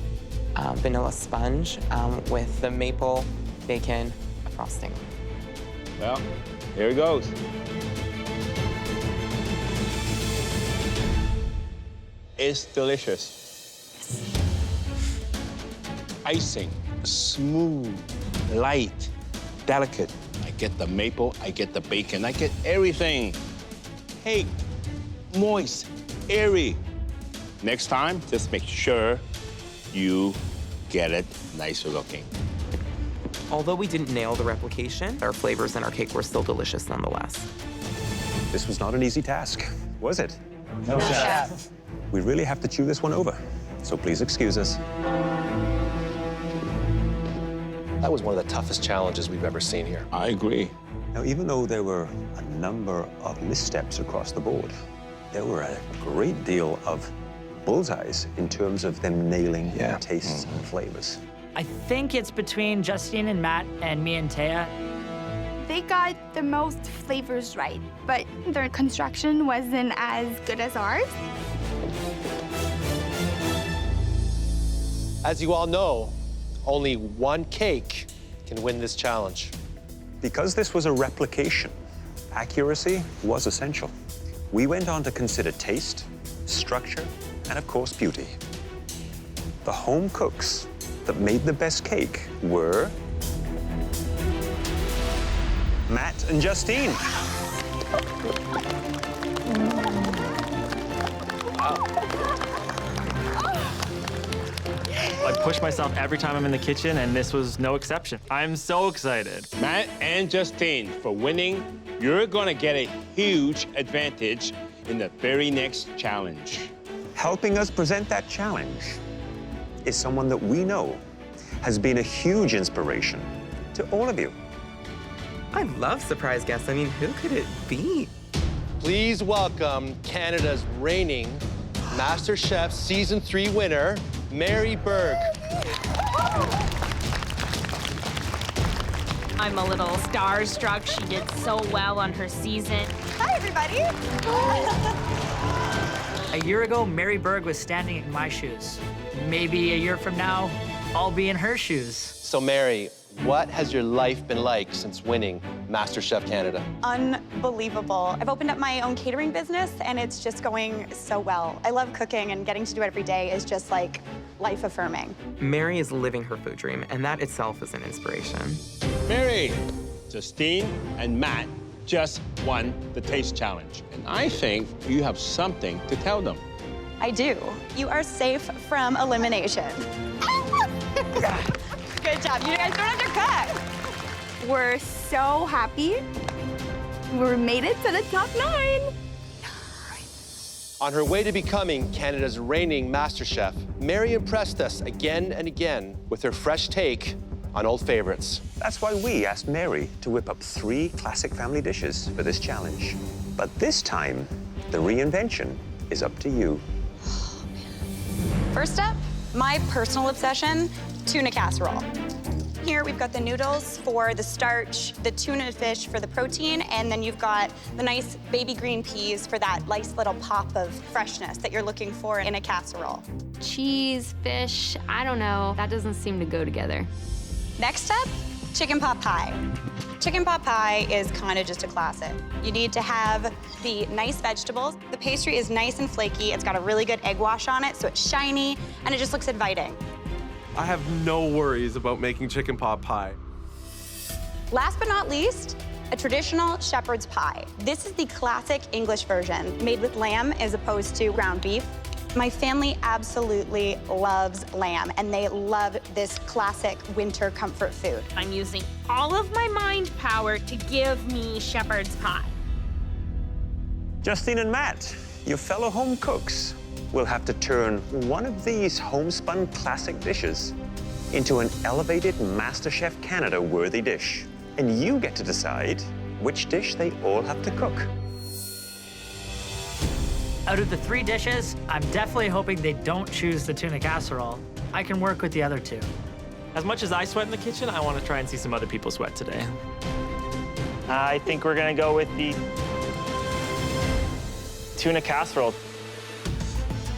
Vanilla sponge with the maple bacon frosting. Well, here it goes. It's delicious. Icing, smooth, light, delicate. I get the maple, I get the bacon, I get everything. Cake, moist, airy. Next time, just make sure you get it nicer looking. Although we didn't nail the replication, our flavors in our cake were still delicious nonetheless. This was not an easy task, was it? No, chef. We really have to chew this one over, so please excuse us. That was one of the toughest challenges we've ever seen here. I agree. Now, even though there were a number of missteps across the board, there were a great deal of bullseyes in terms of them nailing their tastes and flavors. I think it's between Justine and Matt and me and Taya. They got the most flavors right, but their construction wasn't as good as ours. As you all know, only one cake can win this challenge. Because this was a replication, accuracy was essential. We went on to consider taste, structure, and of course, beauty. The home cooks that made the best cake were Matt and Justine. I push myself every time I'm in the kitchen, and this was no exception. I'm so excited. Matt and Justine, for winning, you're gonna get a huge advantage in the very next challenge. Helping us present that challenge is someone that we know has been a huge inspiration to all of you. I love surprise guests. I mean, who could it be? Please welcome Canada's reigning MasterChef Season 3 winner, Mary Berg. I'm a little starstruck. She did so well on her season. Hi, everybody. A year ago, Mary Berg was standing in my shoes. Maybe a year from now, I'll be in her shoes. So Mary, what has your life been like since winning MasterChef Canada? Unbelievable. I've opened up my own catering business, and it's just going so well. I love cooking, and getting to do it every day is just like life-affirming. Mary is living her food dream, and that itself is an inspiration. Mary, Justine, and Matt just won the taste challenge. And I think you have something to tell them. I do. You are safe from elimination. Good job. You guys don't have to cook. We're so happy. We made it to the top 9. On her way to becoming Canada's reigning MasterChef, Mary impressed us again and again with her fresh take on old favorites. That's why we asked Mary to whip up 3 classic family dishes for this challenge. But this time, the reinvention is up to you. First up, my personal obsession, tuna casserole. Here we've got the noodles for the starch, the tuna fish for the protein, and then you've got the nice baby green peas for that nice little pop of freshness that you're looking for in a casserole. Cheese, fish, I don't know. That doesn't seem to go together. Next up, chicken pot pie. Chicken pot pie is kind of just a classic. You need to have the nice vegetables. The pastry is nice and flaky. It's got a really good egg wash on it, so it's shiny, and it just looks inviting. I have no worries about making chicken pot pie. Last but not least, a traditional shepherd's pie. This is the classic English version, made with lamb as opposed to ground beef. My family absolutely loves lamb, and they love this classic winter comfort food. I'm using all of my mind power to give me shepherd's pie. Justine and Matt, your fellow home cooks, will have to turn one of these homespun classic dishes into an elevated MasterChef Canada worthy dish. And you get to decide which dish they all have to cook. Out of the 3 dishes, I'm definitely hoping they don't choose the tuna casserole. I can work with the other 2. As much as I sweat in the kitchen, I want to try and see some other people sweat today. I think we're going to go with the tuna casserole.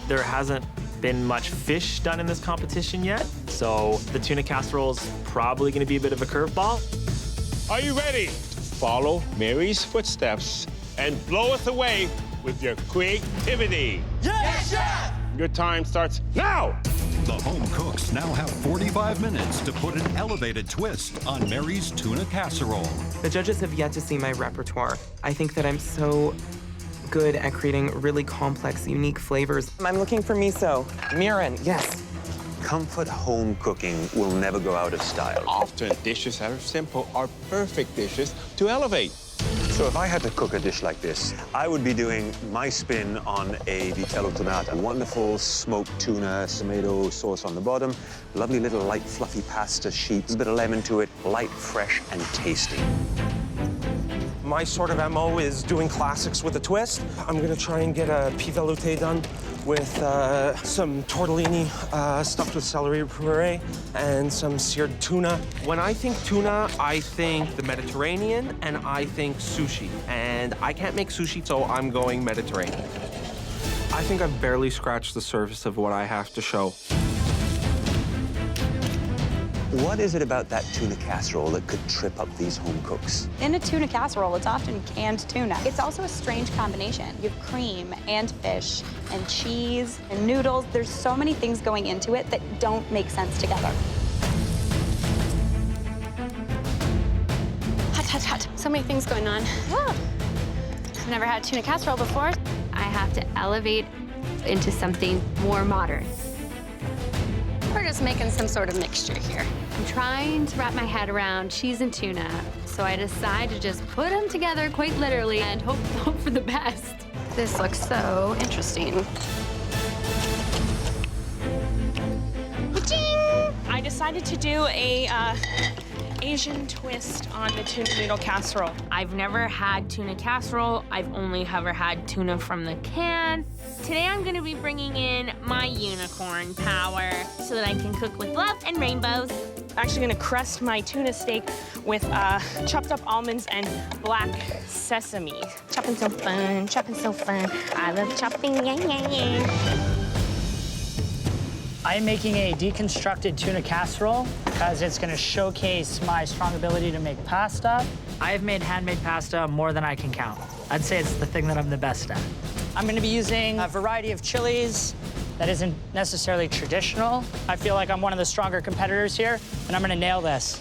There hasn't been much fish done in this competition yet, so the tuna casserole is probably going to be a bit of a curveball. Are you ready? Follow Mary's footsteps and blow us away with your creativity. Yes, chef! Your time starts now! The home cooks now have 45 minutes to put an elevated twist on Mary's tuna casserole. The judges have yet to see my repertoire. I think that I'm so good at creating really complex, unique flavors. I'm looking for miso. Mirin, yes. Comfort home cooking will never go out of style. Often, dishes that are simple are perfect dishes to elevate. So if I had to cook a dish like this, I would be doing my spin on a vitello tonata. Wonderful smoked tuna, tomato sauce on the bottom, lovely little light fluffy pasta sheet, a bit of lemon to it, light, fresh, and tasty. My sort of MO is doing classics with a twist. I'm gonna try and get a pea velouté done with some tortellini stuffed with celery puree and some seared tuna. When I think tuna, I think the Mediterranean and I think sushi. And I can't make sushi, so I'm going Mediterranean. I think I've barely scratched the surface of what I have to show. What is it about that tuna casserole that could trip up these home cooks? In a tuna casserole, it's often canned tuna. It's also a strange combination. You have cream and fish and cheese and noodles. There's so many things going into it that don't make sense together. Hot, hot, hot. So many things going on. Whoa. I've never had tuna casserole before. I have to elevate into something more modern. We're just making some sort of mixture here. I'm trying to wrap my head around cheese and tuna, so I decide to just put them together quite literally and hope for the best. This looks so interesting. I decided to do a Asian twist on the tuna noodle casserole. I've never had tuna casserole. I've only ever had tuna from the can. Today I'm gonna be bringing in my unicorn power so that I can cook with love and rainbows. I'm actually gonna crust my tuna steak with chopped up almonds and black sesame. Chopping so fun, chopping so fun. I love chopping, yeah, yeah, yeah. I'm making a deconstructed tuna casserole because it's going to showcase my strong ability to make pasta. I've made handmade pasta more than I can count. I'd say it's the thing that I'm the best at. I'm going to be using a variety of chilies that isn't necessarily traditional. I feel like I'm one of the stronger competitors here, and I'm going to nail this.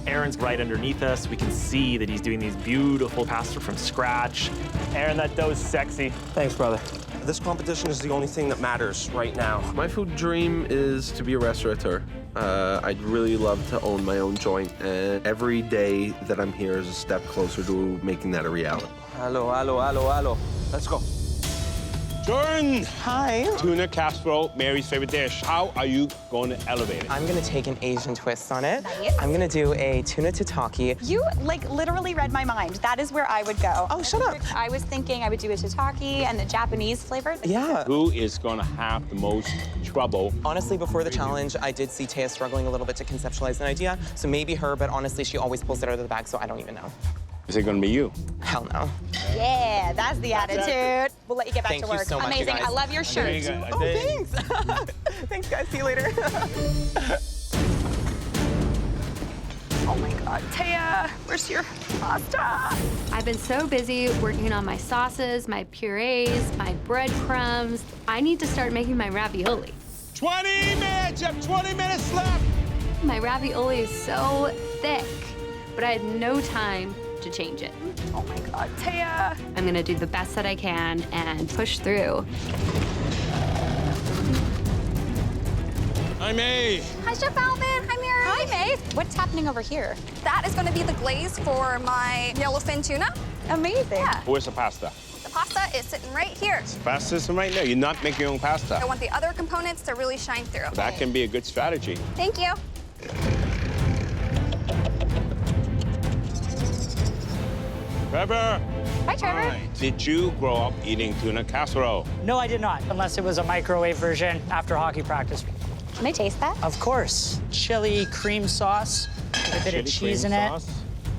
Aaron's right underneath us. We can see that he's doing these beautiful pasta from scratch. Aaron, that dough's sexy. Thanks, brother. This competition is the only thing that matters right now. My food dream is to be a restaurateur. I'd really love to own my own joint, and every day that I'm here is a step closer to making that a reality. Hello, hello, hello, hello. Let's go. Jordan! Hi. Tuna casserole, Mary's favorite dish. How are you going to elevate it? I'm gonna take an Asian twist on it. Nice. I'm gonna do a tuna tataki. You, like, literally read my mind. That is where I would go. Oh, shut up. I was thinking I would do a tataki and a Japanese flavor. Yeah. Who is going to have the most trouble? Honestly, before the challenge, I did see Taya struggling a little bit to conceptualize an idea, so maybe her, but honestly, she always pulls it out of the bag, so I don't even know. Is it going to be you? Hell no. Yeah, that's the attitude. We'll let you get back Thank to work. you so much, you Amazing. guys. I love your shirt. Oh, thanks. Thanks, guys. See you later. Oh my God, Taya, where's your pasta? I've been so busy working on my sauces, my purees, my breadcrumbs. I need to start making my ravioli. 20 minutes! You have 20 minutes left! My ravioli is so thick, but I had no time to change it. Oh my God, Taya. I'm gonna do the best that I can and push through. Hi, May. Hi, Chef Alvin. Hi, Mary. Hi, May. What's happening over here? That is going to be the glaze for my yellowfin tuna. Amazing. Yeah. Where's the pasta? The pasta is sitting right here. Pasta's right there. You're not making your own pasta. I want the other components to really shine through. That can be a good strategy. Thank you. Trevor. Hi, Trevor. Hi. Did you grow up eating tuna casserole? No, I did not, unless it was a microwave version after hockey practice. Can I taste that? Of course. Chili cream sauce with a bit of cheese in it.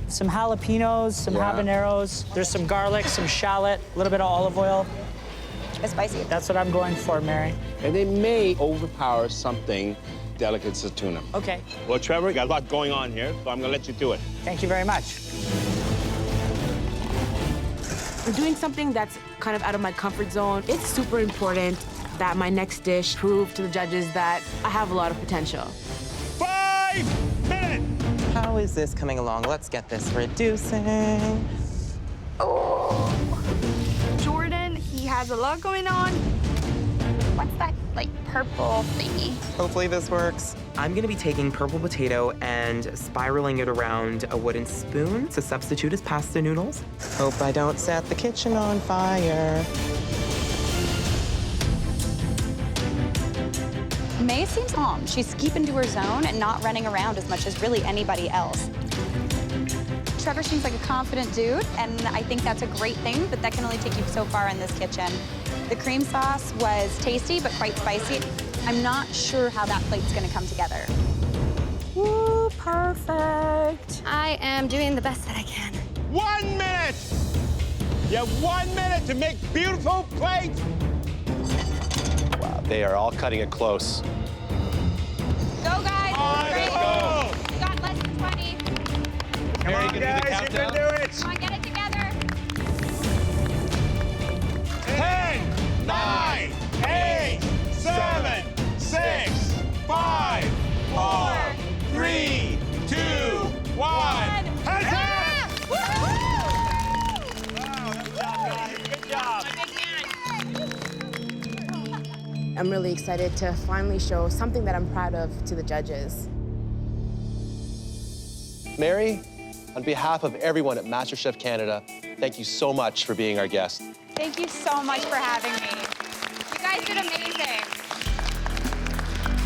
Some jalapenos, some habaneros. There's some garlic, some shallot, a little bit of olive oil. It's spicy. That's what I'm going for, Mary. And they may overpower something delicate as tuna. Okay. Well, Trevor, you got a lot going on here, so I'm gonna let you do it. Thank you very much. I'm doing something that's kind of out of my comfort zone. It's super important that my next dish prove to the judges that I have a lot of potential. 5 minutes! How is this coming along? Let's get this reducing. Oh. Jordan, he has a lot going on. What's that, like, purple thingy? Hopefully this works. I'm gonna be taking purple potato and spiraling it around a wooden spoon to substitute as pasta noodles. Hope I don't set the kitchen on fire. May seems calm. She's keeping to her zone and not running around as much as really anybody else. Trevor seems like a confident dude, and I think that's a great thing, but that can only take you so far in this kitchen. The cream sauce was tasty, but quite spicy. I'm not sure how that plate's gonna come together. Woo, perfect. I am doing the best that I can. 1 minute! You have 1 minute to make beautiful plates! Wow, they are all cutting it close. Go, guys. Let's go! You got less than 20. Come on, guys, you can do it! Come on, get it together. 10, 9, 8, 7, 6, 5, 4, 3, 2, 1. Hands up! Good job. I'm really excited to finally show something that I'm proud of to the judges. Mary, on behalf of everyone at MasterChef Canada, thank you so much for being our guest. Thank you so much for having me. You guys did amazing.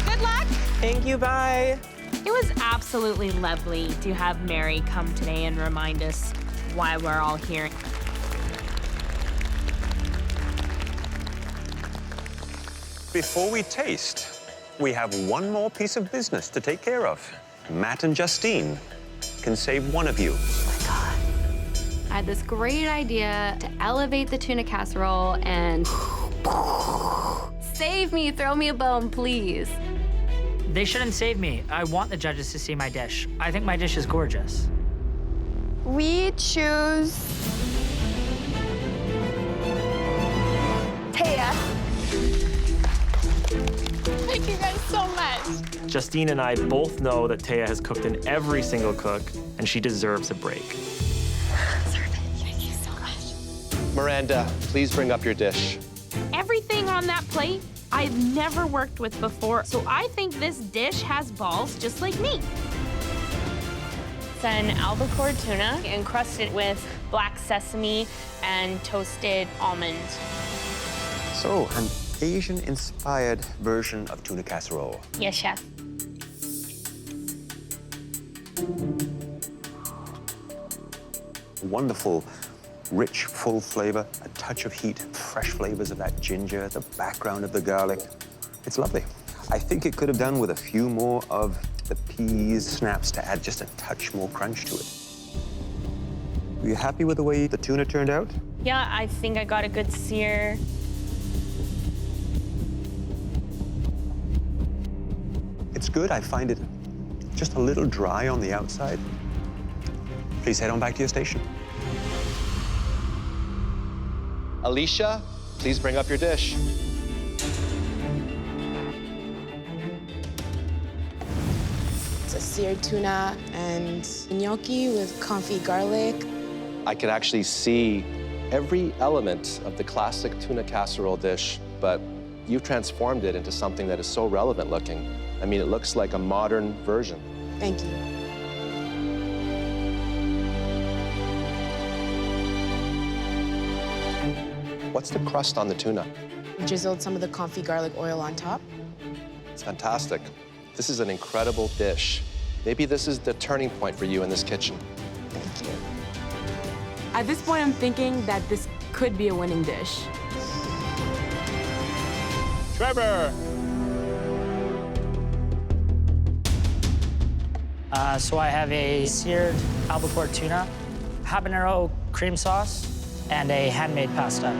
Good luck. Thank you, bye. It was absolutely lovely to have Mary come today and remind us why we're all here. Before we taste, we have one more piece of business to take care of. Matt and Justine can save one of you. I had this great idea to elevate the tuna casserole and save me, throw me a bone, please. They shouldn't save me. I want the judges to see my dish. I think my dish is gorgeous. We choose Taya. Thank you guys so much. Justine and I both know that Taya has cooked in every single cook, and she deserves a break. Thank you so much. Miranda, please bring up your dish. Everything on that plate I've never worked with before, so I think this dish has balls just like me. It's an albacore tuna encrusted with black sesame and toasted almonds. So, an Asian-inspired version of tuna casserole. Yes, chef. Wonderful, rich, full flavor, a touch of heat, fresh flavors of that ginger, the background of the garlic. It's lovely. I think it could have done with a few more of the peas snaps to add just a touch more crunch to it. Are you happy with the way the tuna turned out? Yeah, I think I got a good sear. It's good. I find it just a little dry on the outside. Please head on back to your station. Alicia, please bring up your dish. It's a seared tuna and gnocchi with confit garlic. I could actually see every element of the classic tuna casserole dish, but you've transformed it into something that is so relevant looking. I mean, it looks like a modern version. Thank you. What's the crust on the tuna? Drizzled some of the confit garlic oil on top. It's fantastic. This is an incredible dish. Maybe this is the turning point for you in this kitchen. Thank you. At this point, I'm thinking that this could be a winning dish. Trevor! So I have a seared albacore tuna, habanero cream sauce, and a handmade pasta.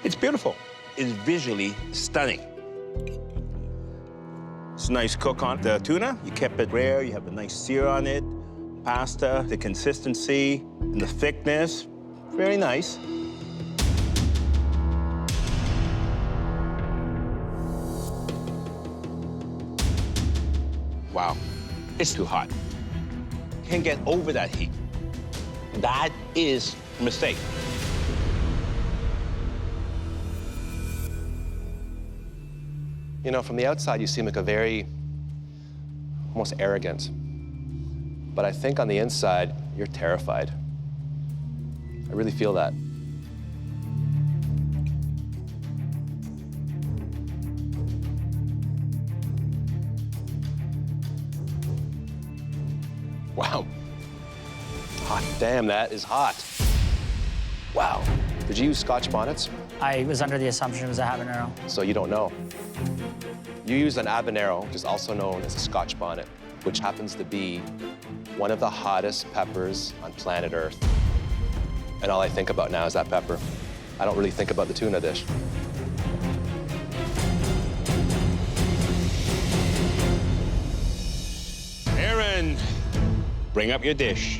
It's beautiful. It's visually stunning. It's a nice cook on the tuna. You kept it rare. You have a nice sear on it. Pasta, the consistency and the thickness, very nice. Wow, it's too hot. Can't get over that heat. That is a mistake. You know, from the outside, you seem like a very, almost arrogant. But I think on the inside, you're terrified. I really feel that. Wow. Hot damn, that is hot. Wow. Did you use Scotch bonnets? I was under the assumption it was a habanero. So you don't know. You used an habanero, which is also known as a Scotch bonnet, which happens to be one of the hottest peppers on planet Earth. And all I think about now is that pepper. I don't really think about the tuna dish. Aaron, bring up your dish.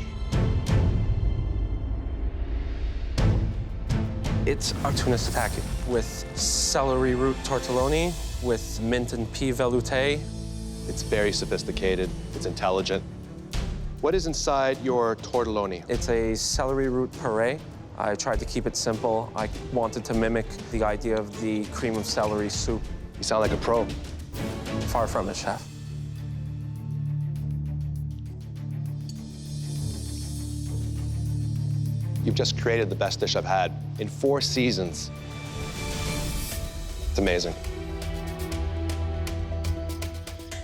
It's our tuna satake with celery root tortelloni, with mint and pea velouté. It's very sophisticated. It's intelligent. What is inside your tortelloni? It's a celery root puree. I tried to keep it simple. I wanted to mimic the idea of the cream of celery soup. You sound like a pro. Far from it, chef. You've just created the best dish I've had in 4 seasons. It's amazing.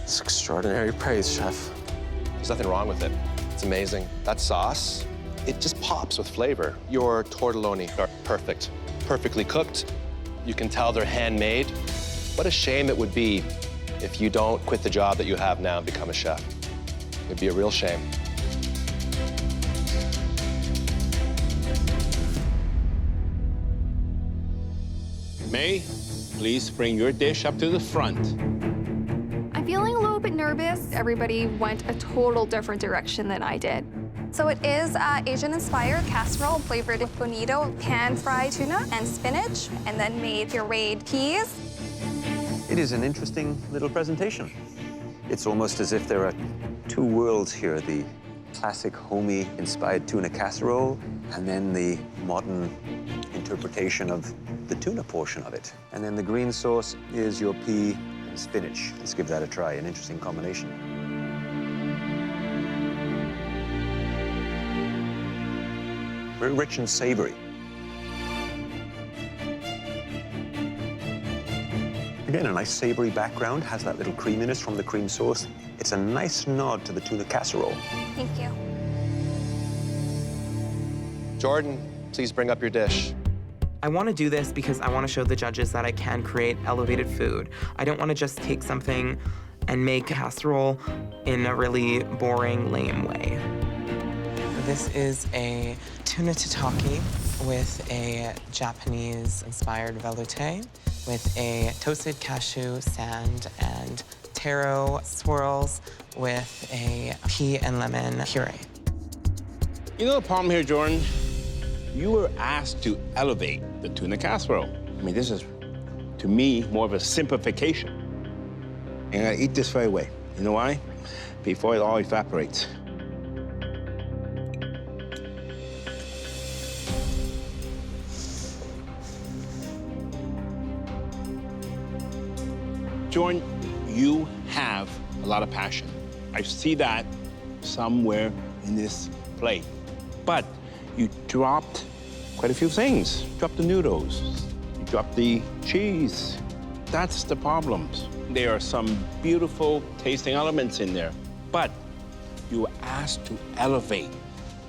It's extraordinary praise, chef. There's nothing wrong with it. It's amazing. That sauce, it just pops with flavor. Your tortelloni are perfect, perfectly cooked. You can tell they're handmade. What a shame it would be if you don't quit the job that you have now and become a chef. It'd be a real shame. May, please bring your dish up to the front. I'm feeling a little bit nervous. Everybody went a total different direction than I did. So it is Asian-inspired casserole flavored with bonito, pan-fried tuna and spinach, and then made pureed peas. It is an interesting little presentation. It's almost as if there are 2 worlds here, the classic homey-inspired tuna casserole, and then the modern interpretation of the tuna portion of it. And then the green sauce is your pea and spinach. Let's give that a try, an interesting combination. Very rich and savory. Again, a nice savory background, has that little creaminess from the cream sauce. It's a nice nod to the tuna casserole. Thank you. Jordan, please bring up your dish. I want to do this because I want to show the judges that I can create elevated food. I don't want to just take something and make a casserole in a really boring, lame way. This is a tuna tataki with a Japanese-inspired velouté with a toasted cashew sand and taro swirls with a pea and lemon puree. You know the problem here, Jordan? You were asked to elevate the tuna casserole. I mean, this is, to me, more of a simplification. And I eat this right away. You know why? Before it all evaporates. Jordan, you have a lot of passion. I see that somewhere in this plate. But you dropped quite a few things. You dropped the noodles. You dropped the cheese. That's the problems. There are some beautiful tasting elements in there, but you were asked to elevate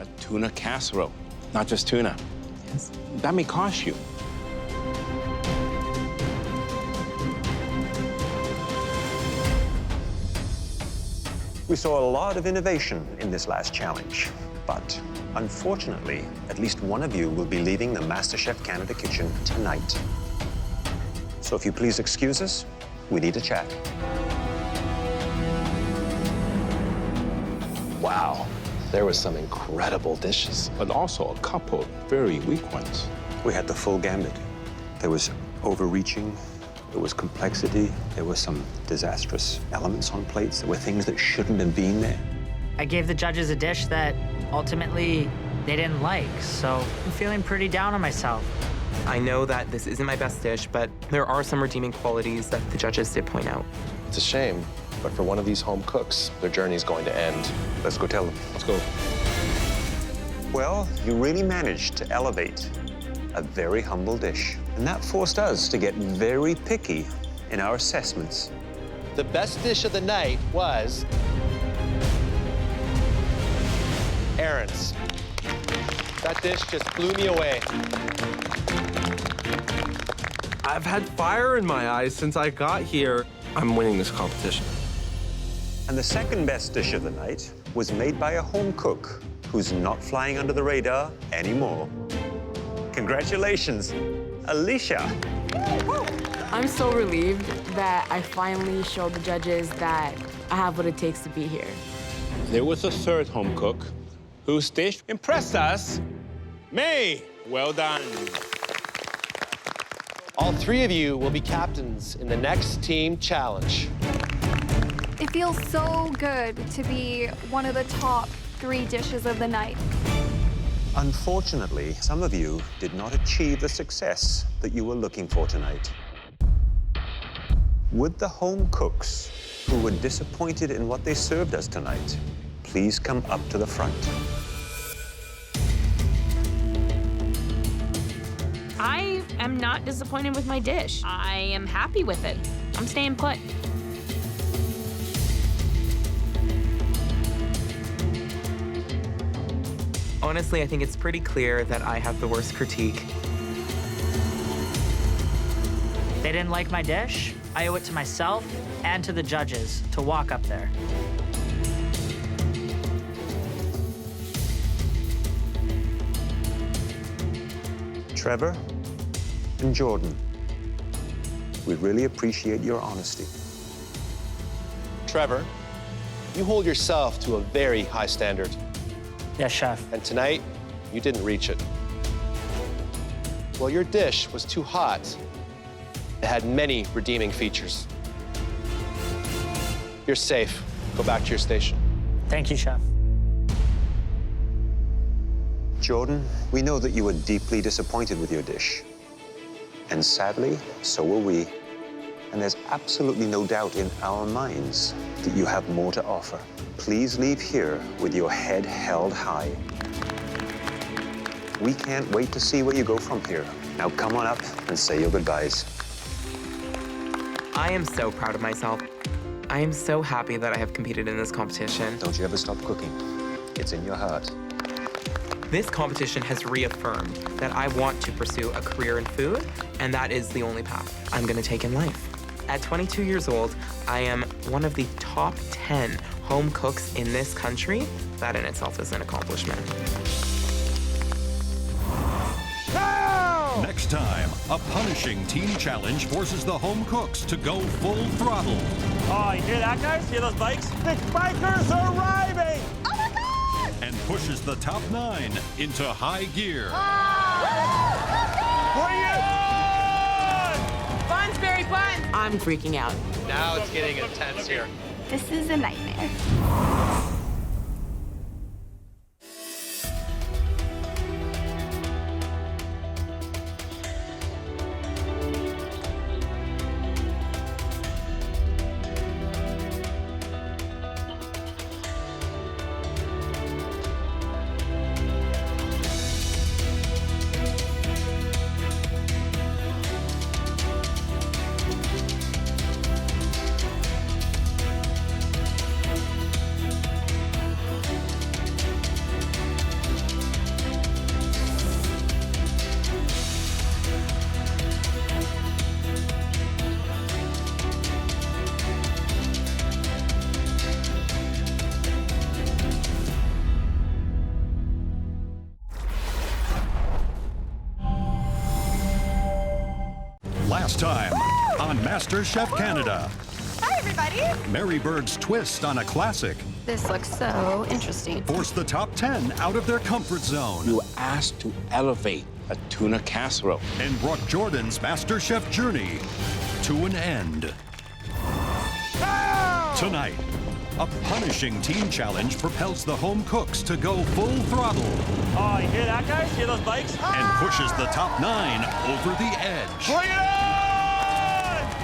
a tuna casserole, not just tuna. Yes. That may cost you. We saw a lot of innovation in this last challenge, but unfortunately, at least one of you will be leaving the MasterChef Canada kitchen tonight. So if you please excuse us, we need to chat. Wow, there was some incredible dishes. But also a couple very weak ones. We had the full gambit. There was overreaching, there was complexity, there were some disastrous elements on plates, there were things that shouldn't have been there. I gave the judges a dish that ultimately they didn't like, so I'm feeling pretty down on myself. I know that this isn't my best dish, but there are some redeeming qualities that the judges did point out. It's a shame, but for one of these home cooks, their journey's going to end. Let's go tell them. Let's go. Well, you really managed to elevate a very humble dish. And that forced us to get very picky in our assessments. The best dish of the night was Aaron's. That dish just blew me away. I've had fire in my eyes since I got here. I'm winning this competition. And the second best dish of the night was made by a home cook who's not flying under the radar anymore. Congratulations, Alicia. I'm so relieved that I finally showed the judges that I have what it takes to be here. There was a third home cook whose dish impressed us. May, well done. All three of you will be captains in the next team challenge. It feels so good to be one of the top 3 dishes of the night. Unfortunately, some of you did not achieve the success that you were looking for tonight. Would the home cooks who were disappointed in what they served us tonight please come up to the front? I am not disappointed with my dish. I am happy with it. I'm staying put. Honestly, I think it's pretty clear that I have the worst critique. They didn't like my dish. I owe it to myself and to the judges to walk up there. Trevor and Jordan, we really appreciate your honesty. Trevor, you hold yourself to a very high standard. Yes, chef. And tonight, you didn't reach it. Well, your dish was too hot. It had many redeeming features. You're safe. Go back to your station. Thank you, chef. Jordan, we know that you were deeply disappointed with your dish. And sadly, so were we. And there's absolutely no doubt in our minds that you have more to offer. Please leave here with your head held high. We can't wait to see where you go from here. Now come on up and say your goodbyes. I am so proud of myself. I am so happy that I have competed in this competition. Don't you ever stop cooking. It's in your heart. This competition has reaffirmed that I want to pursue a career in food, and that is the only path I'm gonna take in life. At 22 years old, I am one of the top 10 home cooks in this country. That in itself is an accomplishment. Next time, a punishing team challenge forces the home cooks to go full throttle. Oh, you hear that, guys? Hear those bikes? The bikers are arriving! And pushes the top 9 into high gear. Fun's very fun. I'm freaking out. Now it's getting intense here. This is a nightmare. last time on MasterChef Canada. Hi, everybody. Mary Berg's twist on a classic This looks so interesting. forced the top 10 out of their comfort zone. You asked to elevate a tuna casserole. And brought Jordan's MasterChef journey to an end. Tonight, a punishing team challenge propels the home cooks to go full throttle. Oh, you hear that, guys? Hear those bikes? And pushes the top 9 over the edge. Bring it on!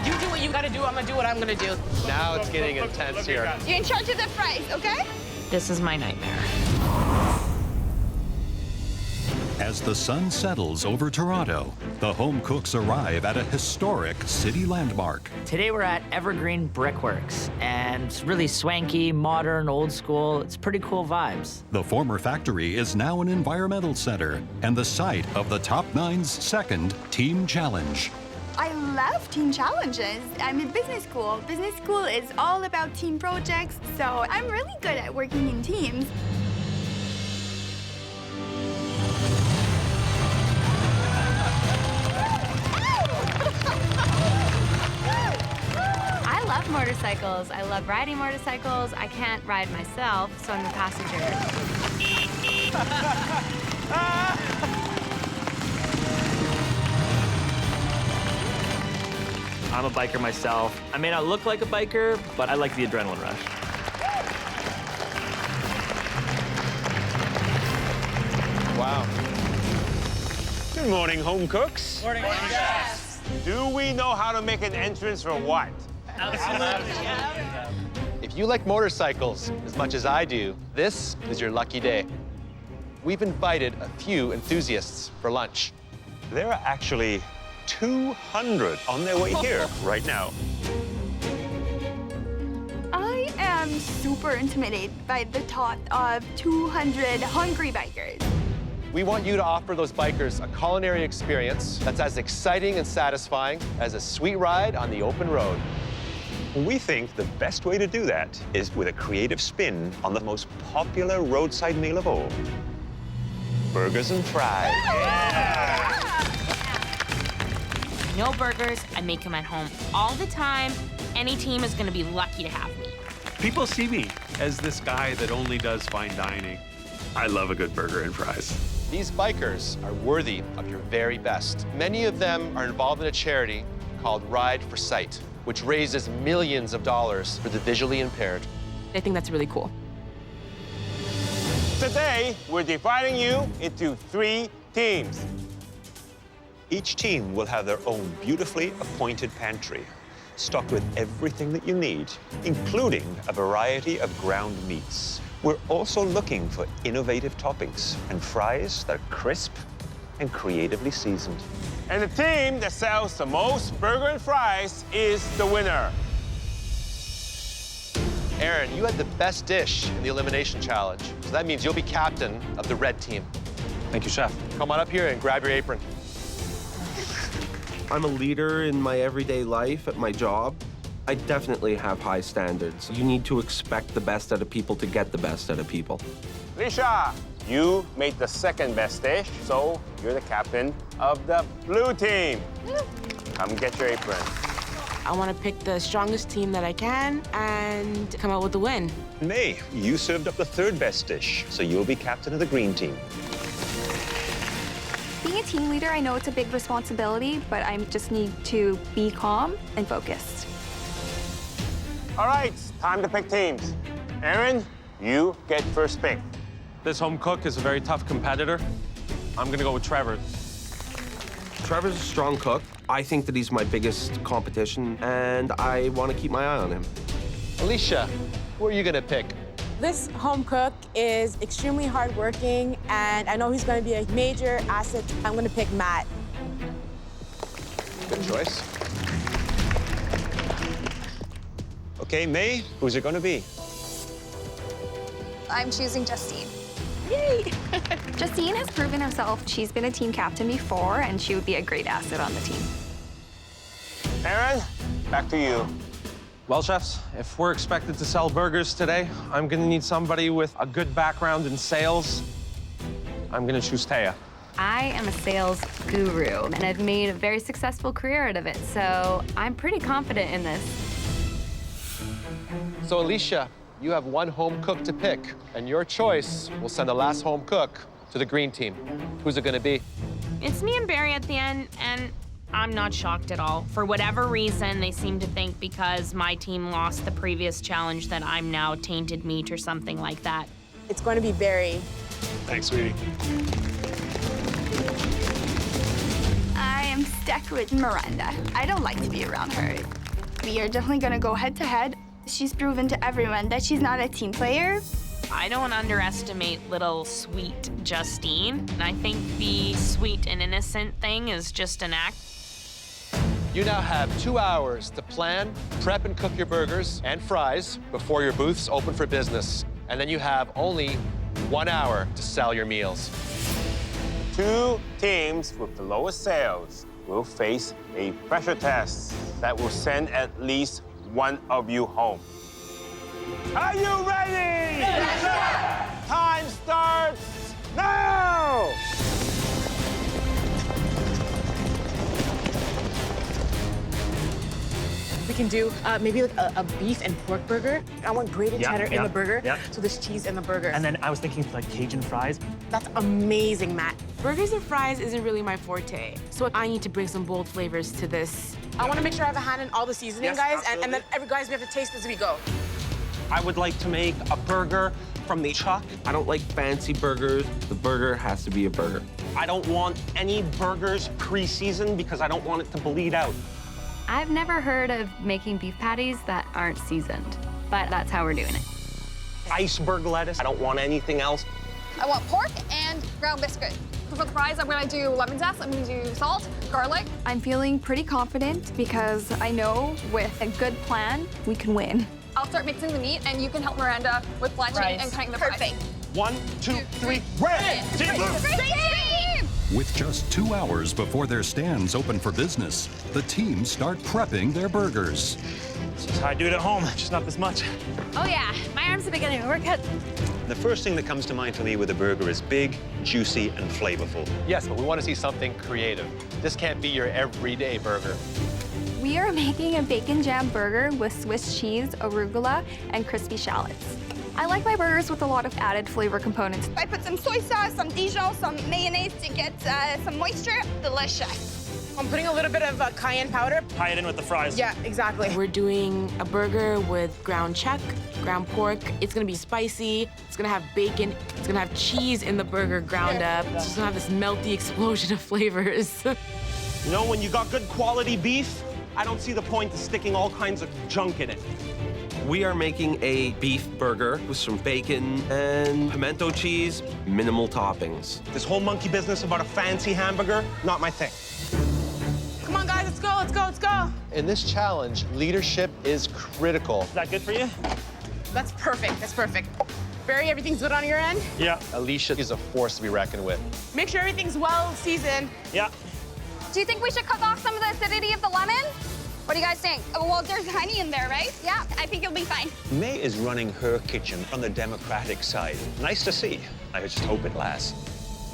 You do what you gotta do, I'm gonna do what I'm gonna do. Now it's getting intense here. You're in charge of the fries, okay? This is my nightmare. As the sun settles over Toronto, the home cooks arrive at a historic city landmark. Today we're at Evergreen Brickworks, and it's really swanky, modern, old school. It's pretty cool vibes. The former factory is now an environmental center and the site of the Top 9's second team challenge. I love team challenges. I'm in business school. Business school is all about team projects, so I'm really good at working in teams. I love motorcycles. I love riding motorcycles. I can't ride myself, so I'm a passenger. I'm a biker myself. I may not look like a biker, but I like the adrenaline rush. Wow. Good morning, home cooks. Morning, chefs. Do we know how to make an entrance for what? If you like motorcycles as much as I do, this is your lucky day. We've invited a few enthusiasts for lunch. There are actually 200 on their way here right now. I am super intimidated by the thought of 200 hungry bikers. We want you to offer those bikers a culinary experience that's as exciting and satisfying as a sweet ride on the open road. We think the best way to do that is with a creative spin on the most popular roadside meal of all, burgers and fries. I know burgers, I make them at home all the time. Any team is gonna be lucky to have me. People see me as this guy that only does fine dining. I love a good burger and fries. These bikers are worthy of your very best. Many of them are involved in a charity called Ride for Sight, which raises millions of dollars for the visually impaired. I think that's really cool. Today, we're dividing you into 3 teams. Each team will have their own beautifully appointed pantry, stocked with everything that you need, including a variety of ground meats. We're also looking for innovative toppings and fries that are crisp and creatively seasoned. And the team that sells the most burger and fries is the winner. Aaron, you had the best dish in the Elimination Challenge, so that means you'll be captain of the red team. Thank you, chef. Come on up here and grab your apron. I'm a leader in my everyday life at my job. I definitely have high standards. You need to expect the best out of people to get the best out of people. Lisha, you made the second best dish, so you're the captain of the blue team. Come get your apron. I want to pick the strongest team that I can and come out with the win. May, you served up the third best dish, so you'll be captain of the green team. Being a team leader, I know it's a big responsibility, but I just need to be calm and focused. All right, time to pick teams. Aaron, you get first pick. This home cook is a very tough competitor. I'm gonna go with Trevor. Trevor's a strong cook. I think that he's my biggest competition, and I want to keep my eye on him. Alicia, who are you gonna pick? This home cook is extremely hardworking, and I know he's going to be a major asset. I'm going to pick Matt. Good choice. Okay, May, who's it gonna be? I'm choosing Justine. Yay! Justine has proven herself. She's been a team captain before, and she would be a great asset on the team. Aaron, back to you. Well, chefs, if we're expected to sell burgers today, I'm gonna need somebody with a good background in sales. I'm gonna choose Taya. I am a sales guru, and I've made a very successful career out of it, so I'm pretty confident in this. So, Alicia, you have one home cook to pick, and your choice will send the last home cook to the green team. Who's it gonna be? It's me and Barry at the end, and I'm not shocked at all. For whatever reason, they seem to think because my team lost the previous challenge that I'm now tainted meat or something like that. It's going to be Barry. Thanks, sweetie. I am stuck with Miranda. I don't like to be around her. We are definitely gonna go head to head. She's proven to everyone that she's not a team player. I don't underestimate little sweet Justine. And I think the sweet and innocent thing is just an act. You now have 2 hours to plan, prep, and cook your burgers and fries before your booths open for business. And then you have only 1 hour to sell your meals. 2 teams with the lowest sales will face a pressure test that will send at least one of you home. Are you ready? Yes, time starts now! We can do maybe like a beef and pork burger. I want grated cheddar in the burger, so there's cheese in the burger. And then I was thinking like Cajun fries. That's amazing, Matt. Burgers and fries isn't really my forte, so I need to bring some bold flavors to this. I want to make sure I have a hand in all the seasoning, guys, and then guys, we have to taste as we go. I would like to make a burger from the chuck. I don't like fancy burgers. The burger has to be a burger. I don't want any burgers pre-seasoned because I don't want it to bleed out. I've never heard of making beef patties that aren't seasoned, but that's how we're doing it. Iceberg lettuce. I don't want anything else. I want pork and ground biscuit. For the fries, I'm gonna do lemon zest, I'm gonna do salt, garlic. I'm feeling pretty confident because I know with a good plan, we can win. I'll start mixing the meat, and you can help Miranda with blanching and cutting the fries. Perfect. 1, 2, 3, red! Team blue! Great team! With just 2 hours before their stands open for business, the teams start prepping their burgers. This is how I do it at home, just not this much. Oh yeah, my arms have been getting a workout. The first thing that comes to mind for me with a burger is big, juicy, and flavorful. Yes, but we want to see something creative. This can't be your everyday burger. We are making a bacon jam burger with Swiss cheese, arugula, and crispy shallots. I like my burgers with a lot of added flavor components. I put some soy sauce, some Dijon, some mayonnaise to get some moisture. Delicious. I'm putting a little bit of cayenne powder. Tie it in with the fries. Yeah, exactly. We're doing a burger with ground chuck, ground pork. It's gonna be spicy. It's gonna have bacon. It's gonna have cheese in the burger ground up. It's just gonna have this melty explosion of flavors. You know, when you got good quality beef, I don't see the point of sticking all kinds of junk in it. We are making a beef burger with some bacon and pimento cheese, minimal toppings. This whole monkey business about a fancy hamburger, not my thing. Come on, guys, let's go, let's go, let's go. In this challenge, leadership is critical. Is that good for you? That's perfect, that's perfect. Barry, everything's good on your end? Yeah. Alicia is a force to be reckoned with. Make sure everything's well seasoned. Yeah. Do you think we should cut off some of the acidity of the lemon? What do you guys think? Oh, well, there's honey in there, right? Yeah. I think it'll be fine. May is running her kitchen on the Democratic side. Nice to see. I just hope it lasts.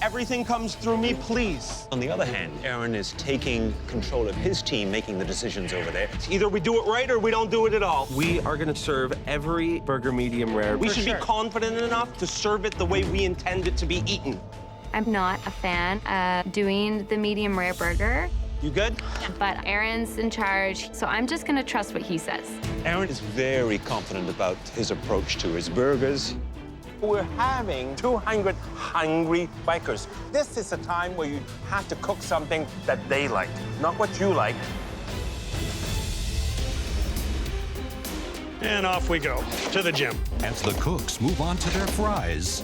Everything comes through me, please. On the other hand, Aaron is taking control of his team, making the decisions over there. Either we do it right or we don't do it at all. We are gonna serve every burger medium rare. We should be confident enough to serve it the way we intend it to be eaten. I'm not a fan of doing the medium rare burger, You good? but Aaron's in charge, so I'm just gonna trust what he says. Aaron is very confident about his approach to his burgers. We're having 200 hungry bikers. This is a time where you have to cook something that they like, not what you like. And off we go to the gym. As the cooks move on to their fries,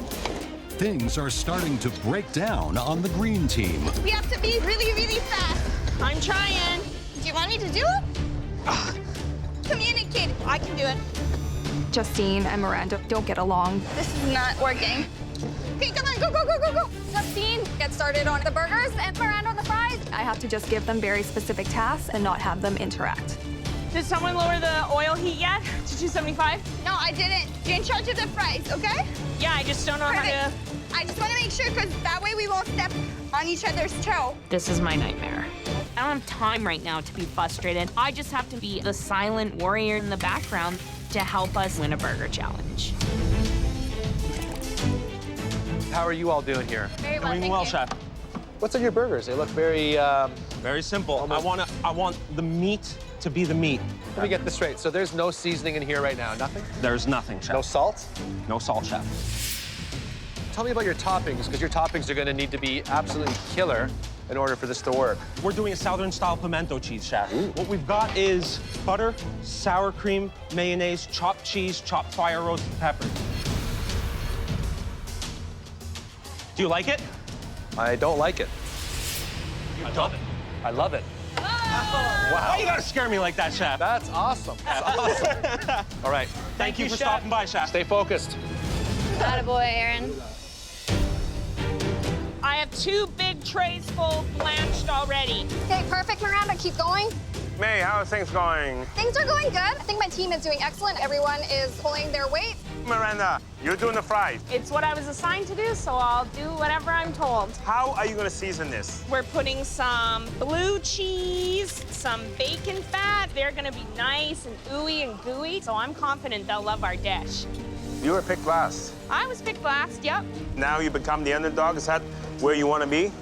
things are starting to break down on the green team. We have to be really, really fast. I'm trying. Do you want me to do it? Communicate. I can do it. Justine and Miranda don't get along. This is not working. Okay, come on, go, go, go, go, go. Justine, get started on the burgers and Miranda on the fries. I have to just give them very specific tasks and not have them interact. Did someone lower the oil heat yet to 275? No, I didn't. You're in charge of the fries, okay? Yeah, I just don't know how to... I just want to make sure, because that way we won't step on each other's toe. This is my nightmare. I don't have time right now to be frustrated. I just have to be the silent warrior in the background to help us win a burger challenge. How are you all doing here? Very well, Doing well, chef. What's in your burgers? They look very, Very simple. I want the meat to be the meat. Let me get this straight. So there's no seasoning in here right now, nothing? There's nothing, chef. No salt? No salt, chef. Tell me about your toppings, because your toppings are gonna need to be absolutely killer in order for this to work. We're doing a Southern-style pimento cheese, chef. What we've got is butter, sour cream, mayonnaise, chopped cheese, chopped fire roasted peppers. Do you like it? I don't like it. I love it. I love it. Wow. Why you gotta scare me like that, chef? That's awesome. That's awesome. All right. Thank you for stopping by, chef. Stay focused. Attaboy, Aaron. I have 2 big trays full blanched already. Okay, perfect, Miranda. Keep going. May, how are things going? Things are going good. I think my team is doing excellent. Everyone is pulling their weight. Miranda, you're doing the fries. It's what I was assigned to do, so I'll do whatever I'm told. How are you gonna season this? We're putting some blue cheese, some bacon fat. They're gonna be nice and ooey and gooey, so I'm confident they'll love our dish. You were picked last. I was picked last, yep. Now you become the underdog. Is that where you want to be?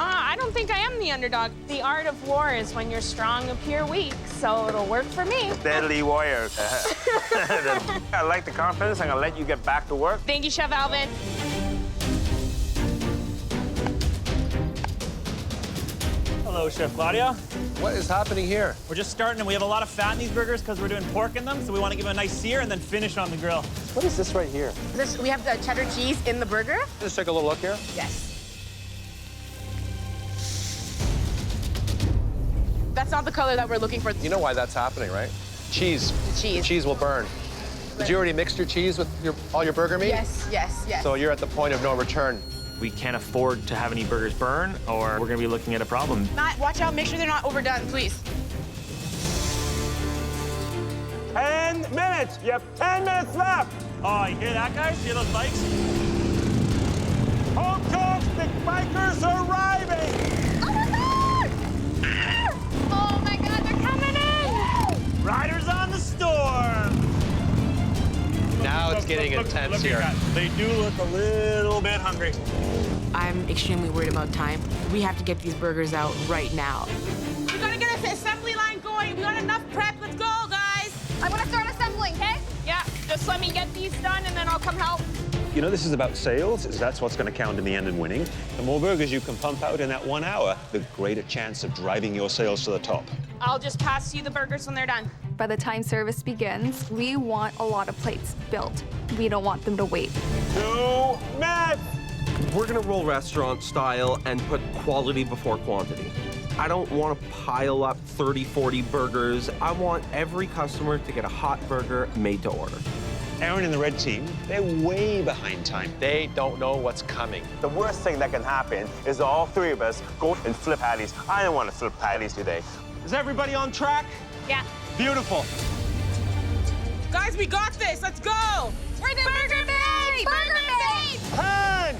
I don't think I am the underdog. The art of war is when you're strong appear weak, so it'll work for me. Deadly warrior. I like the confidence. I'm gonna let you get back to work. Thank you, Chef Alvin. Hello, Chef Claudia. What is happening here? We're just starting, and we have a lot of fat in these burgers because we're doing pork in them, so we want to give them a nice sear and then finish on the grill. What is this right here? We have the cheddar cheese in the burger. Let's take a little look here. Yes. That's not the color that we're looking for. You know why that's happening, right? Cheese. The cheese. The cheese will burn. Did you already mix your cheese with all your burger meat? Yes, yes, yes. So you're at the point of no return. We can't afford to have any burgers burn, or we're gonna be looking at a problem. Watch out, make sure they're not overdone, please. 10 minutes. You have 10 minutes left. Oh, you hear that, guys? See those bikes? Home cooks, the bikers are arriving. Oh my God, they're coming in! Riders on the storm. Now it's getting intense here. They do look a little bit hungry. I'm extremely worried about time. We have to get these burgers out right now. We gotta get this assembly line going. We got enough prep. Let's go, guys. I'm gonna start assembling, okay? Yeah, just let me get these done and then I'll come help. You know, this is about sales. That's what's going to count in the end and winning. The more burgers you can pump out in that 1 hour, the greater chance of driving your sales to the top. I'll just pass you the burgers when they're done. By the time service begins, we want a lot of plates built. We don't want them to wait. 2 minutes. We're gonna roll restaurant style and put quality before quantity. I don't want to pile up 30, 40 burgers. I want every customer to get a hot burger made to order. Aaron and the red team, they're way behind time. They don't know what's coming. The worst thing that can happen is all 3 of us go and flip patties. I don't want to flip patties today. Is everybody on track? Yeah. Beautiful. Guys, we got this. Let's go. We're the Burger Mate! Burger Mate! 10,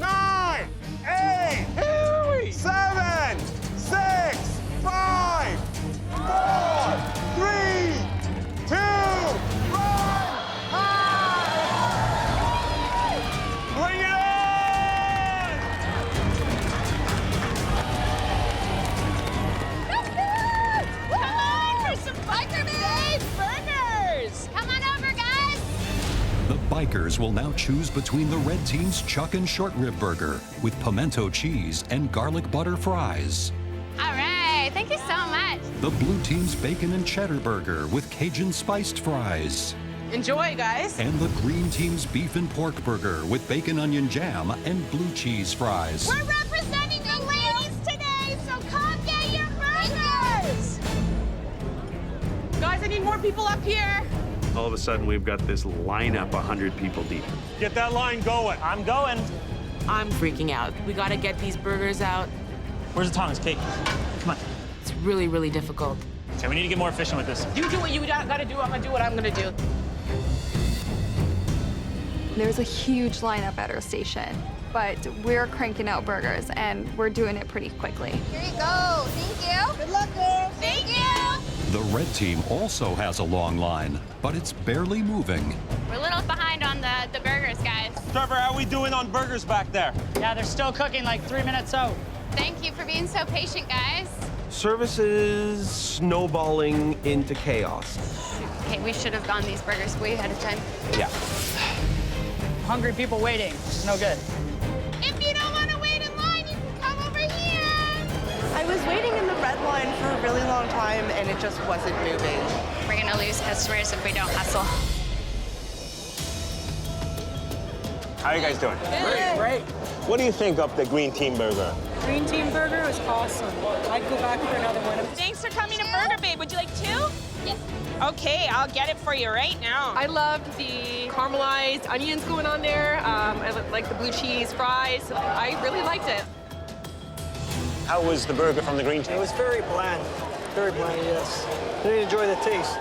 9, 8, 7, 6, 5, 4, 3, 2, 1. Bring it on! Come on for some Burger Mate burgers! Come on over, guys! The bikers will now choose between the red team's chuck and short rib burger with pimento cheese and garlic butter fries. All right, thank you so much. The blue team's bacon and cheddar burger with Cajun spiced fries. Enjoy, guys. And the green team's beef and pork burger with bacon onion jam and blue cheese fries. We're representing the ladies today, so come get your burgers! Guys, I need more people up here. All of a sudden, we've got this lineup 100 people deep. Get that line going. I'm going. I'm freaking out. We gotta get these burgers out. Where's the tongs, Kate? Come on. It's really, really difficult. Okay, we need to get more efficient with this. You do what you gotta do, I'm gonna do what I'm gonna do. There's a huge lineup at our station, but we're cranking out burgers and we're doing it pretty quickly. Here you go. Thank you. Good luck, girl. Thank you. The red team also has a long line, but it's barely moving. We're a little behind on the burgers, guys. Trevor, how are we doing on burgers back there? Yeah, they're still cooking like 3 minutes out. Thank you for being so patient, guys. Service is snowballing into chaos. Okay, we should have gone these burgers way ahead of time. Yeah. Hungry people waiting. It's no good. If you don't want to wait in line, you can come over here. I was waiting in the red line for a really long time, and it just wasn't moving. We're gonna lose customers if we don't hustle. How are you guys doing? Great. What do you think of the green team burger? Green team burger is awesome. I'd go back for another one. Thanks for coming to Burger Babe. Would you like 2? Yes. Okay, I'll get it for you right now. I loved the caramelized onions going on there. I like the blue cheese fries. I really liked it. How was the burger from the green team? It was very bland. Very bland, yes. Didn't enjoy the taste.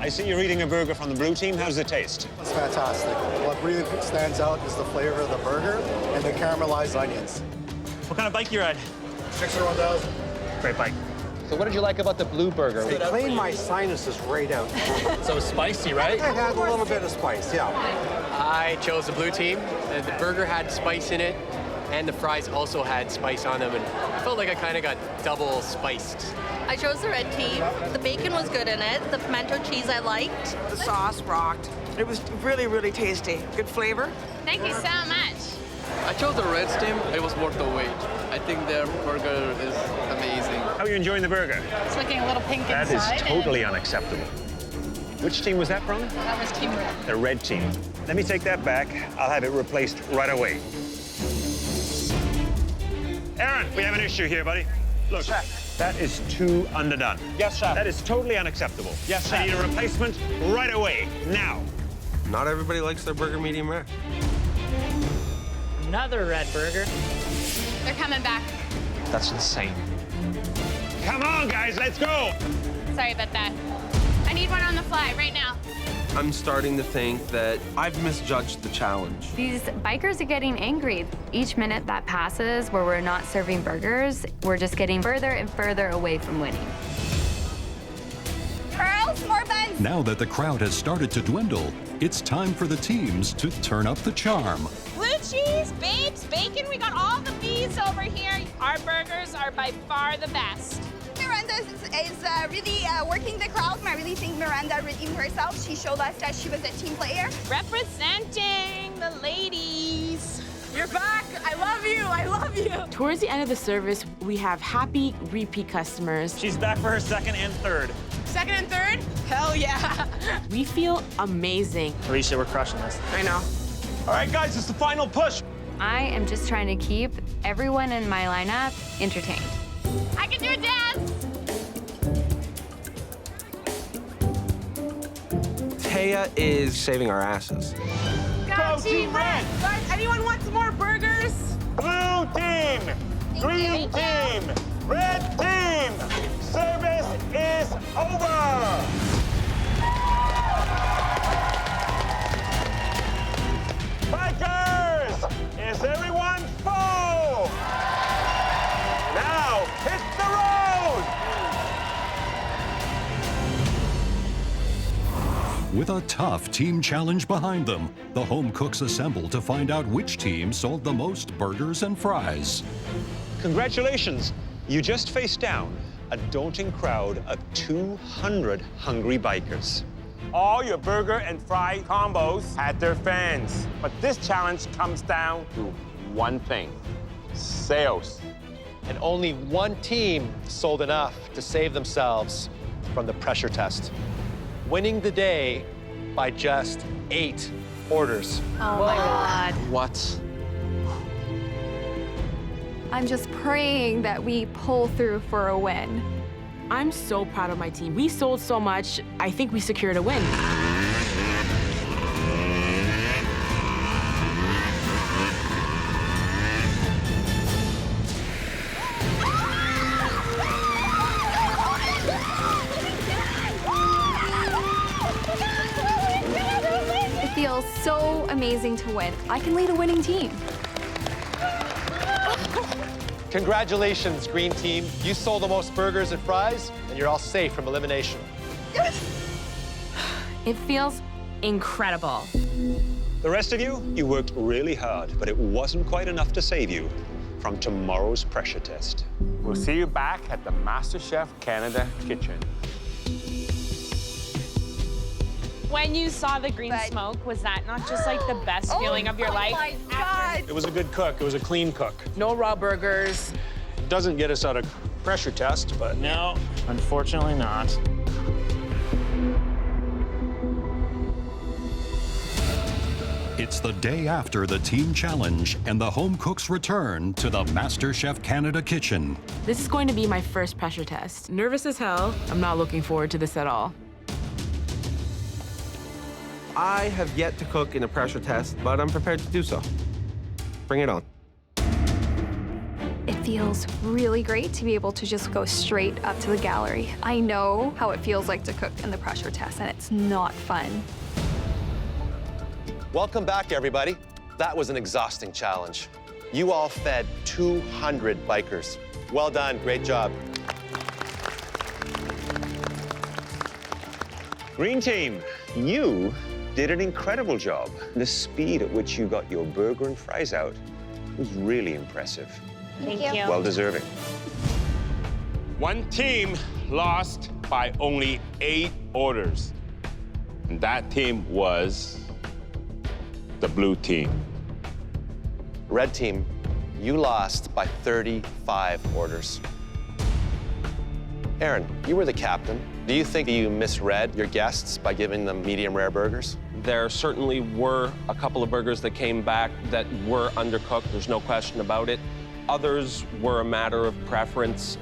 I see you're eating a burger from the blue team. How's the taste? It's fantastic. What really stands out is the flavor of the burger and the caramelized onions. What kind of bike you ride? 61000. Great bike. So what did you like about the blue burger? It cleaned my sinuses right out. So spicy, right? It had a little bit of spice, yeah. I chose the blue team. The burger had spice in it, and the fries also had spice on them, and I felt like I kind of got double spiced. I chose the red team. The bacon was good in it. The pimento cheese I liked. The sauce rocked. It was really, really tasty. Good flavor. Thank you so much. I chose the red team. It was worth the wait. I think their burger is amazing. How are you enjoying the burger? It's looking a little pink That inside. is totally unacceptable. Which team was that from? That was Team Red. The red team. Let me take that back. I'll have it replaced right away. Aaron, we have an issue here, buddy. Look, Chef. That is too underdone. Yes, Chef. That is totally unacceptable. Yes, I Chef. need a replacement right away, now. Not everybody likes their burger medium rare. Another red burger. They're coming back. That's insane. Come on, guys, let's go. Sorry about that. I need one on the fly right now. I'm starting to think that I've misjudged the challenge. These bikers are getting angry. Each minute that passes where we're not serving burgers, we're just getting further and further away from winning. Pearls, more buns. Now that the crowd has started to dwindle, it's time for the teams to turn up the charm. Blue cheese, babes, bacon, we got all the bees over here. Our burgers are by far the best. Miranda is really working the crowd. I really think Miranda redeemed herself. She showed us that she was a team player. Representing the ladies. You're back. I love you. I love you. Towards the end of the service, we have happy repeat customers. She's back for her second and third. Second and third? Hell yeah. We feel amazing. Alicia, we're crushing this. I know. All right, guys, it's the final push. I am just trying to keep everyone in my lineup entertained. I can do a dance. Taya is saving our asses. Go Team Red. Guys, anyone want some more burgers? Blue team, green team, red team. Service is over. Bikers, is everyone full? Now hit the road. With a tough team challenge behind them, the home cooks assemble to find out which team sold the most burgers and fries. Congratulations, you just faced down a daunting crowd of 200 hungry bikers. All your burger and fry combos had their fans. But this challenge comes down to one thing: sales. And only one team sold enough to save themselves from the pressure test, winning the day by just 8 orders. Oh my God. What? I'm just praying that we pull through for a win. I'm so proud of my team. We sold so much, I think we secured a win. amazing to win. I can lead a winning team. Congratulations, green team. You sold the most burgers and fries, and you're all safe from elimination. It feels incredible. The rest of you, you worked really hard, but it wasn't quite enough to save you from tomorrow's pressure test. We'll see you back at the MasterChef Canada kitchen. When you saw the green smoke, was that not just like the best feeling of your life? Oh my God. It was a good cook. It was a clean cook. No raw burgers. Doesn't get us out of pressure test, but No, unfortunately not. It's the day after the team challenge, and the home cooks return to the MasterChef Canada kitchen. This is going to be my first pressure test. Nervous as hell. I'm not looking forward to this at all. I have yet to cook in a pressure test, but I'm prepared to do so. Bring it on. It feels really great to be able to just go straight up to the gallery. I know how it feels like to cook in the pressure test, and it's not fun. Welcome back, everybody. That was an exhausting challenge. You all fed 200 bikers. Well done, great job. Green team, you did an incredible job. The speed at which you got your burger and fries out was really impressive. Thank you. Well deserving. One team lost by only 8 orders. And that team was the blue team. Red team, you lost by 35 orders. Aaron, you were the captain. Do you think you misread your guests by giving them medium rare burgers? There certainly were a couple of burgers that came back that were undercooked, there's no question about it. Others were a matter of preference.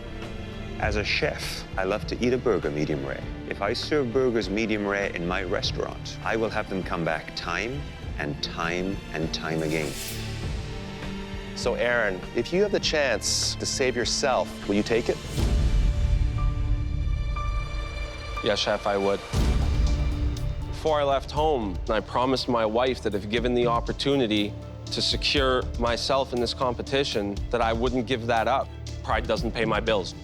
As a chef, I love to eat a burger medium rare. If I serve burgers medium rare in my restaurant, I will have them come back time and time and time again. So Aaron, if you have the chance to save yourself, will you take it? Yes, Chef, I would. Before I left home, I promised my wife that if given the opportunity to secure myself in this competition, that I wouldn't give that up. Pride doesn't pay my bills.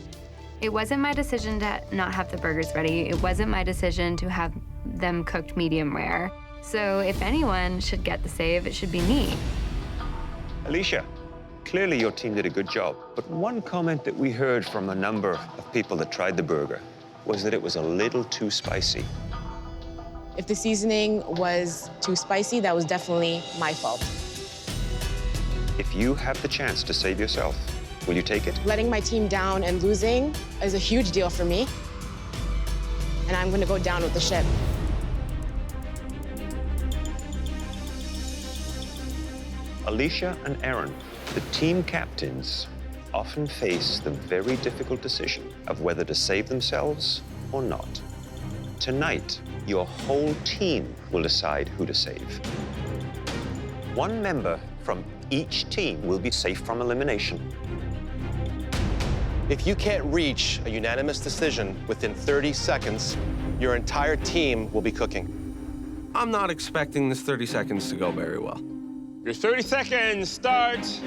It wasn't my decision to not have the burgers ready. It wasn't my decision to have them cooked medium rare. So if anyone should get the save, it should be me. Alicia, clearly your team did a good job, but one comment that we heard from a number of people that tried the burger was that it was a little too spicy. If the seasoning was too spicy, that was definitely my fault. If you have the chance to save yourself, will you take it? Letting my team down and losing is a huge deal for me, and I'm going to go down with the ship. Alicia and Aaron, the team captains, often face the very difficult decision of whether to save themselves or not. Tonight, your whole team will decide who to save. One member from each team will be safe from elimination. If you can't reach a unanimous decision within 30 seconds, your entire team will be cooking. I'm not expecting this 30 seconds to go very well. Your 30 seconds starts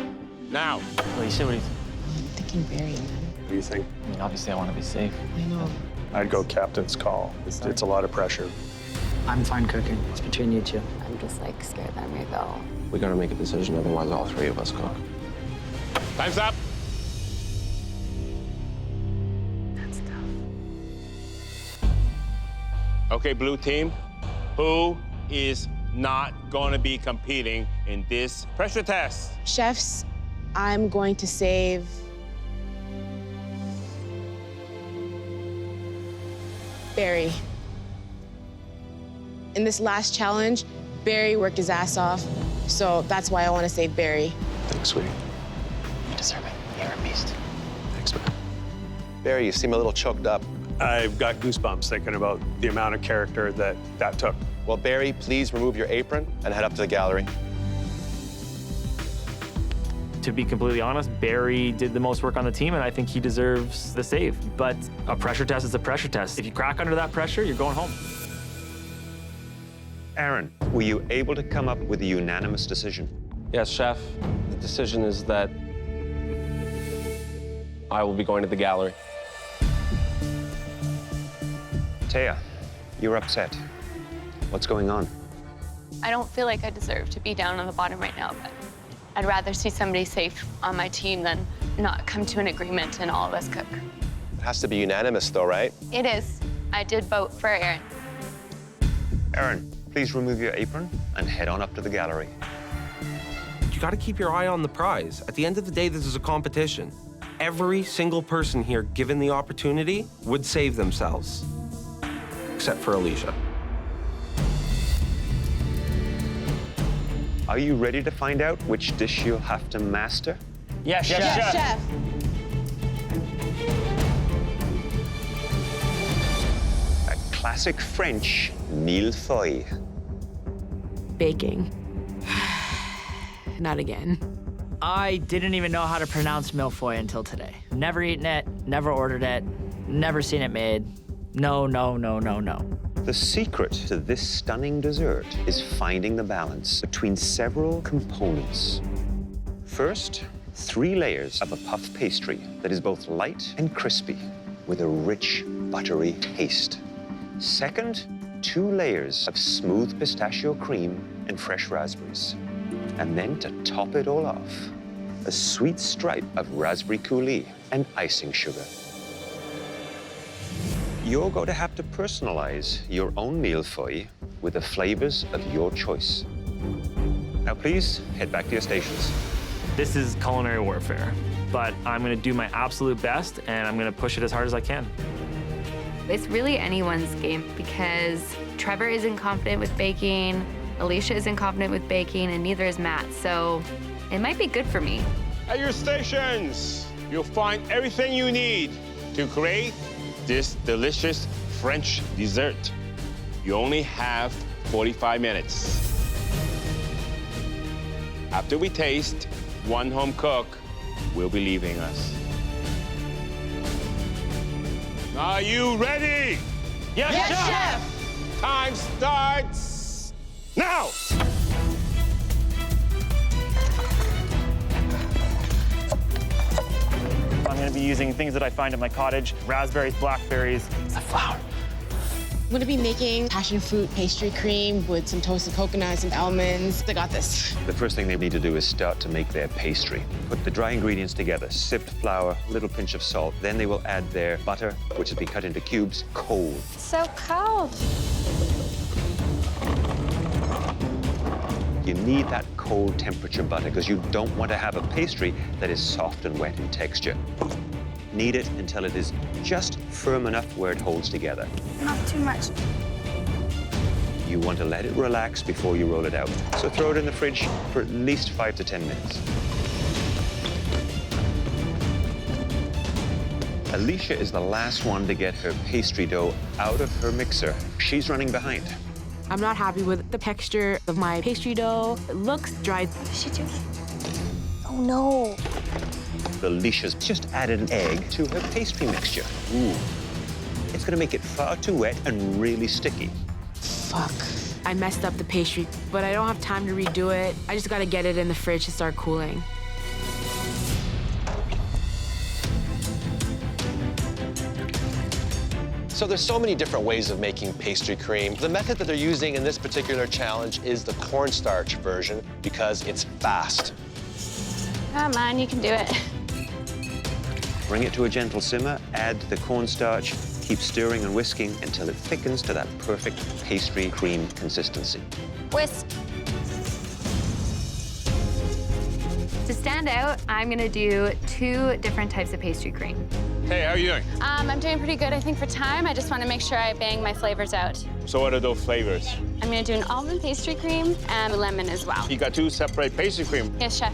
now. Alicia, what do you think? I'm thinking Barry, man. What do you think? I mean, obviously, I want to be safe. I know. I'd go captain's call. It's a lot of pressure. I'm fine cooking. It's between you two. I'm just like scared that I may go. We gotta make a decision, otherwise all 3 of us cook. Time's up. That's tough. Okay, blue team, who is not going to be competing in this pressure test? Chefs, I'm going to save Barry. In this last challenge, Barry worked his ass off, so that's why I want to save Barry. Thanks, sweetie. You deserve it. You're a beast. Thanks, man. Barry, you seem a little choked up. I've got goosebumps thinking about the amount of character that took. Well, Barry, please remove your apron and head up to the gallery. To be completely honest, Barry did the most work on the team, and I think he deserves the save. But a pressure test is a pressure test. If you crack under that pressure, you're going home. Aaron, Were you able to come up with a unanimous decision? Yes, Chef. The decision is that I will be going to the gallery. Taya, you're upset. What's going on? I don't feel like I deserve to be down on the bottom right now, but I'd rather see somebody safe on my team than not come to an agreement and all of us cook. It has to be unanimous, though, right? It is. I did vote for Aaron. Aaron, please remove your apron and head on up to the gallery. You gotta keep your eye on the prize. At the end of the day, this is a competition. Every single person here, given the opportunity, would save themselves. Except for Alicia. Are you ready to find out which dish you'll have to master? Yes, Chef. Chef. A classic French Milfoy. Baking. Not again. I didn't even know how to pronounce Milfoy until today. Never eaten it, never ordered it, never seen it made. No, no, no, no, no. The secret to this stunning dessert is finding the balance between several components. First, 3 layers of a puff pastry that is both light and crispy with a rich, buttery taste. Second, 2 layers of smooth pistachio cream and fresh raspberries. And then to top it all off, a sweet stripe of raspberry coulis and icing sugar. You're going to have to personalize your own Milfoy with the flavors of your choice. Now, please head back to your stations. This is culinary warfare, but I'm gonna do my absolute best and I'm gonna push it as hard as I can. It's really anyone's game because Trevor isn't confident with baking, Alicia isn't confident with baking, and neither is Matt, so it might be good for me. At your stations, you'll find everything you need to create this delicious French dessert. You only have 45 minutes. After we taste, one home cook will be leaving us. Are you ready? Yes, Chef! Time starts now! I'm gonna be using things that I find at my cottage, raspberries, blackberries, the flour. I'm gonna be making passion fruit pastry cream with some toasted coconuts and almonds. I got this. The first thing they need to do is start to make their pastry. Put the dry ingredients together, sift flour, a little pinch of salt. Then they will add their butter, which has been cut into cubes, cold. So cold. You need that cold temperature butter because you don't want to have a pastry that is soft and wet in texture. Knead it until it is just firm enough where it holds together. Not too much. You want to let it relax before you roll it out. So throw it in the fridge for at least 5 to 10 minutes. Alicia is the last one to get her pastry dough out of her mixer. She's running behind. I'm not happy with the texture of my pastry dough. It looks dry. What is she doing? Oh no. Alicia's just added an egg to her pastry mixture. Ooh. It's gonna make it far too wet and really sticky. Fuck. I messed up the pastry, but I don't have time to redo it. I just gotta get it in the fridge to start cooling. So there's so many different ways of making pastry cream. The method that they're using in this particular challenge is the cornstarch version because it's fast. Come on, you can do it. Bring it to a gentle simmer, add the cornstarch, keep stirring and whisking until it thickens to that perfect pastry cream consistency. Whisk. To stand out, I'm gonna do 2 different types of pastry cream. Hey, how are you doing? I'm doing pretty good, I think, for time. I just want to make sure I bang my flavors out. So what are those flavors? I'm going to do an almond pastry cream and lemon as well. You got 2 separate pastry cream. Yes, Chef.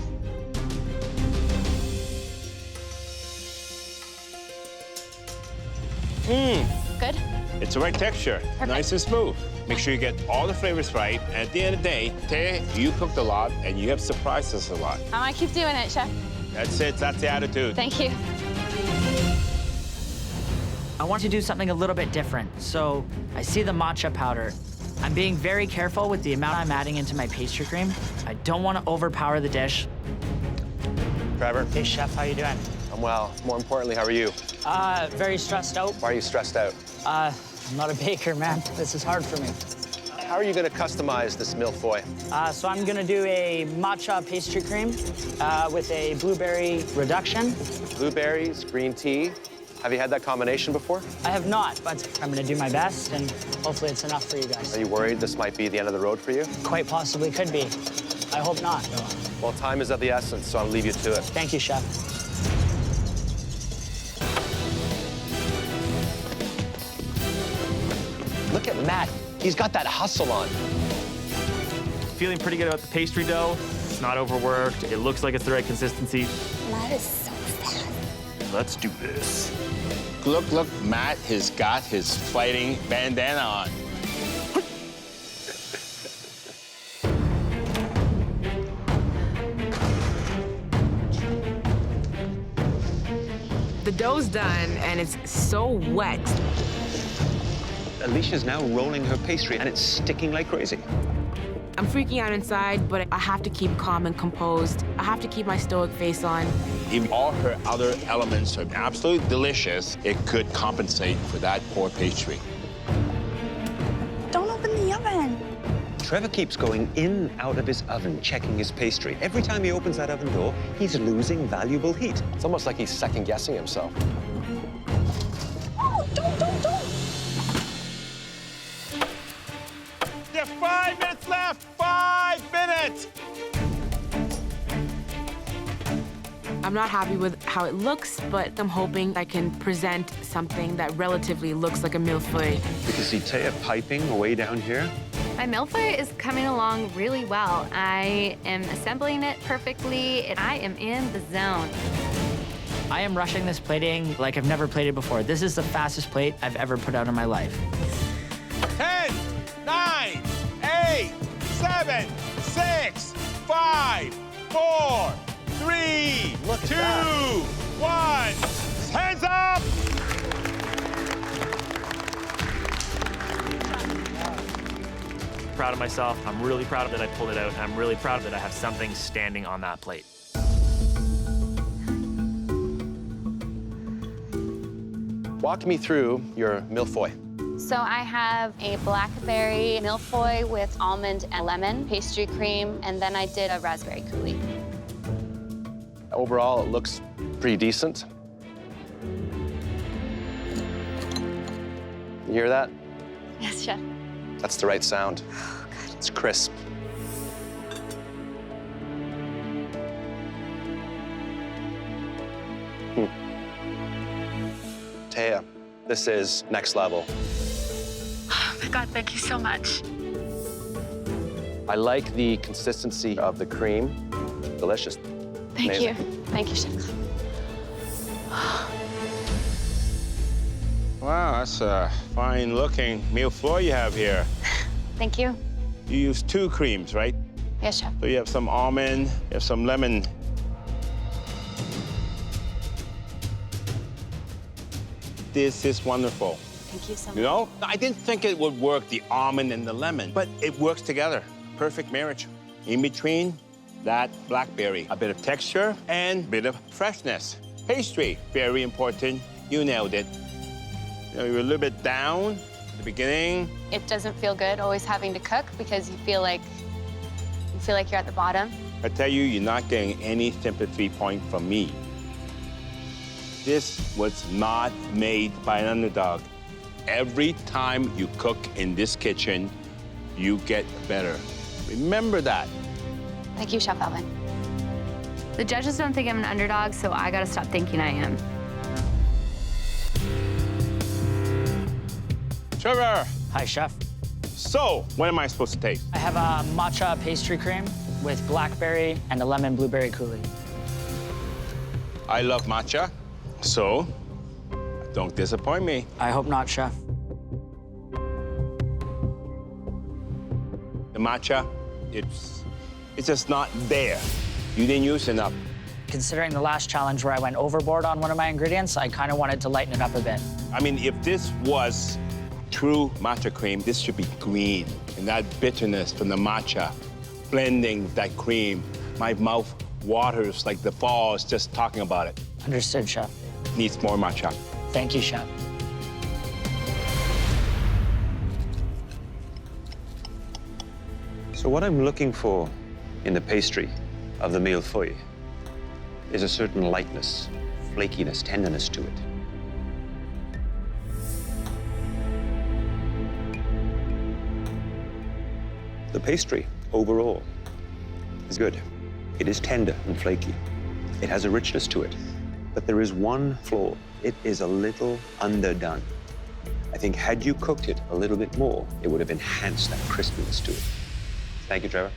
Good? It's the right texture, nice and smooth. Make sure you get all the flavors right. And at the end of the day, Taya, you cooked a lot and you have surprised us a lot. I'm going to keep doing it, Chef. That's it, that's the attitude. Thank you. I want to do something a little bit different. So I see the matcha powder. I'm being very careful with the amount I'm adding into my pastry cream. I don't want to overpower the dish. Trevor. Hey, Chef, how you doing? I'm well. More importantly, how are you? Very stressed out. Why are you stressed out? I'm not a baker, man. This is hard for me. How are you going to customize this Milfoy? So I'm gonna do a matcha pastry cream with a blueberry reduction. Blueberries, green tea. Have you had that combination before? I have not, but I'm gonna do my best, and hopefully it's enough for you guys. Are you worried this might be the end of the road for you? Quite possibly could be. I hope not. Well, time is of the essence, so I'll leave you to it. Thank you, Chef. Look at Matt. He's got that hustle on. Feeling pretty good about the pastry dough. It's not overworked. It looks like it's the right consistency. Matt is so fast. Let's do this. Look, Matt has got his fighting bandana on. The dough's done, and it's so wet. Alicia's now rolling her pastry, and it's sticking like crazy. I'm freaking out inside, but I have to keep calm and composed. I have to keep my stoic face on. If all her other elements are absolutely delicious, it could compensate for that poor pastry. Don't open the oven. Trevor keeps going in and out of his oven, checking his pastry. Every time he opens that oven door, he's losing valuable heat. It's almost like he's second-guessing himself. Oh, don't. You have 5 minutes left. 5 minutes. I'm not happy with how it looks, but I'm hoping I can present something that relatively looks like a Milfoy. You can see Taya piping way down here. My Milfoy is coming along really well. I am assembling it perfectly, and I am in the zone. I am rushing this plating like I've never plated before. This is the fastest plate I've ever put out in my life. 10, 9, 8, 7, 6, 5, 4, 3, 2, 1. Hands up! Proud of myself. I'm really proud that I pulled it out. And I'm really proud that I have something standing on that plate. Walk me through your Milfoy. So I have a blackberry Milfoy with almond and lemon pastry cream, and then I did a raspberry coulis. Overall, it looks pretty decent. You hear that? Yes, Chef. That's the right sound. It's crisp. Taya, this is next level. Oh my God, thank you so much. I like the consistency of the cream. Delicious. Thank Amazing. you. Thank you, Chef. Wow, that's a fine-looking Milfoy you have here. Thank you. You use 2 creams, right? Yes, Chef. So you have some almond, you have some lemon. This is wonderful. Thank you so much. You know, I didn't think it would work, the almond and the lemon, but it works together. Perfect marriage. In between, that blackberry. A bit of texture and a bit of freshness. Pastry, very important. You nailed it. You know, you were a little bit down at the beginning. It doesn't feel good always having to cook because you feel like you're at the bottom. I tell you, you're not getting any sympathy point from me. This was not made by an underdog. Every time you cook in this kitchen, you get better. Remember that. Thank you, Chef Alvin. The judges don't think I'm an underdog, so I gotta stop thinking I am. Trevor. Hi, Chef. So, what am I supposed to taste? I have a matcha pastry cream with blackberry and a lemon blueberry coulis. I love matcha, so don't disappoint me. I hope not, Chef. The matcha, it's just not there. You didn't use enough. Considering the last challenge where I went overboard on one of my ingredients, I kind of wanted to lighten it up a bit. I mean, if this was true matcha cream, this should be green. And that bitterness from the matcha blending with that cream, my mouth waters like the falls just talking about it. Understood, Chef. Needs more matcha. Thank you, Chef. So what I'm looking for in the pastry of the Milfoy is a certain lightness, flakiness, tenderness to it. The pastry, overall, is good. It is tender and flaky. It has a richness to it. But there is one flaw. It is a little underdone. I think had you cooked it a little bit more, it would have enhanced that crispiness to it. Thank you, Trevor.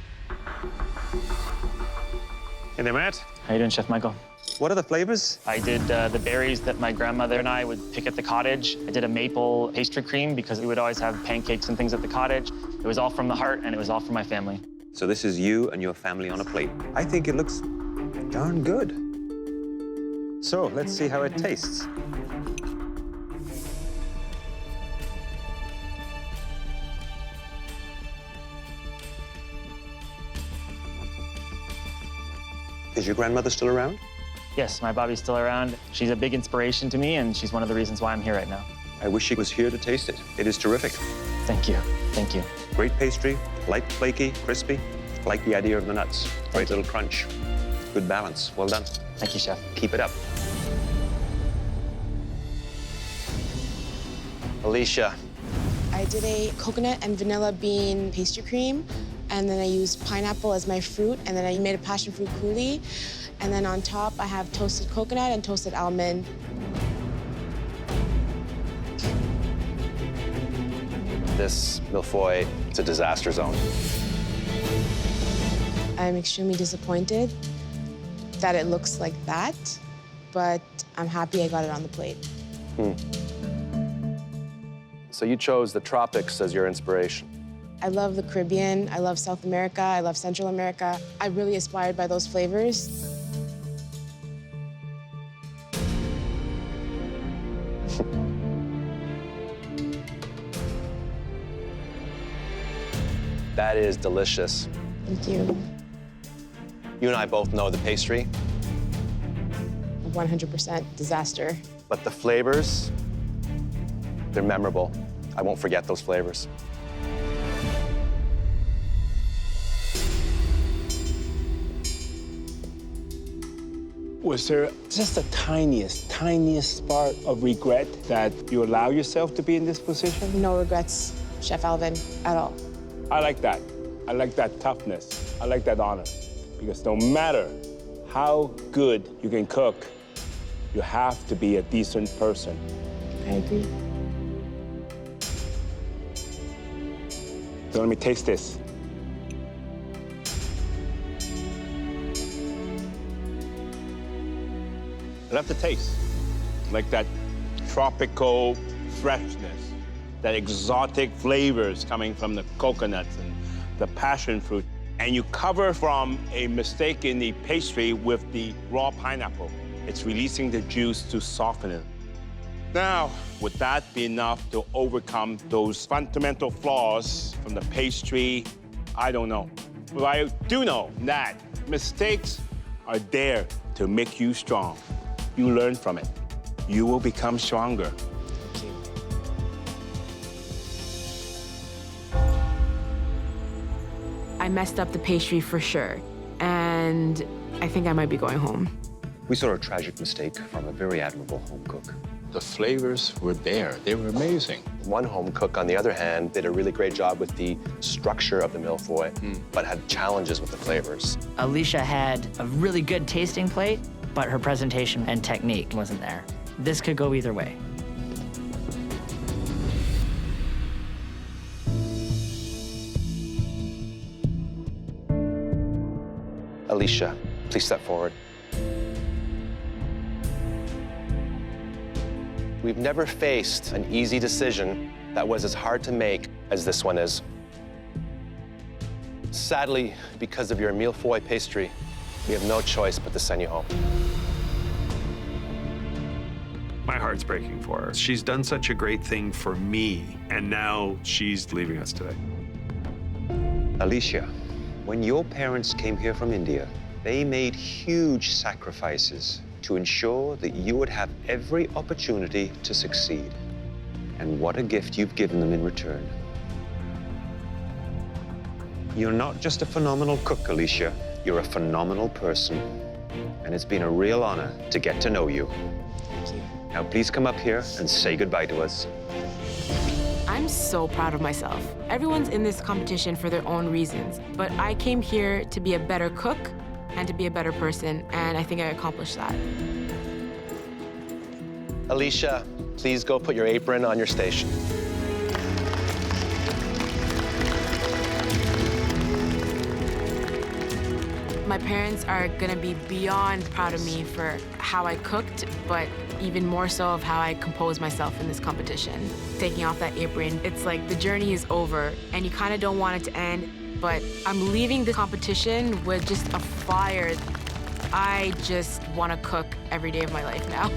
Hey there, Matt. How you doing, Chef Michael? What are the flavors? I did the berries that my grandmother and I would pick at the cottage. I did a maple pastry cream because we would always have pancakes and things at the cottage. It was all from the heart, and it was all from my family. So this is you and your family on a plate. I think it looks darn good. So let's see how it tastes. Is your grandmother still around? Yes, my Bobby's still around. She's a big inspiration to me, and she's one of the reasons why I'm here right now. I wish she was here to taste it. It is terrific. Thank you. Thank you. Great pastry, light, flaky, crispy. Like the idea of the nuts. Great little crunch. Good balance. Well done. Thank you, Chef. Keep it up. Alicia. I did a coconut and vanilla bean pastry cream, and then I used pineapple as my fruit, and then I made a passion fruit coulis. And then on top, I have toasted coconut and toasted almond. This Milfoy, it's a disaster zone. I'm extremely disappointed that it looks like that, but I'm happy I got it on the plate. So you chose the tropics as your inspiration. I love the Caribbean, I love South America, I love Central America. I'm really inspired by those flavors. That is delicious. Thank you. You and I both know the pastry. 100% disaster. But the flavors, they're memorable. I won't forget those flavors. Was there just the tiniest spark of regret that you allow yourself to be in this position? No regrets, Chef Alvin, at all. I like that. I like that toughness. I like that honor. Because no matter how good you can cook, you have to be a decent person. I agree. So let me taste this. I love the taste. Like that tropical freshness, that exotic flavors coming from the coconuts and the passion fruit. And you cover from a mistake in the pastry with the raw pineapple. It's releasing the juice to soften it. Now, would that be enough to overcome those fundamental flaws from the pastry? I don't know. But I do know that mistakes are there to make you strong. You learn from it. You will become stronger. I messed up the pastry for sure, and I think I might be going home. We saw a tragic mistake from a very admirable home cook. The flavors were there. They were amazing. One home cook, on the other hand, did a really great job with the structure of the Milfoy, but had challenges with the flavors. Alicia had a really good tasting plate, but her presentation and technique wasn't there. This could go either way. Alicia, please step forward. We've never faced an easy decision that was as hard to make as this one is. Sadly, because of your Milfoy pastry, we have no choice but to send you home. My heart's breaking for her. She's done such a great thing for me, and now she's leaving us today. Alicia, when your parents came here from India, they made huge sacrifices to ensure that you would have every opportunity to succeed. And what a gift you've given them in return. You're not just a phenomenal cook, Alicia. You're a phenomenal person. And it's been a real honor to get to know you. Thank you. Now, please come up here and say goodbye to us. I'm so proud of myself. Everyone's in this competition for their own reasons, but I came here to be a better cook and to be a better person, and I think I accomplished that. Alicia, please go put your apron on your station. My parents are gonna be beyond proud of me for how I cooked, but even more so of how I composed myself in this competition. Taking off that apron, it's like the journey is over and you kind of don't want it to end, but I'm leaving the competition with just a fire. I just want to cook every day of my life now.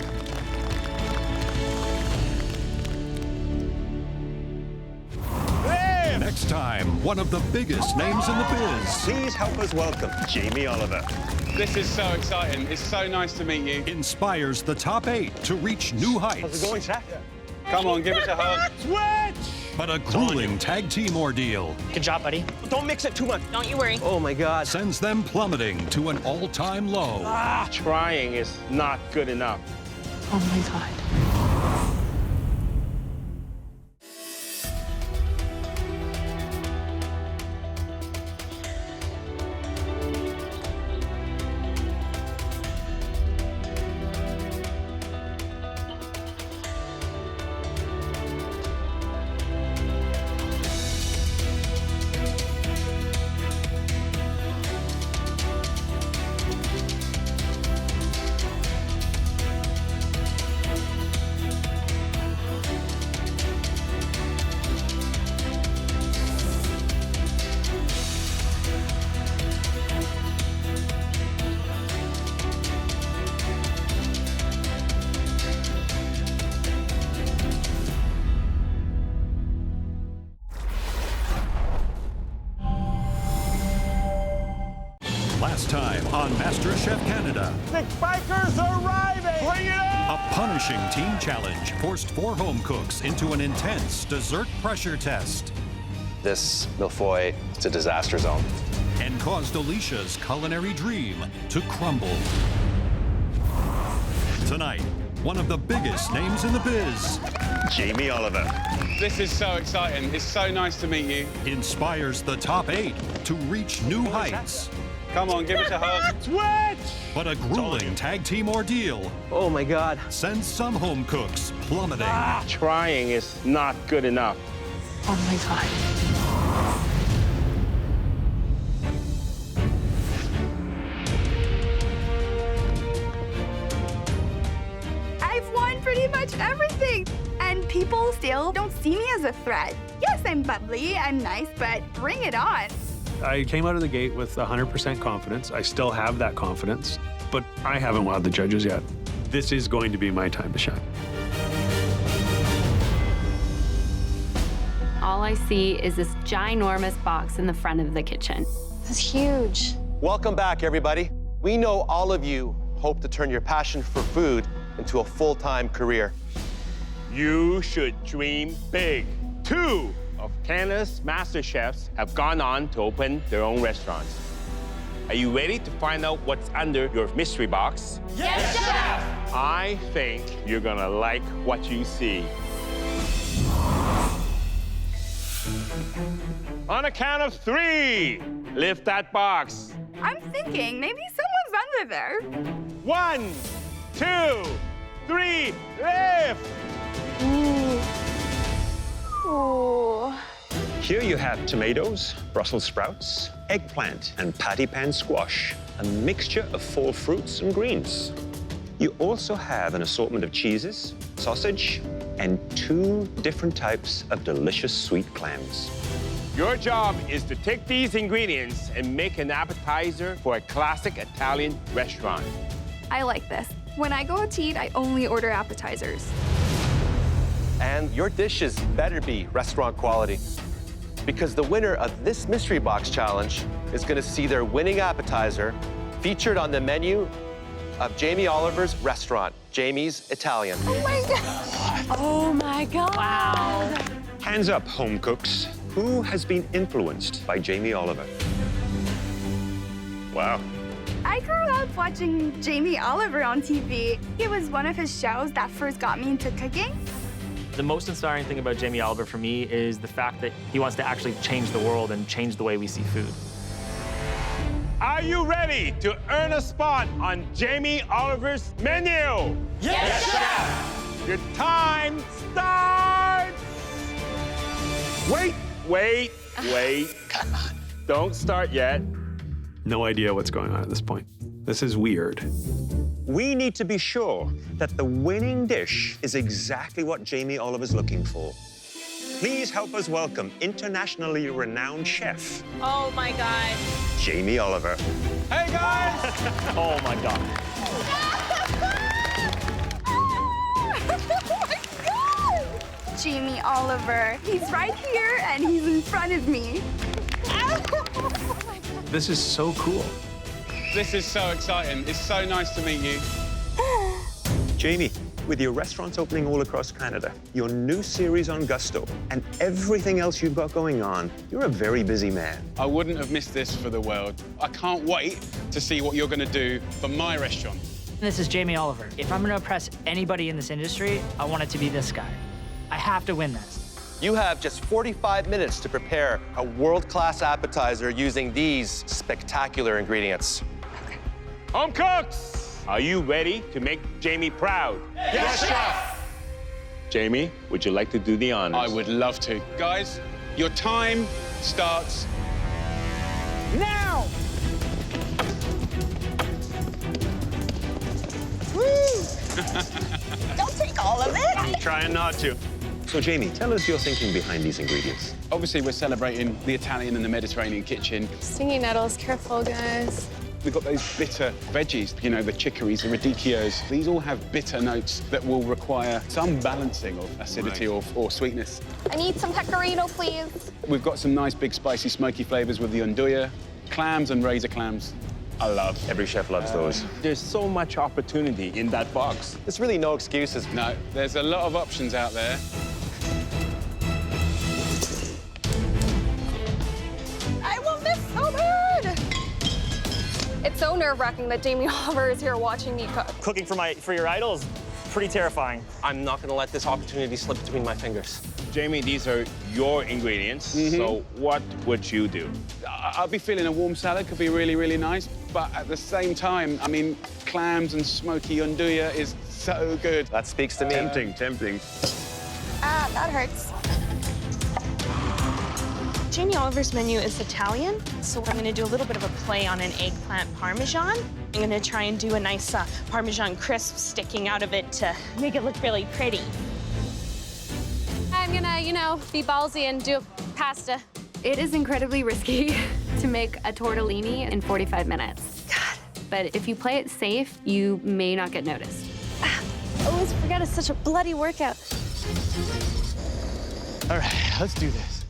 Next time, one of the biggest names in the biz. Please help us welcome Jamie Oliver. This is so exciting. It's so nice to meet you. Inspires the top 8 to reach new heights. How's it going, chef? Come on, give us a hug. Switch! But a grueling tag team ordeal. Good job, buddy. Don't mix it too much. Don't you worry. Oh my God. Sends them plummeting to an all-time low. Trying is not good enough. Oh my God. Last time on MasterChef Canada. The bikers are arriving! Bring it on! A punishing team challenge forced 4 home cooks into an intense dessert pressure test. This Milfoy is a disaster zone. And caused Alicia's culinary dream to crumble. Tonight, one of the biggest names in the biz. Jamie Oliver. This is so exciting. It's so nice to meet you. Inspires the top 8 to reach new heights. Come on, give us a hug. Switch! But a grueling tag team ordeal. Oh my God. Sends some home cooks plummeting. Trying is not good enough. Oh my God. I've won pretty much everything, and people still don't see me as a threat. Yes, I'm bubbly, I'm nice, but bring it on. I came out of the gate with 100% confidence. I still have that confidence, but I haven't wowed the judges yet. This is going to be my time to shine. All I see is this ginormous box in the front of the kitchen. That's huge. Welcome back, everybody. We know all of you hope to turn your passion for food into a full-time career. You should dream big. 2 of Canada's master chefs have gone on to open their own restaurants. Are you ready to find out what's under your mystery box? Yes, chef! I think you're gonna like what you see. On a count of 3, lift that box. I'm thinking maybe someone's under there. 1, 2, 3, lift! Ooh. Here you have tomatoes, Brussels sprouts, eggplant, and patty pan squash, a mixture of fall fruits and greens. You also have an assortment of cheeses, sausage, and 2 different types of delicious sweet clams. Your job is to take these ingredients and make an appetizer for a classic Italian restaurant. I like this. When I go out to eat, I only order appetizers. And your dishes better be restaurant quality, because the winner of this mystery box challenge is going to see their winning appetizer featured on the menu of Jamie Oliver's restaurant, Jamie's Italian. Oh my God. Oh my God. Wow. Hands up, home cooks. Who has been influenced by Jamie Oliver? Wow. I grew up watching Jamie Oliver on TV. It was one of his shows that first got me into cooking. The most inspiring thing about Jamie Oliver for me is the fact that he wants to actually change the world and change the way we see food. Are you ready to earn a spot on Jamie Oliver's menu? Yes, Chef! Your time starts! Wait. Come on. Don't start yet. No idea what's going on at this point. This is weird. We need to be sure that the winning dish is exactly what Jamie Oliver's looking for. Please help us welcome internationally renowned chef, Oh my God. Jamie Oliver. Hey, guys! Oh my God. Jamie Oliver. He's right here and he's in front of me. This is so cool. This is so exciting. It's so nice to meet you. Jamie, with your restaurants opening all across Canada, your new series on Gusto, and everything else you've got going on, you're a very busy man. I wouldn't have missed this for the world. I can't wait to see what you're going to do for my restaurant. This is Jamie Oliver. If I'm gonna impress anybody in this industry, I want it to be this guy. I have to win this. You have just 45 minutes to prepare a world-class appetizer using these spectacular ingredients. Home cooks, are you ready to make Jamie proud? Yes, Chef! Jamie, would you like to do the honors? I would love to. Guys, your time starts now! Don't take all of it. Trying not to. So, Jamie, tell us your thinking behind these ingredients. Obviously, we're celebrating the Italian and the Mediterranean kitchen. Stinging nettles, careful, guys. We've got those bitter veggies, you know, the chicories, the radicchios. These all have bitter notes that will require some balancing of acidity or sweetness. I need some pecorino, please. We've got some nice, big, spicy, smoky flavors with the andouille, clams and razor clams. I love. Every chef loves those. There's so much opportunity in that box. There's really no excuses. No, there's a lot of options out there. I want this so bad. It's so nerve-wracking that Jamie Oliver is here watching me cook. Cooking for your idols, pretty terrifying. I'm not gonna let this opportunity slip between my fingers. Jamie, these are your ingredients, so what would you do? I'll be feeling a warm salad, could be really, really nice. But at the same time, I mean, clams and smoky andouille is so good. That speaks to me. Tempting. Ah, that hurts. Jamie Oliver's menu is Italian, so I'm gonna do a little bit of a play on an eggplant parmesan. I'm gonna try and do a nice parmesan crisp sticking out of it to make it look really pretty. I'm gonna, be ballsy and do pasta. It is incredibly risky to make a tortellini in 45 minutes. God. But if you play it safe, you may not get noticed. I always forget it's such a bloody workout. All right, let's do this.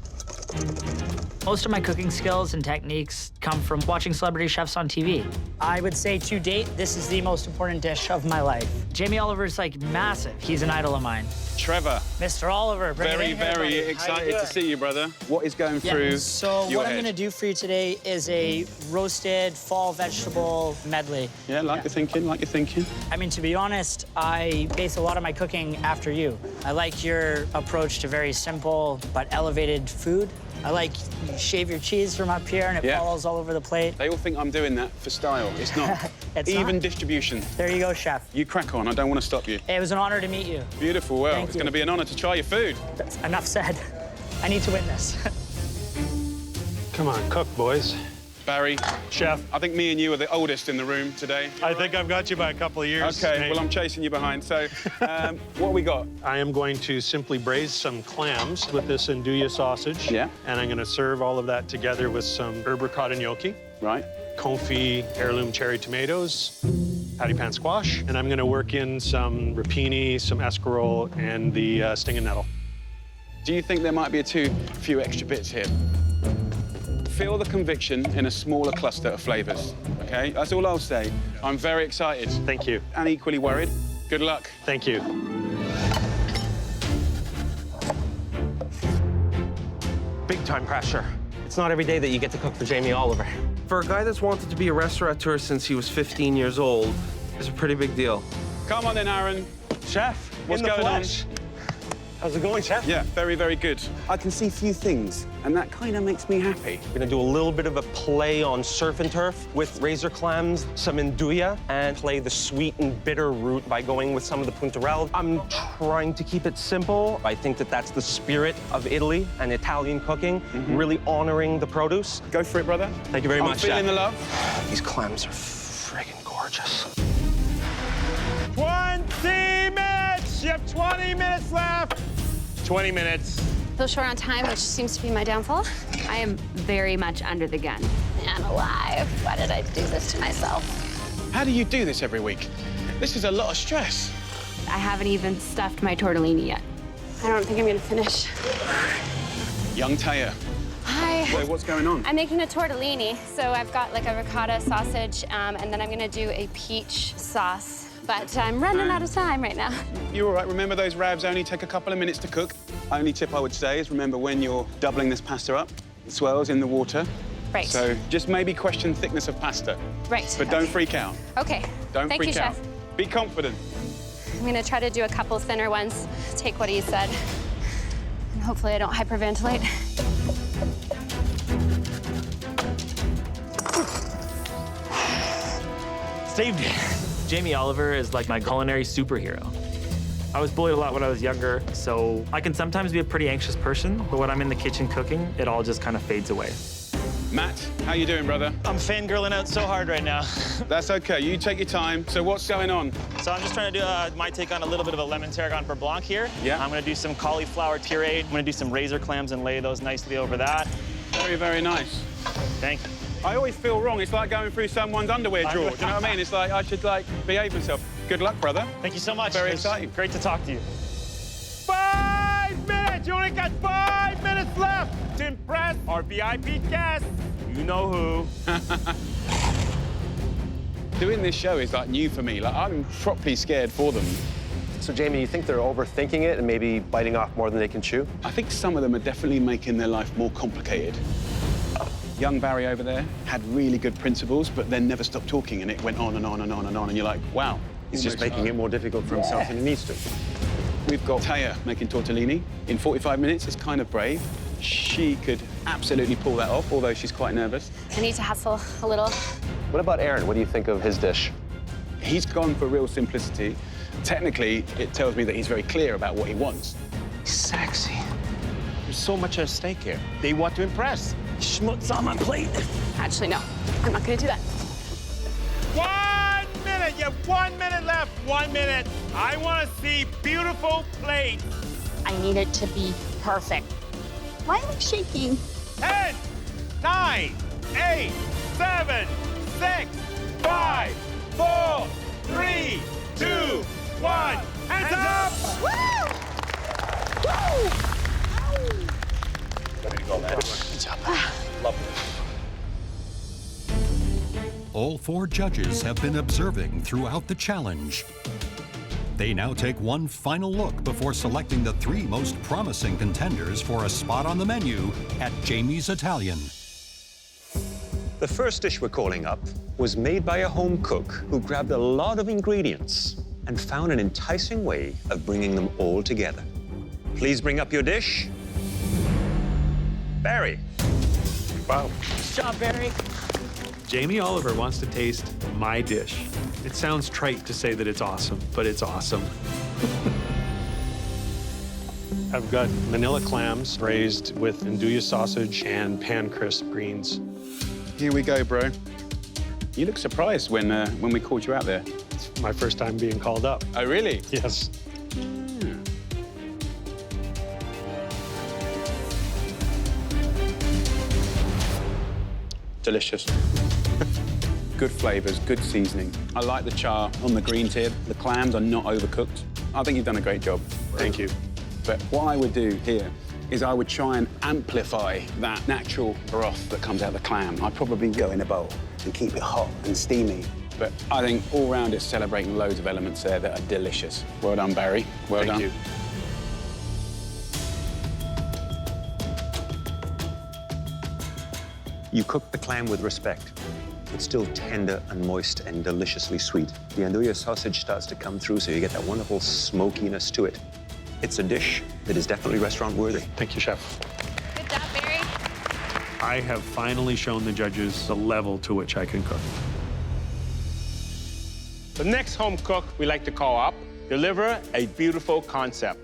Most of my cooking skills and techniques come from watching celebrity chefs on TV. I would say to date, this is the most important dish of my life. Jamie Oliver's like massive. He's an idol of mine. Trevor. Mr. Oliver, bring it in here, Very buddy. excited to see you, brother. What is going through So your what I'm head? gonna do for you today is a roasted fall vegetable medley. Yeah, like you're thinking. I mean, to be honest, I base a lot of my cooking after you. I like your approach to very simple but elevated food. I like you shave your cheese from up here and it falls all over the plate. They all think I'm doing that for style. It's not. It's Even not. distribution. There you go, chef. You crack on. I don't want to stop you. It was an honor to meet you. Beautiful. Well, Thank it's you. going to be an honor to try your food. That's enough said. I need to win this. Come on, cook, boys. Barry. Chef. I think me and you are the oldest in the room today. I think I've got you by a couple of years. Okay, Nate. well, I'm chasing you behind. So, what we got? I am going to simply braise some clams with this andouille sausage. Yeah. And I'm going to serve all of that together with some herb ricotta gnocchi. Right. Confit heirloom cherry tomatoes, patty pan squash, and I'm gonna work in some rapini, some escarole, and the sting and nettle. Do you think there might be a few extra bits here? Feel the conviction in a smaller cluster of flavors, okay? That's all I'll say. I'm very excited. Thank you. And equally worried. Good luck. Thank you. Big time pressure. It's not every day that you get to cook for Jamie Oliver. For a guy that's wanted to be a restaurateur since he was 15 years old, it's a pretty big deal. Come on then, Aaron. Chef, What's in the going flesh. How's it going, Chef? Yeah, very, very good. I can see few things, and that kind of makes me happy. We're gonna do a little bit of a play on surf and turf with razor clams, some nduja, and play the sweet and bitter root by going with some of the puntarelle. I'm trying to keep it simple. I think that that's the spirit of Italy and Italian cooking, really honoring the produce. Go for it, brother. Thank you very much, I'm feeling Chef. the love. These clams are friggin' gorgeous. 20 minutes! You have 20 minutes left. 20 minutes. Feel short on time, which seems to be my downfall. I am very much under the gun. Man alive, why did I do this to myself? How do you do this every week? This is a lot of stress. I haven't even stuffed my tortellini yet. I don't think I'm gonna finish. Young Taya. Hi. So what's going on? I'm making a tortellini. So I've got like a ricotta sausage, and then I'm gonna do a peach sauce. But I'm running out of time right now. You're all right. Remember, those ravs only take a couple of minutes to cook. Only tip I would say is remember when you're doubling this pasta up, it swells in the water. Right. So just maybe question thickness of pasta. Right. But don't freak out. Okay. Don't Thank freak you, out. Chef. Be confident. I'm gonna try to do a couple thinner ones, take what he said, and hopefully I don't hyperventilate. Saved it. Jamie Oliver is like my culinary superhero. I was bullied a lot when I was younger, so I can sometimes be a pretty anxious person, but when I'm in the kitchen cooking, it all just kind of fades away. Matt, how you doing, brother? I'm fangirling out so hard right now. That's okay. You take your time. So what's going on? So I'm just trying to do my take on a little bit of a lemon tarragon for blanc here. Yeah. I'm gonna do some cauliflower pureed. I'm gonna do some razor clams and lay those nicely over that. Very, very nice. Thank you. I always feel wrong. It's like going through someone's underwear drawer. Do you know what I mean? It's like I should behave myself. Good luck, brother. Thank you so much. Very It's exciting. Great to talk to you. 5 minutes! You only got 5 minutes left to impress our VIP guests. You know who. Doing this show is like new for me. Like I'm properly scared for them. So, Jamie, you think they're overthinking it and maybe biting off more than they can chew? I think some of them are definitely making their life more complicated. Young Barry over there had really good principles, but then never stopped talking, and it went on and on and on and on, and you're like, wow. He's just making it more difficult for himself than he needs to. We've got Taya making tortellini in 45 minutes. It's kind of brave. She could absolutely pull that off, although she's quite nervous. I need to hustle a little. What about Aaron? What do you think of his dish? He's gone for real simplicity. Technically, it tells me that he's very clear about what he wants. Sexy. There's so much at stake here. They want to impress. Schmutz on my plate. Actually, no, I'm not gonna do that. 1 minute. You have 1 minute left. 1 minute. I want to see beautiful plates. I need it to be perfect. Why am I shaking? 10, 9, 8, 7, 6, 5, 4, 3, 2, 1. Hands up! Woo! Woo! Ready to go, man. Good job. Lovely. All 4 judges have been observing throughout the challenge. They now take one final look before selecting the 3 most promising contenders for a spot on the menu at Jamie's Italian. The first dish we're calling up was made by a home cook who grabbed a lot of ingredients and found an enticing way of bringing them all together. Please bring up your dish. Barry. Wow. Good job, Barry. Jamie Oliver wants to taste my dish. It sounds trite to say that it's awesome, but it's awesome. I've got manila clams braised with nduja sausage and pan crisp greens. Here we go, bro. You look surprised when we called you out there. It's my first time being called up. Oh, really? Yes. Delicious. good flavors, good seasoning. I like the char on the greens here. The clams are not overcooked. I think you've done a great job. Thank you. But what I would do here is I would try and amplify that natural broth that comes out of the clam. I'd probably go in a bowl and keep it hot and steamy. But I think all round it's celebrating loads of elements there that are delicious. Well done, Barry. Well done. Thank you. You cook the clam with respect. It's still tender and moist and deliciously sweet. The andouille sausage starts to come through, so you get that wonderful smokiness to it. It's a dish that is definitely restaurant-worthy. Thank you, Chef. Good job, Barry. I have finally shown the judges the level to which I can cook. The next home cook we like to call up, deliver a beautiful concept.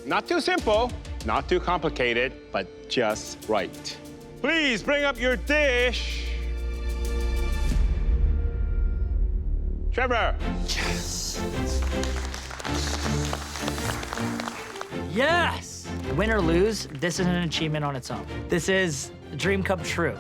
Not too simple, not too complicated, but just right. Please bring up your dish. Trevor. Yes. Yes! Win or lose, this is an achievement on its own. This is a dream come true.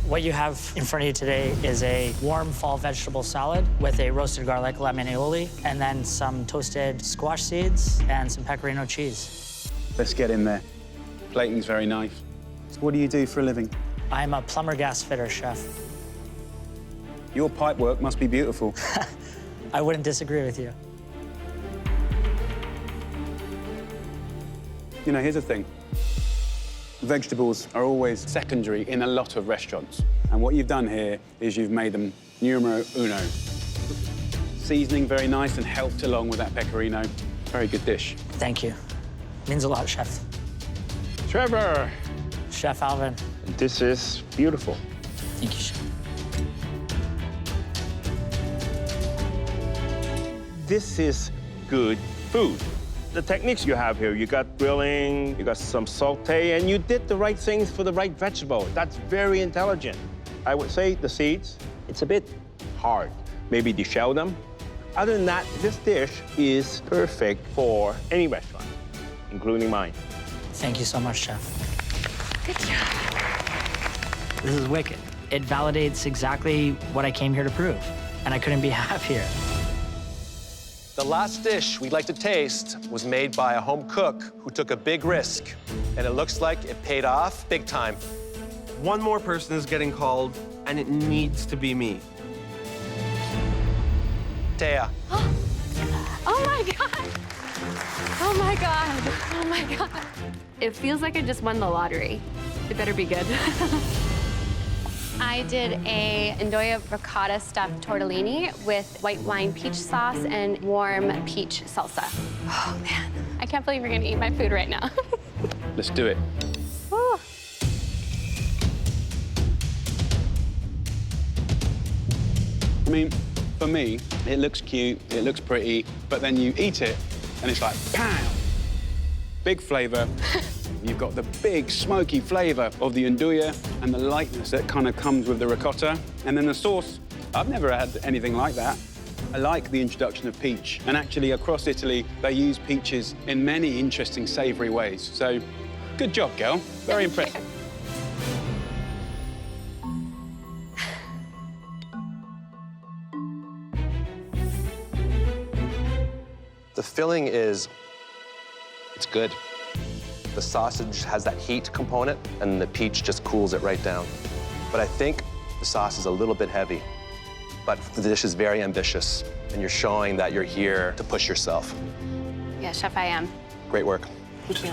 What you have in front of you today is a warm fall vegetable salad with a roasted garlic lemon aioli, and then some toasted squash seeds and some pecorino cheese. Let's get in there. Plating's very nice. So what do you do for a living? I'm a plumber gas fitter, chef. Your pipe work must be beautiful. I wouldn't disagree with you. You know, here's the thing. Vegetables are always secondary in a lot of restaurants. And what you've done here is you've made them numero uno. Seasoning very nice and helped along with that pecorino. Very good dish. Thank you. Means a lot, chef. Trevor. Chef Alvin. This is beautiful. Thank you, chef. This is good food. The techniques you have here, you got grilling, you got some sauté, and you did the right things for the right vegetable. That's very intelligent. I would say the seeds, it's a bit hard. Maybe deshell them. Other than that, this dish is perfect for any restaurant, including mine. Thank you so much, chef. Good job. This is wicked. It validates exactly what I came here to prove, and I couldn't be happier. The last dish we'd like to taste was made by a home cook who took a big risk, and it looks like it paid off big time. One more person is getting called, and it needs to be me. Taya. Oh my God. Oh my God. Oh my God. It feels like I just won the lottery. It better be good. I did a andouille ricotta stuffed tortellini with white wine peach sauce and warm peach salsa. Oh, man. I can't believe you're gonna eat my food right now. Let's do it. Woo. I mean, for me, it looks cute, it looks pretty, but then you eat it, and it's like, pow! Big flavor. You've got the big, smoky flavor of the andouille and the lightness that kind of comes with the ricotta. And then the sauce, I've never had anything like that. I like the introduction of peach. And actually, across Italy, they use peaches in many interesting, savory ways. So, good job, girl. Very impressive. The filling is, it's good. The sausage has that heat component, and the peach just cools it right down. But I think the sauce is a little bit heavy. But the dish is very ambitious, and you're showing that you're here to push yourself. Yeah, chef, I am. Great work. Thank you.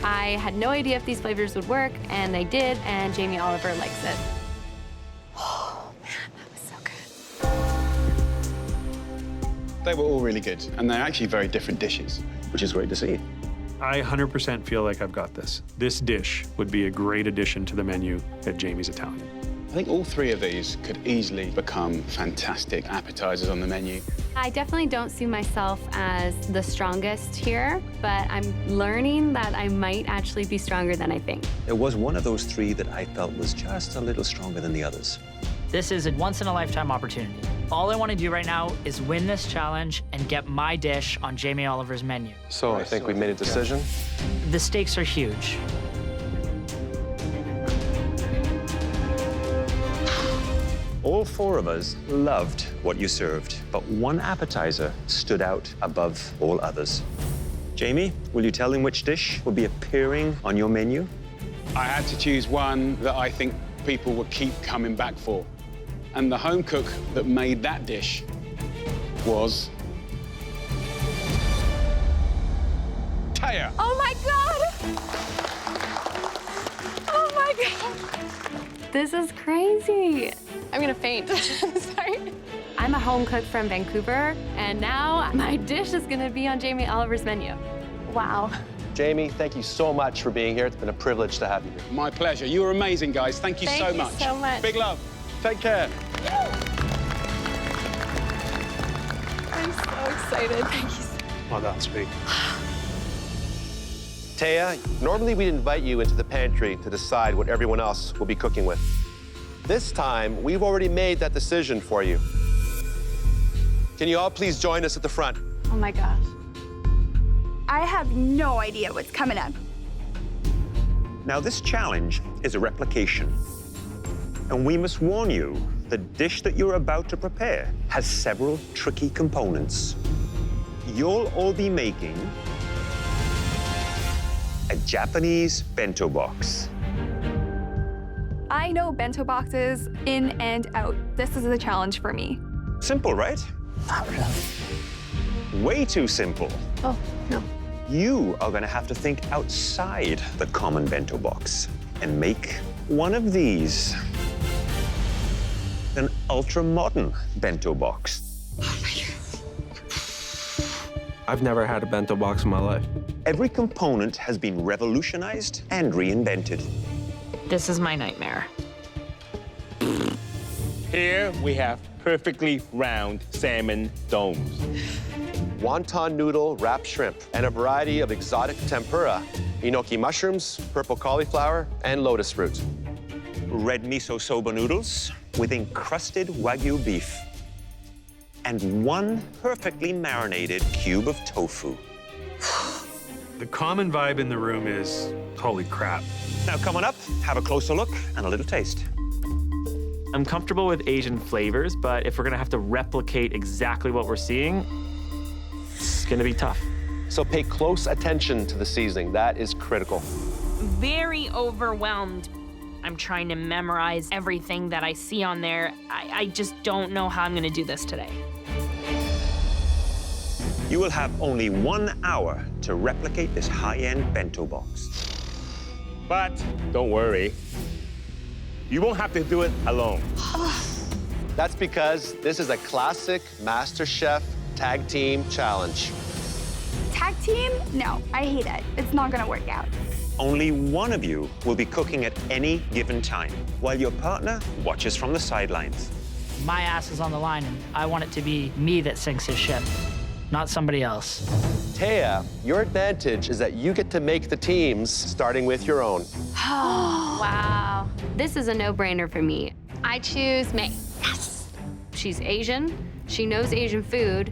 I had no idea if these flavors would work, and they did, and Jamie Oliver likes it. Oh, man, that was so good. They were all really good, and they're actually very different dishes, which is great to see. I 100% feel like I've got this. This dish would be a great addition to the menu at Jamie's Italian. I think all three of these could easily become fantastic appetizers on the menu. I definitely don't see myself as the strongest here, but I'm learning that I might actually be stronger than I think. It was one of those three that I felt was just a little stronger than the others. This is a once-in-a-lifetime opportunity. All I want to do right now is win this challenge and get my dish on Jamie Oliver's menu. So I think we made a decision. The stakes are huge. All four of us loved what you served, but one appetizer stood out above all others. Jamie, will you tell them which dish will be appearing on your menu? I had to choose one that I think people would keep coming back for. And the home cook that made that dish was Taya. Oh my God! Oh my God! This is crazy. I'm gonna faint. Sorry. I'm a home cook from Vancouver, and now my dish is gonna be on Jamie Oliver's menu. Wow. Jamie, thank you so much for being here. It's been a privilege to have you here. My pleasure. You were amazing, guys. Thank you so much. Thank you so much. Big love. Take care. I'm so excited. Thank you so much. Well done, sweet. Taya, normally we'd invite you into the pantry to decide what everyone else will be cooking with. This time, we've already made that decision for you. Can you all please join us at the front? Oh my gosh. I have no idea what's coming up. Now, this challenge is a replication. And we must warn you, the dish that you're about to prepare has several tricky components. You'll all be making a Japanese bento box. I know bento boxes in and out. This is a challenge for me. Simple, right? Not really. Way too simple. Oh, no. You are going to have to think outside the common bento box and make one of these. An ultra-modern bento box. I've never had a bento box in my life. Every component has been revolutionized and reinvented. This is my nightmare. Here we have perfectly round salmon domes. Wonton noodle wrapped shrimp and a variety of exotic tempura, enoki mushrooms, purple cauliflower, and lotus root. Red miso soba noodles with encrusted Wagyu beef. And one perfectly marinated cube of tofu. The common vibe in the room is, holy crap. Now come on up, have a closer look and a little taste. I'm comfortable with Asian flavors, but if we're gonna have to replicate exactly what we're seeing, it's gonna be tough. So pay close attention to the seasoning. That is critical. Very overwhelmed. I'm trying to memorize everything that I see on there. I just don't know how I'm gonna do this today. You will have only 1 hour to replicate this high-end bento box. But don't worry, you won't have to do it alone. That's because this is a classic MasterChef Tag Team Challenge. Tag team? No, I hate it. It's not gonna work out. Only one of you will be cooking at any given time, while your partner watches from the sidelines. My ass is on the line, and I want it to be me that sinks his ship, not somebody else. Taya, your advantage is that you get to make the teams, starting with your own. Wow. This is a no-brainer for me. I choose May. Yes. She's Asian. She knows Asian food.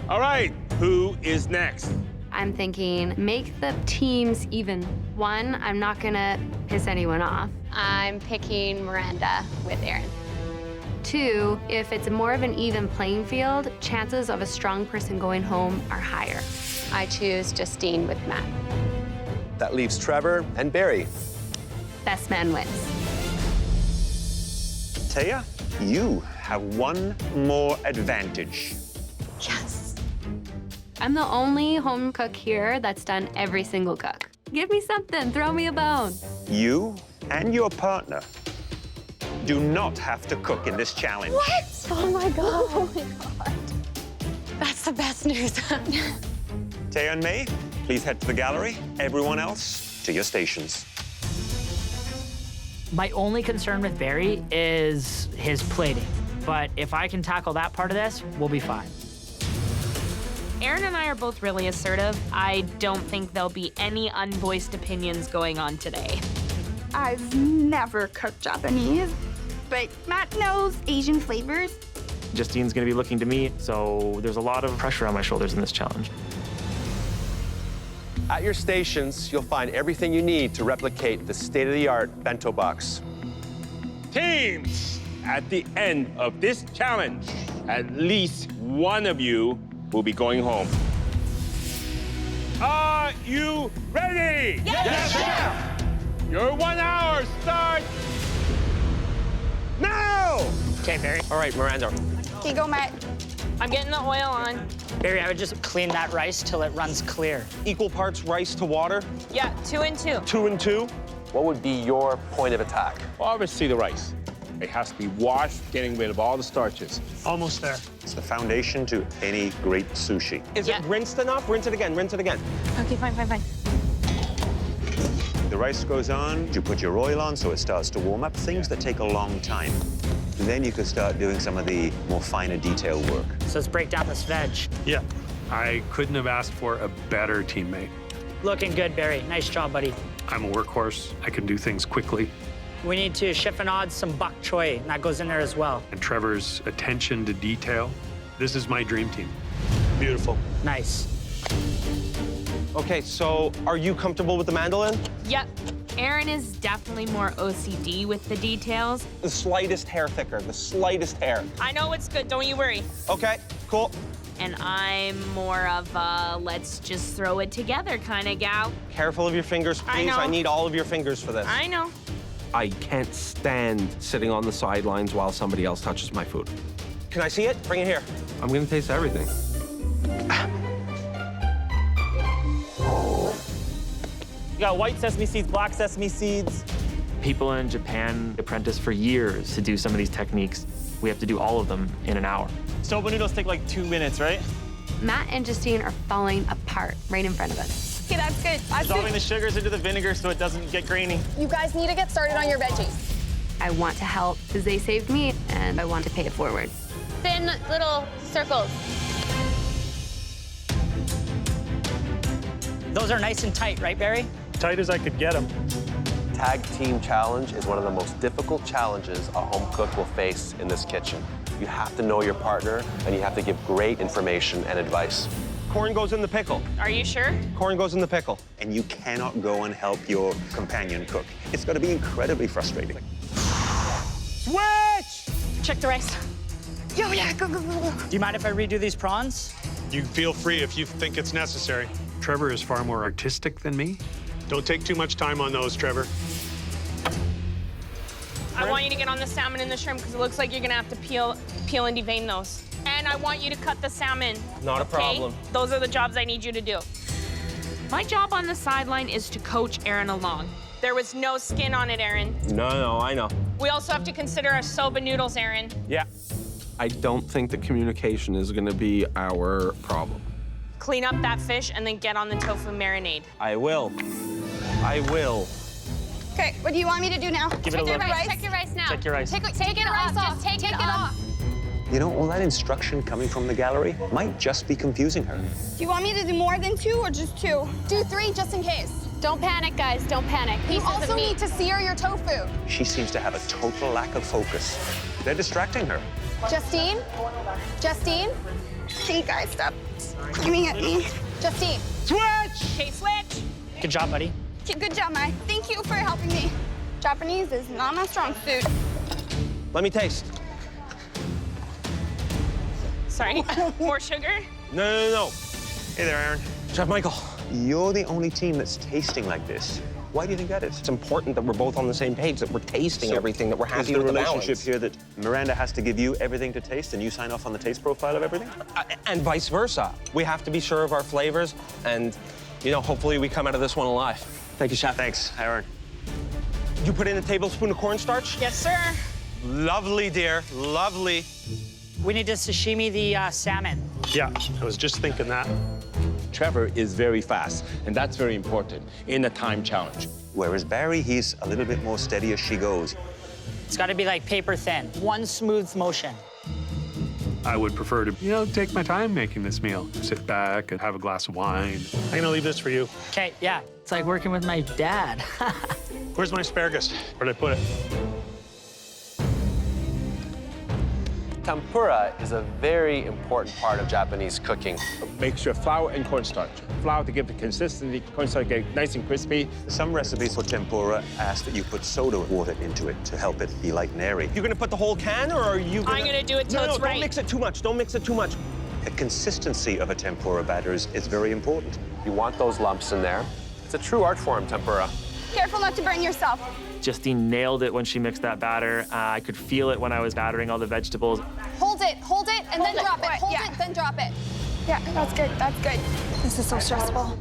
All right, who is next? I'm thinking make the teams even. One, I'm not gonna piss anyone off. I'm picking Miranda with Aaron. Two, if it's more of an even playing field, chances of a strong person going home are higher. I choose Justine with Matt. That leaves Trevor and Barry. Best man wins. Taya, you have one more advantage. Yes. I'm the only home cook here that's done every single cook. Give me something, throw me a bone. You and your partner do not have to cook in this challenge. What? Oh my God. Oh my God. That's the best news. Taya and May, please head to the gallery. Everyone else, to your stations. My only concern with Barry is his plating. But if I can tackle that part of this, we'll be fine. Aaron and I are both really assertive. I don't think there'll be any unvoiced opinions going on today. I've never cooked Japanese, but Matt knows Asian flavors. Justine's gonna be looking to me, so there's a lot of pressure on my shoulders in this challenge. At your stations, you'll find everything you need to replicate the state-of-the-art bento box. Teams, at the end of this challenge, at least one of you will be going home. Are you ready? Yes, Chef! Your 1 hour starts now! Okay, Barry. All right, Miranda. Here you go, Matt. I'm getting the oil on. Barry, I would just clean that rice till it runs clear. Equal parts rice to water? Yeah, 2 and 2. 2 and 2? What would be your point of attack? Obviously, the rice. It has to be washed, getting rid of all the starches. Almost there. It's the foundation to any great sushi. Is it rinsed enough? Rinse it again, rinse it again. Okay, fine. The rice goes on, you put your oil on so it starts to warm up, things that take a long time. Then you can start doing some of the more finer detail work. So let's break down this veg. Yeah. I couldn't have asked for a better teammate. Looking good, Barry. Nice job, buddy. I'm a workhorse. I can do things quickly. We need to chiffonade some bok choy, and that goes in there as well. And Trevor's attention to detail. This is my dream team. Beautiful. Nice. Okay, so are you comfortable with the mandolin? Yep. Aaron is definitely more OCD with the details. The slightest hair thicker, the slightest hair. I know it's good, don't you worry. Okay, cool. And I'm more of a let's just throw it together kind of gal. Careful of your fingers, I please. know. I need all of your fingers for this. I know. I can't stand sitting on the sidelines while somebody else touches my food. Can I see it? Bring it here. I'm gonna taste everything. You got white sesame seeds, black sesame seeds. People in Japan apprentice for years to do some of these techniques. We have to do all of them in an hour. Soba noodles take like 2 minutes, right? Matt and Justine are falling apart right in front of us. Okay, that's good. Dissolving the sugars into the vinegar so it doesn't get grainy. You guys need to get started on your veggies. I want to help because they saved me, and I want to pay it forward. Thin little circles. Those are nice and tight, right, Barry? Tight as I could get them. Tag team challenge is one of the most difficult challenges a home cook will face in this kitchen. You have to know your partner, and you have to give great information and advice. Corn goes in the pickle. Are you sure? Corn goes in the pickle. And you cannot go and help your companion cook. It's got to be incredibly frustrating. Switch! Check the rice. Yo, yeah, go. Do you mind if I redo these prawns? You feel free if you think it's necessary. Trevor is far more artistic than me. Don't take too much time on those, Trevor. I want you to get on the salmon and the shrimp because it looks like you're gonna have to peel and devein those. And I want you to cut the salmon. Not a problem. Okay? Those are the jobs I need you to do. My job on the sideline is to coach Aaron along. There was no skin on it, Aaron. No, I know. We also have to consider our soba noodles, Aaron. Yeah. I don't think the communication is gonna be our problem. Clean up that fish and then get on the tofu marinade. I will. I will. Okay, what do you want me to do now? Give it a look. Check your rice now. Check your rice. Take it off. Just take it off. You know, all that instruction coming from the gallery might just be confusing her. Do you want me to do more than 2 or just 2? Do 3 just in case. Don't panic, guys. Don't panic. You Pieces also of meat. need to sear your tofu. She seems to have a total lack of focus. They're distracting her. Justine? Okay, guys, stop screaming at me. Justine. Switch! Okay, switch. Good job, buddy. Good job, Mai. Thank you for helping me. Japanese is not my strong suit. Let me taste. Sorry, more sugar? No. Hey there, Aaron. Chef Michael. You're the only team that's tasting like this. Why do you think that is? It's important that we're both on the same page, that we're tasting everything, that we're happy with the relationship balance. here that Miranda has to give you everything to taste and you sign off on the taste profile of everything? And vice versa. We have to be sure of our flavors, and, you know, hopefully we come out of this one alive. Thank you, Chef. Thanks, Aaron. You put in a tablespoon of cornstarch? Yes, sir. Lovely, dear. Lovely. We need to sashimi the salmon. Yeah, I was just thinking that. Trevor is very fast, and that's very important in a time challenge. Whereas Barry, he's a little bit more steady as she goes. It's got to be like paper thin. One smooth motion. I would prefer to, take my time making this meal. Sit back and have a glass of wine. I'm gonna leave this for you. Okay, yeah. It's like working with my dad. Where's my asparagus? Where'd I put it? Tempura is a very important part of Japanese cooking. Make sure flour and cornstarch. Flour to give the consistency, cornstarch get nice and crispy. Some recipes for tempura ask that you put soda water into it to help it be light and airy. You're gonna put the whole can, or are you gonna... I'm gonna do it till no, it's no, right. don't mix it too much. Don't mix it too much. The consistency of a tempura batter is very important. You want those lumps in there. It's a true art form, tempura. Careful not to burn yourself. Justine nailed it when she mixed that batter. I could feel it when I was battering all the vegetables. Hold it, and then drop it. Hold it, then drop it. Yeah, that's good, that's good. This is so stressful.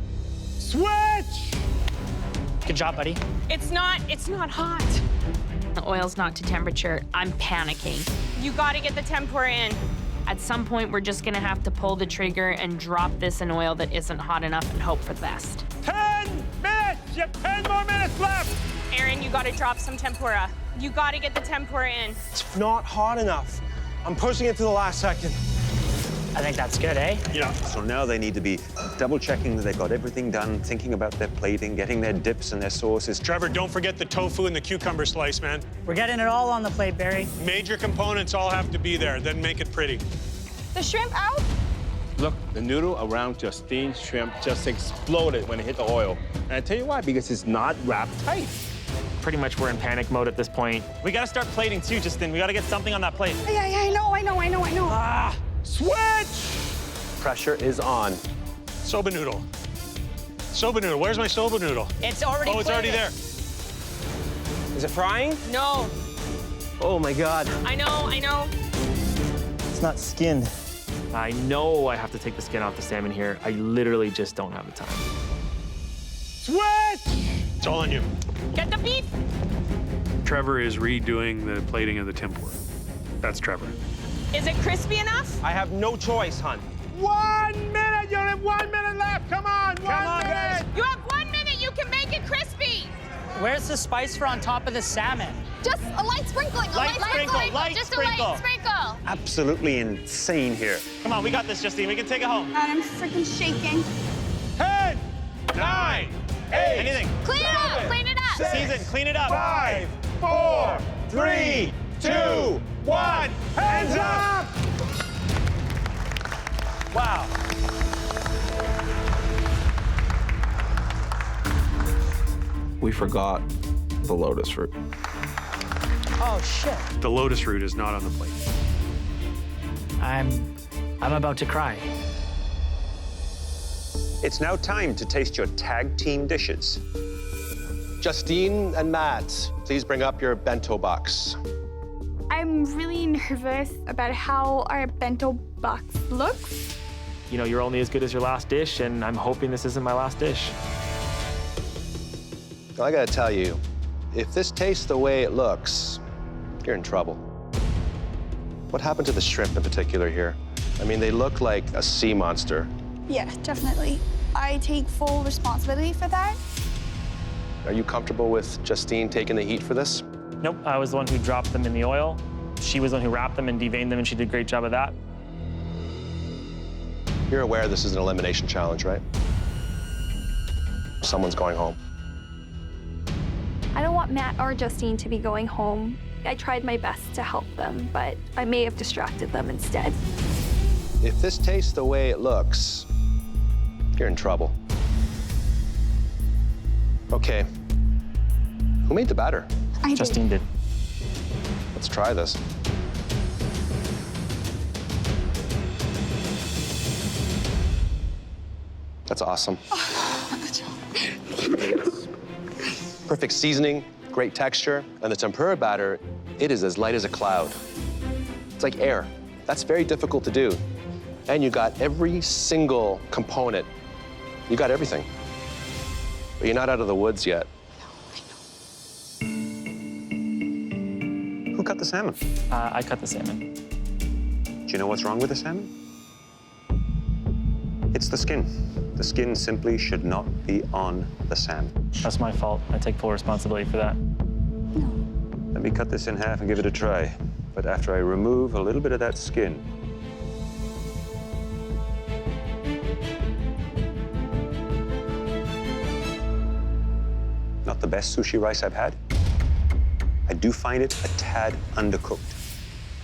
Switch! Good job, buddy. It's not hot. The oil's not to temperature. I'm panicking. You gotta get the tempura in. At some point, we're just gonna have to pull the trigger and drop this in oil that isn't hot enough and hope for the best. 10 minutes! You have 10 more minutes left! Aaron, you gotta drop some tempura. You gotta get the tempura in. It's not hot enough. I'm pushing it to the last second. I think that's good, eh? Yeah. So now they need to be double-checking that they've got everything done, thinking about their plating, getting their dips and their sauces. Trevor, don't forget the tofu and the cucumber slice, man. We're getting it all on the plate, Barry. Major components all have to be there, then make it pretty. The shrimp out? Look, the noodle around Justine's shrimp just exploded when it hit the oil. And I tell you why, because it's not wrapped tight. Pretty much we're in panic mode at this point. We gotta start plating too, Justine. We gotta get something on that plate. Yeah, I know. Ah, switch! Pressure is on. Soba noodle. Soba noodle, where's my soba noodle? It's already Oh, it's already there. Is it frying? No. Oh my God. I know. It's not skinned. I know I have to take the skin off the salmon here. I literally just don't have the time. Switch! It's all on you. Get the beef. Trevor is redoing the plating of the tempura. That's Trevor. Is it crispy enough? I have no choice, hon. 1 minute! You only have 1 minute left! Come on, Come on, guys. You have 1 minute. You can make it crispy. Where's the spice for on top of the salmon? Just a light sprinkling. Light sprinkle. Just a light sprinkle. Absolutely insane here. Come on, we got this, Justine. We can take it home. God, I'm freaking shaking. 10, 9, 8, Anything. Clean it up. Clean it up. Season, clean it up. 5, 4, 3, 2, 1. Hands up! Wow. We forgot the lotus root. Oh, shit. The lotus root is not on the plate. I'm about to cry. It's now time to taste your tag team dishes. Justine and Matt, please bring up your bento box. I'm really nervous about how our bento box looks. You know, you're only as good as your last dish, and I'm hoping this isn't my last dish. Well, I gotta tell you, if this tastes the way it looks, you're in trouble. What happened to the shrimp in particular here? I mean, they look like a sea monster. Yeah, definitely. I take full responsibility for that. Are you comfortable with Justine taking the heat for this? Nope, I was the one who dropped them in the oil. She was the one who wrapped them and deveined them, and she did a great job of that. You're aware this is an elimination challenge, right? Someone's going home. I don't want Matt or Justine to be going home. I tried my best to help them, but I may have distracted them instead. If this tastes the way it looks, you're in trouble. Okay. Who made the batter? I did. Justine did. Let's try this. That's awesome. Perfect seasoning, great texture, and the tempura batter, it is as light as a cloud. It's like air. That's very difficult to do. And you got every single component. You got everything. But you're not out of the woods yet. Who cut the salmon? I cut the salmon. Do you know what's wrong with the salmon? It's the skin. The skin simply should not be on the salmon. That's my fault. I take full responsibility for that. Let me cut this in half and give it a try. But after I remove a little bit of that skin, not the best sushi rice I've had. I do find it a tad undercooked.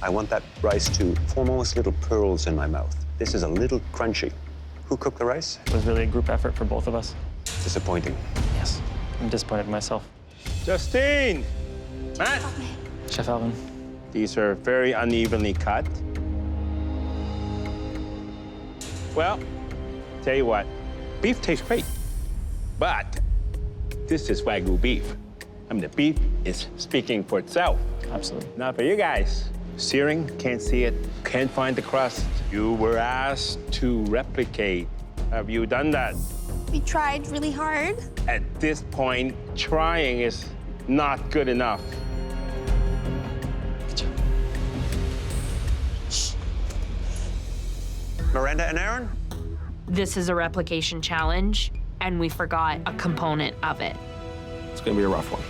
I want that rice to form almost little pearls in my mouth. This is a little crunchy. Who cooked the rice? It was really a group effort for both of us. Disappointing. Yes, I'm disappointed in myself. Justine! Matt! Chef Alvin. These are very unevenly cut. Well, tell you what, beef tastes great, but this is Wagyu beef. I mean, the beef is speaking for itself. Absolutely. Not for you guys. Searing, can't see it, can't find the crust. You were asked to replicate. Have you done that? We tried really hard. At this point, trying is not good enough. Miranda and Aaron? This is a replication challenge, and we forgot a component of it. It's gonna be a rough one.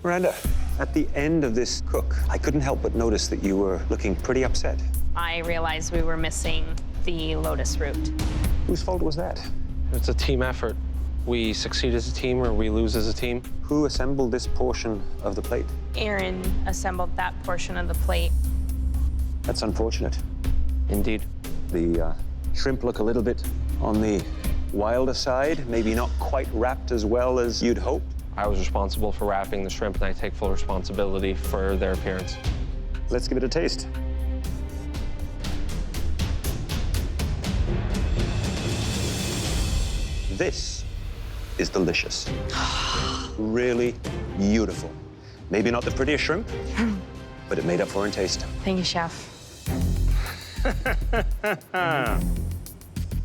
Miranda, at the end of this cook, I couldn't help but notice that you were looking pretty upset. I realized we were missing the lotus root. Whose fault was that? It's a team effort. We succeed as a team or we lose as a team. Who assembled this portion of the plate? Aaron assembled that portion of the plate. That's unfortunate. Indeed. The shrimp look a little bit on the wilder side, maybe not quite wrapped as well as you'd hoped. I was responsible for wrapping the shrimp, and I take full responsibility for their appearance. Let's give it a taste. This is delicious. Really beautiful. Maybe not the prettiest shrimp, but it made up for in taste. Thank you, Chef.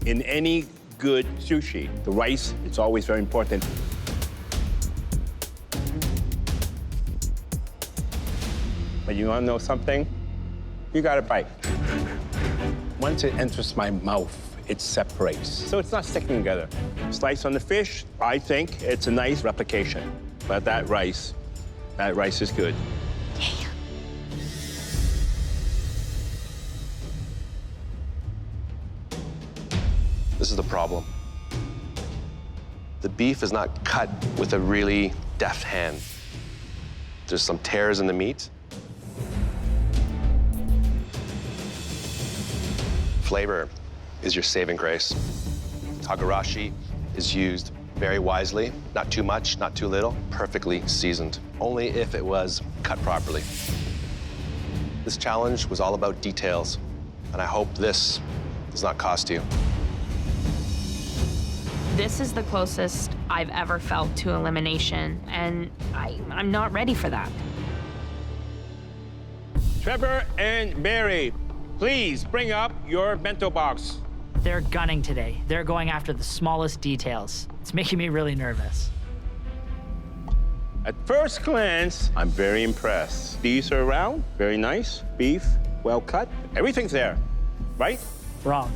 In any good sushi, the rice is always very important. But you want to know something? You got to bite. Once it enters my mouth, it separates. So it's not sticking together. Slice on the fish, I think it's a nice replication. But that rice is good. This is the problem. The beef is not cut with a really deft hand. There's some tears in the meat. Flavor is your saving grace. Togarashi is used very wisely, not too much, not too little, perfectly seasoned, only if it was cut properly. This challenge was all about details, and I hope this does not cost you. This is the closest I've ever felt to elimination, and I'm not ready for that. Trevor and Barry, please bring up your bento box. They're gunning today. They're going after the smallest details. It's making me really nervous. At first glance, I'm very impressed. These are round, very nice. Beef, well cut. Everything's there, right? Wrong.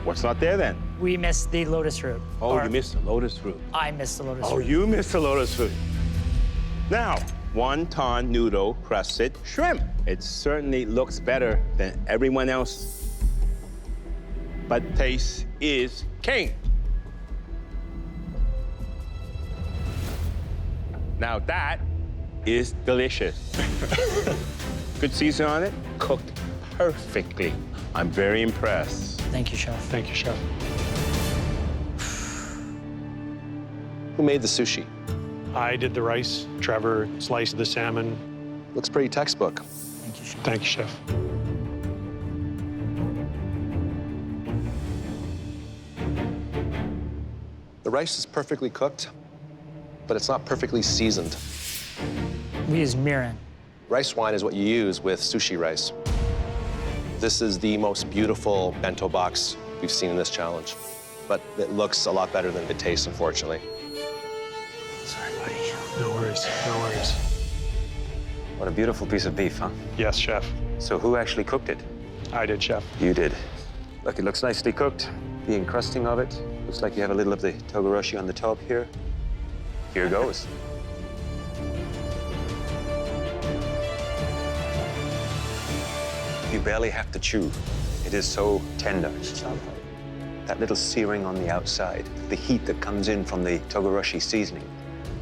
What's not there then? We missed the lotus root. Oh, you missed the lotus root. I missed the lotus Oh, root. you missed the lotus root. Now, wonton noodle crusted shrimp. It certainly looks better than everyone else. But taste is king. Now that is delicious. Good season on it, cooked perfectly. I'm very impressed. Thank you, Chef. Thank you, Chef. Who made the sushi? I did the rice. Trevor sliced the salmon. Looks pretty textbook. Thank you, Chef. Thank you, Chef. The rice is perfectly cooked, but it's not perfectly seasoned. We use mirin. Rice wine is what you use with sushi rice. This is the most beautiful bento box we've seen in this challenge, but it looks a lot better than it tastes, unfortunately. Sorry, buddy. No worries, no worries. What a beautiful piece of beef, huh? Yes, Chef. So who actually cooked it? I did, Chef. You did. Look, it looks nicely cooked. The encrusting of it. Looks like you have a little of the togarashi on the top here. Here goes. You barely have to chew. It is so tender. That little searing on the outside, the heat that comes in from the togarashi seasoning.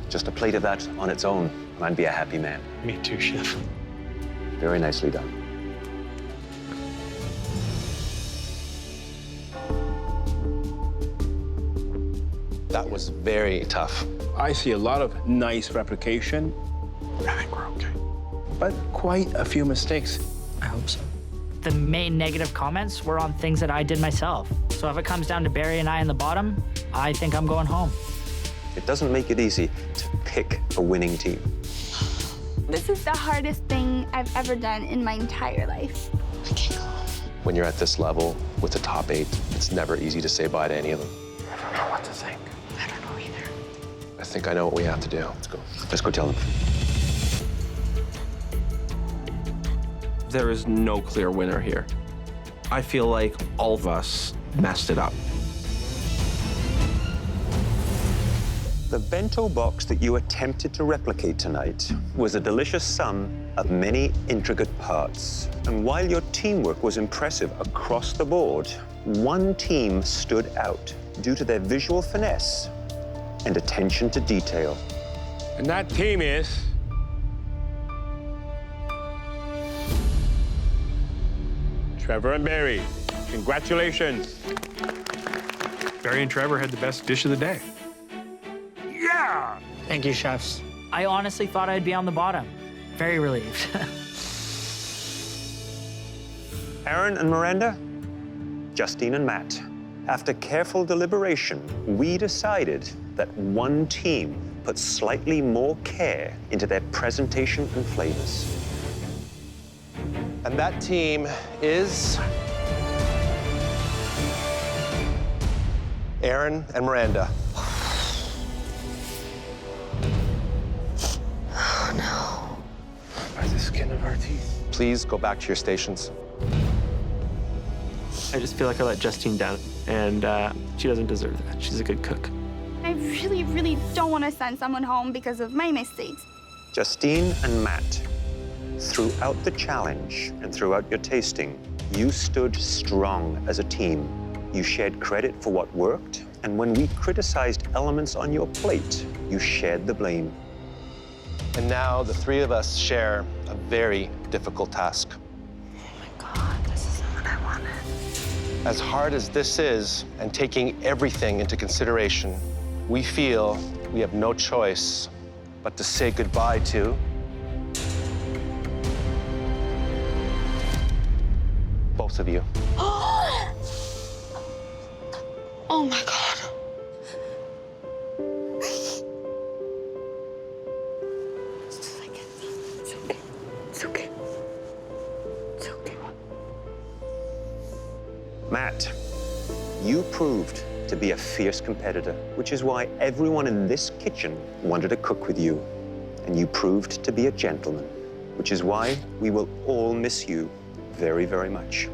Just a plate of that on its own, and I'd be a happy man. Me too, Chef. Very nicely done. That was very tough. I see a lot of nice replication. I think we're okay. But quite a few mistakes. I hope so. The main negative comments were on things that I did myself. So if it comes down to Barry and I in the bottom, I think I'm going home. It doesn't make it easy to pick a winning team. This is the hardest thing I've ever done in my entire life. When you're at this level with the top 8, it's never easy to say bye to any of them. I don't know what to think. I don't know either. I think I know what we have to do. Let's go. Let's go tell them. There is no clear winner here. I feel like all of us messed it up. The bento box that you attempted to replicate tonight was a delicious sum of many intricate parts. And while your teamwork was impressive across the board, one team stood out due to their visual finesse and attention to detail. And that team is... Trevor and Barry. Congratulations. Barry and Trevor had the best dish of the day. Yeah! Thank you, chefs. I honestly thought I'd be on the bottom. Very relieved. Aaron and Miranda, Justine and Matt. After careful deliberation, we decided that one team put slightly more care into their presentation and flavors. And that team is Aaron and Miranda. Oh, no. By the skin of our teeth. Please go back to your stations. I just feel like I let Justine down, and she doesn't deserve that. She's a good cook. I really, really don't want to send someone home because of my mistakes. Justine and Matt, throughout the challenge and throughout your tasting, you stood strong as a team. You shared credit for what worked, and when we criticized elements on your plate, you shared the blame. And now the three of us share a very difficult task. Oh my God, this isn't what I wanted. As hard as this is, and taking everything into consideration, we feel we have no choice but to say goodbye to both of you. Oh my God. It's okay. It's okay. It's okay. Matt, you proved to be a fierce competitor, which is why everyone in this kitchen wanted to cook with you. And you proved to be a gentleman, which is why we will all miss you very, very much.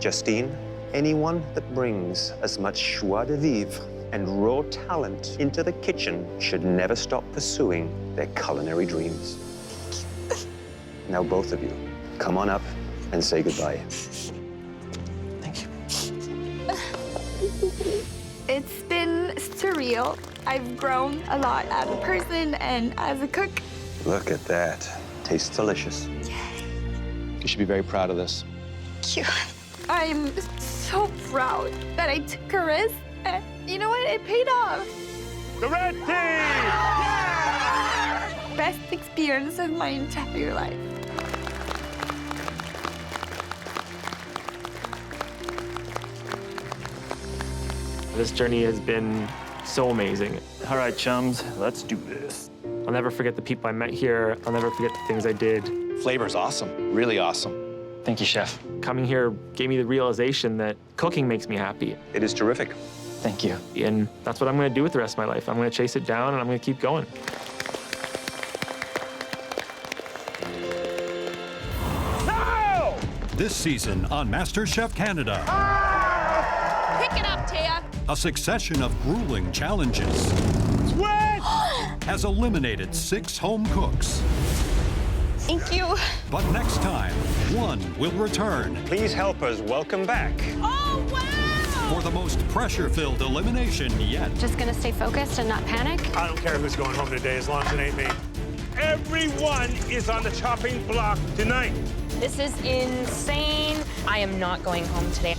Justine, anyone that brings as much joie de vivre and raw talent into the kitchen should never stop pursuing their culinary dreams. Now, both of you, come on up and say goodbye. It's been surreal. I've grown a lot as a person and as a cook. Look at that. Tastes delicious. You should be very proud of this. Cute. I'm so proud that I took a risk. And you know what? It paid off. The red team! Yeah! Best experience of my entire life. This journey has been so amazing. All right, chums, let's do this. I'll never forget the people I met here. I'll never forget the things I did. Flavor's awesome, really awesome. Thank you, chef. Coming here gave me the realization that cooking makes me happy. It is terrific. Thank you. And that's what I'm gonna do with the rest of my life. I'm gonna chase it down and I'm gonna keep going. No! This season on MasterChef Canada, Pick it up, Taya. a succession of grueling challenges Sweat! has eliminated 6 home cooks. Thank you. But next time, one will return Please help us welcome back Oh, wow! for the most pressure-filled elimination yet. Just gonna stay focused and not panic. I don't care who's going home today as long as it ain't me. Everyone is on the chopping block tonight. This is insane. I am not going home today.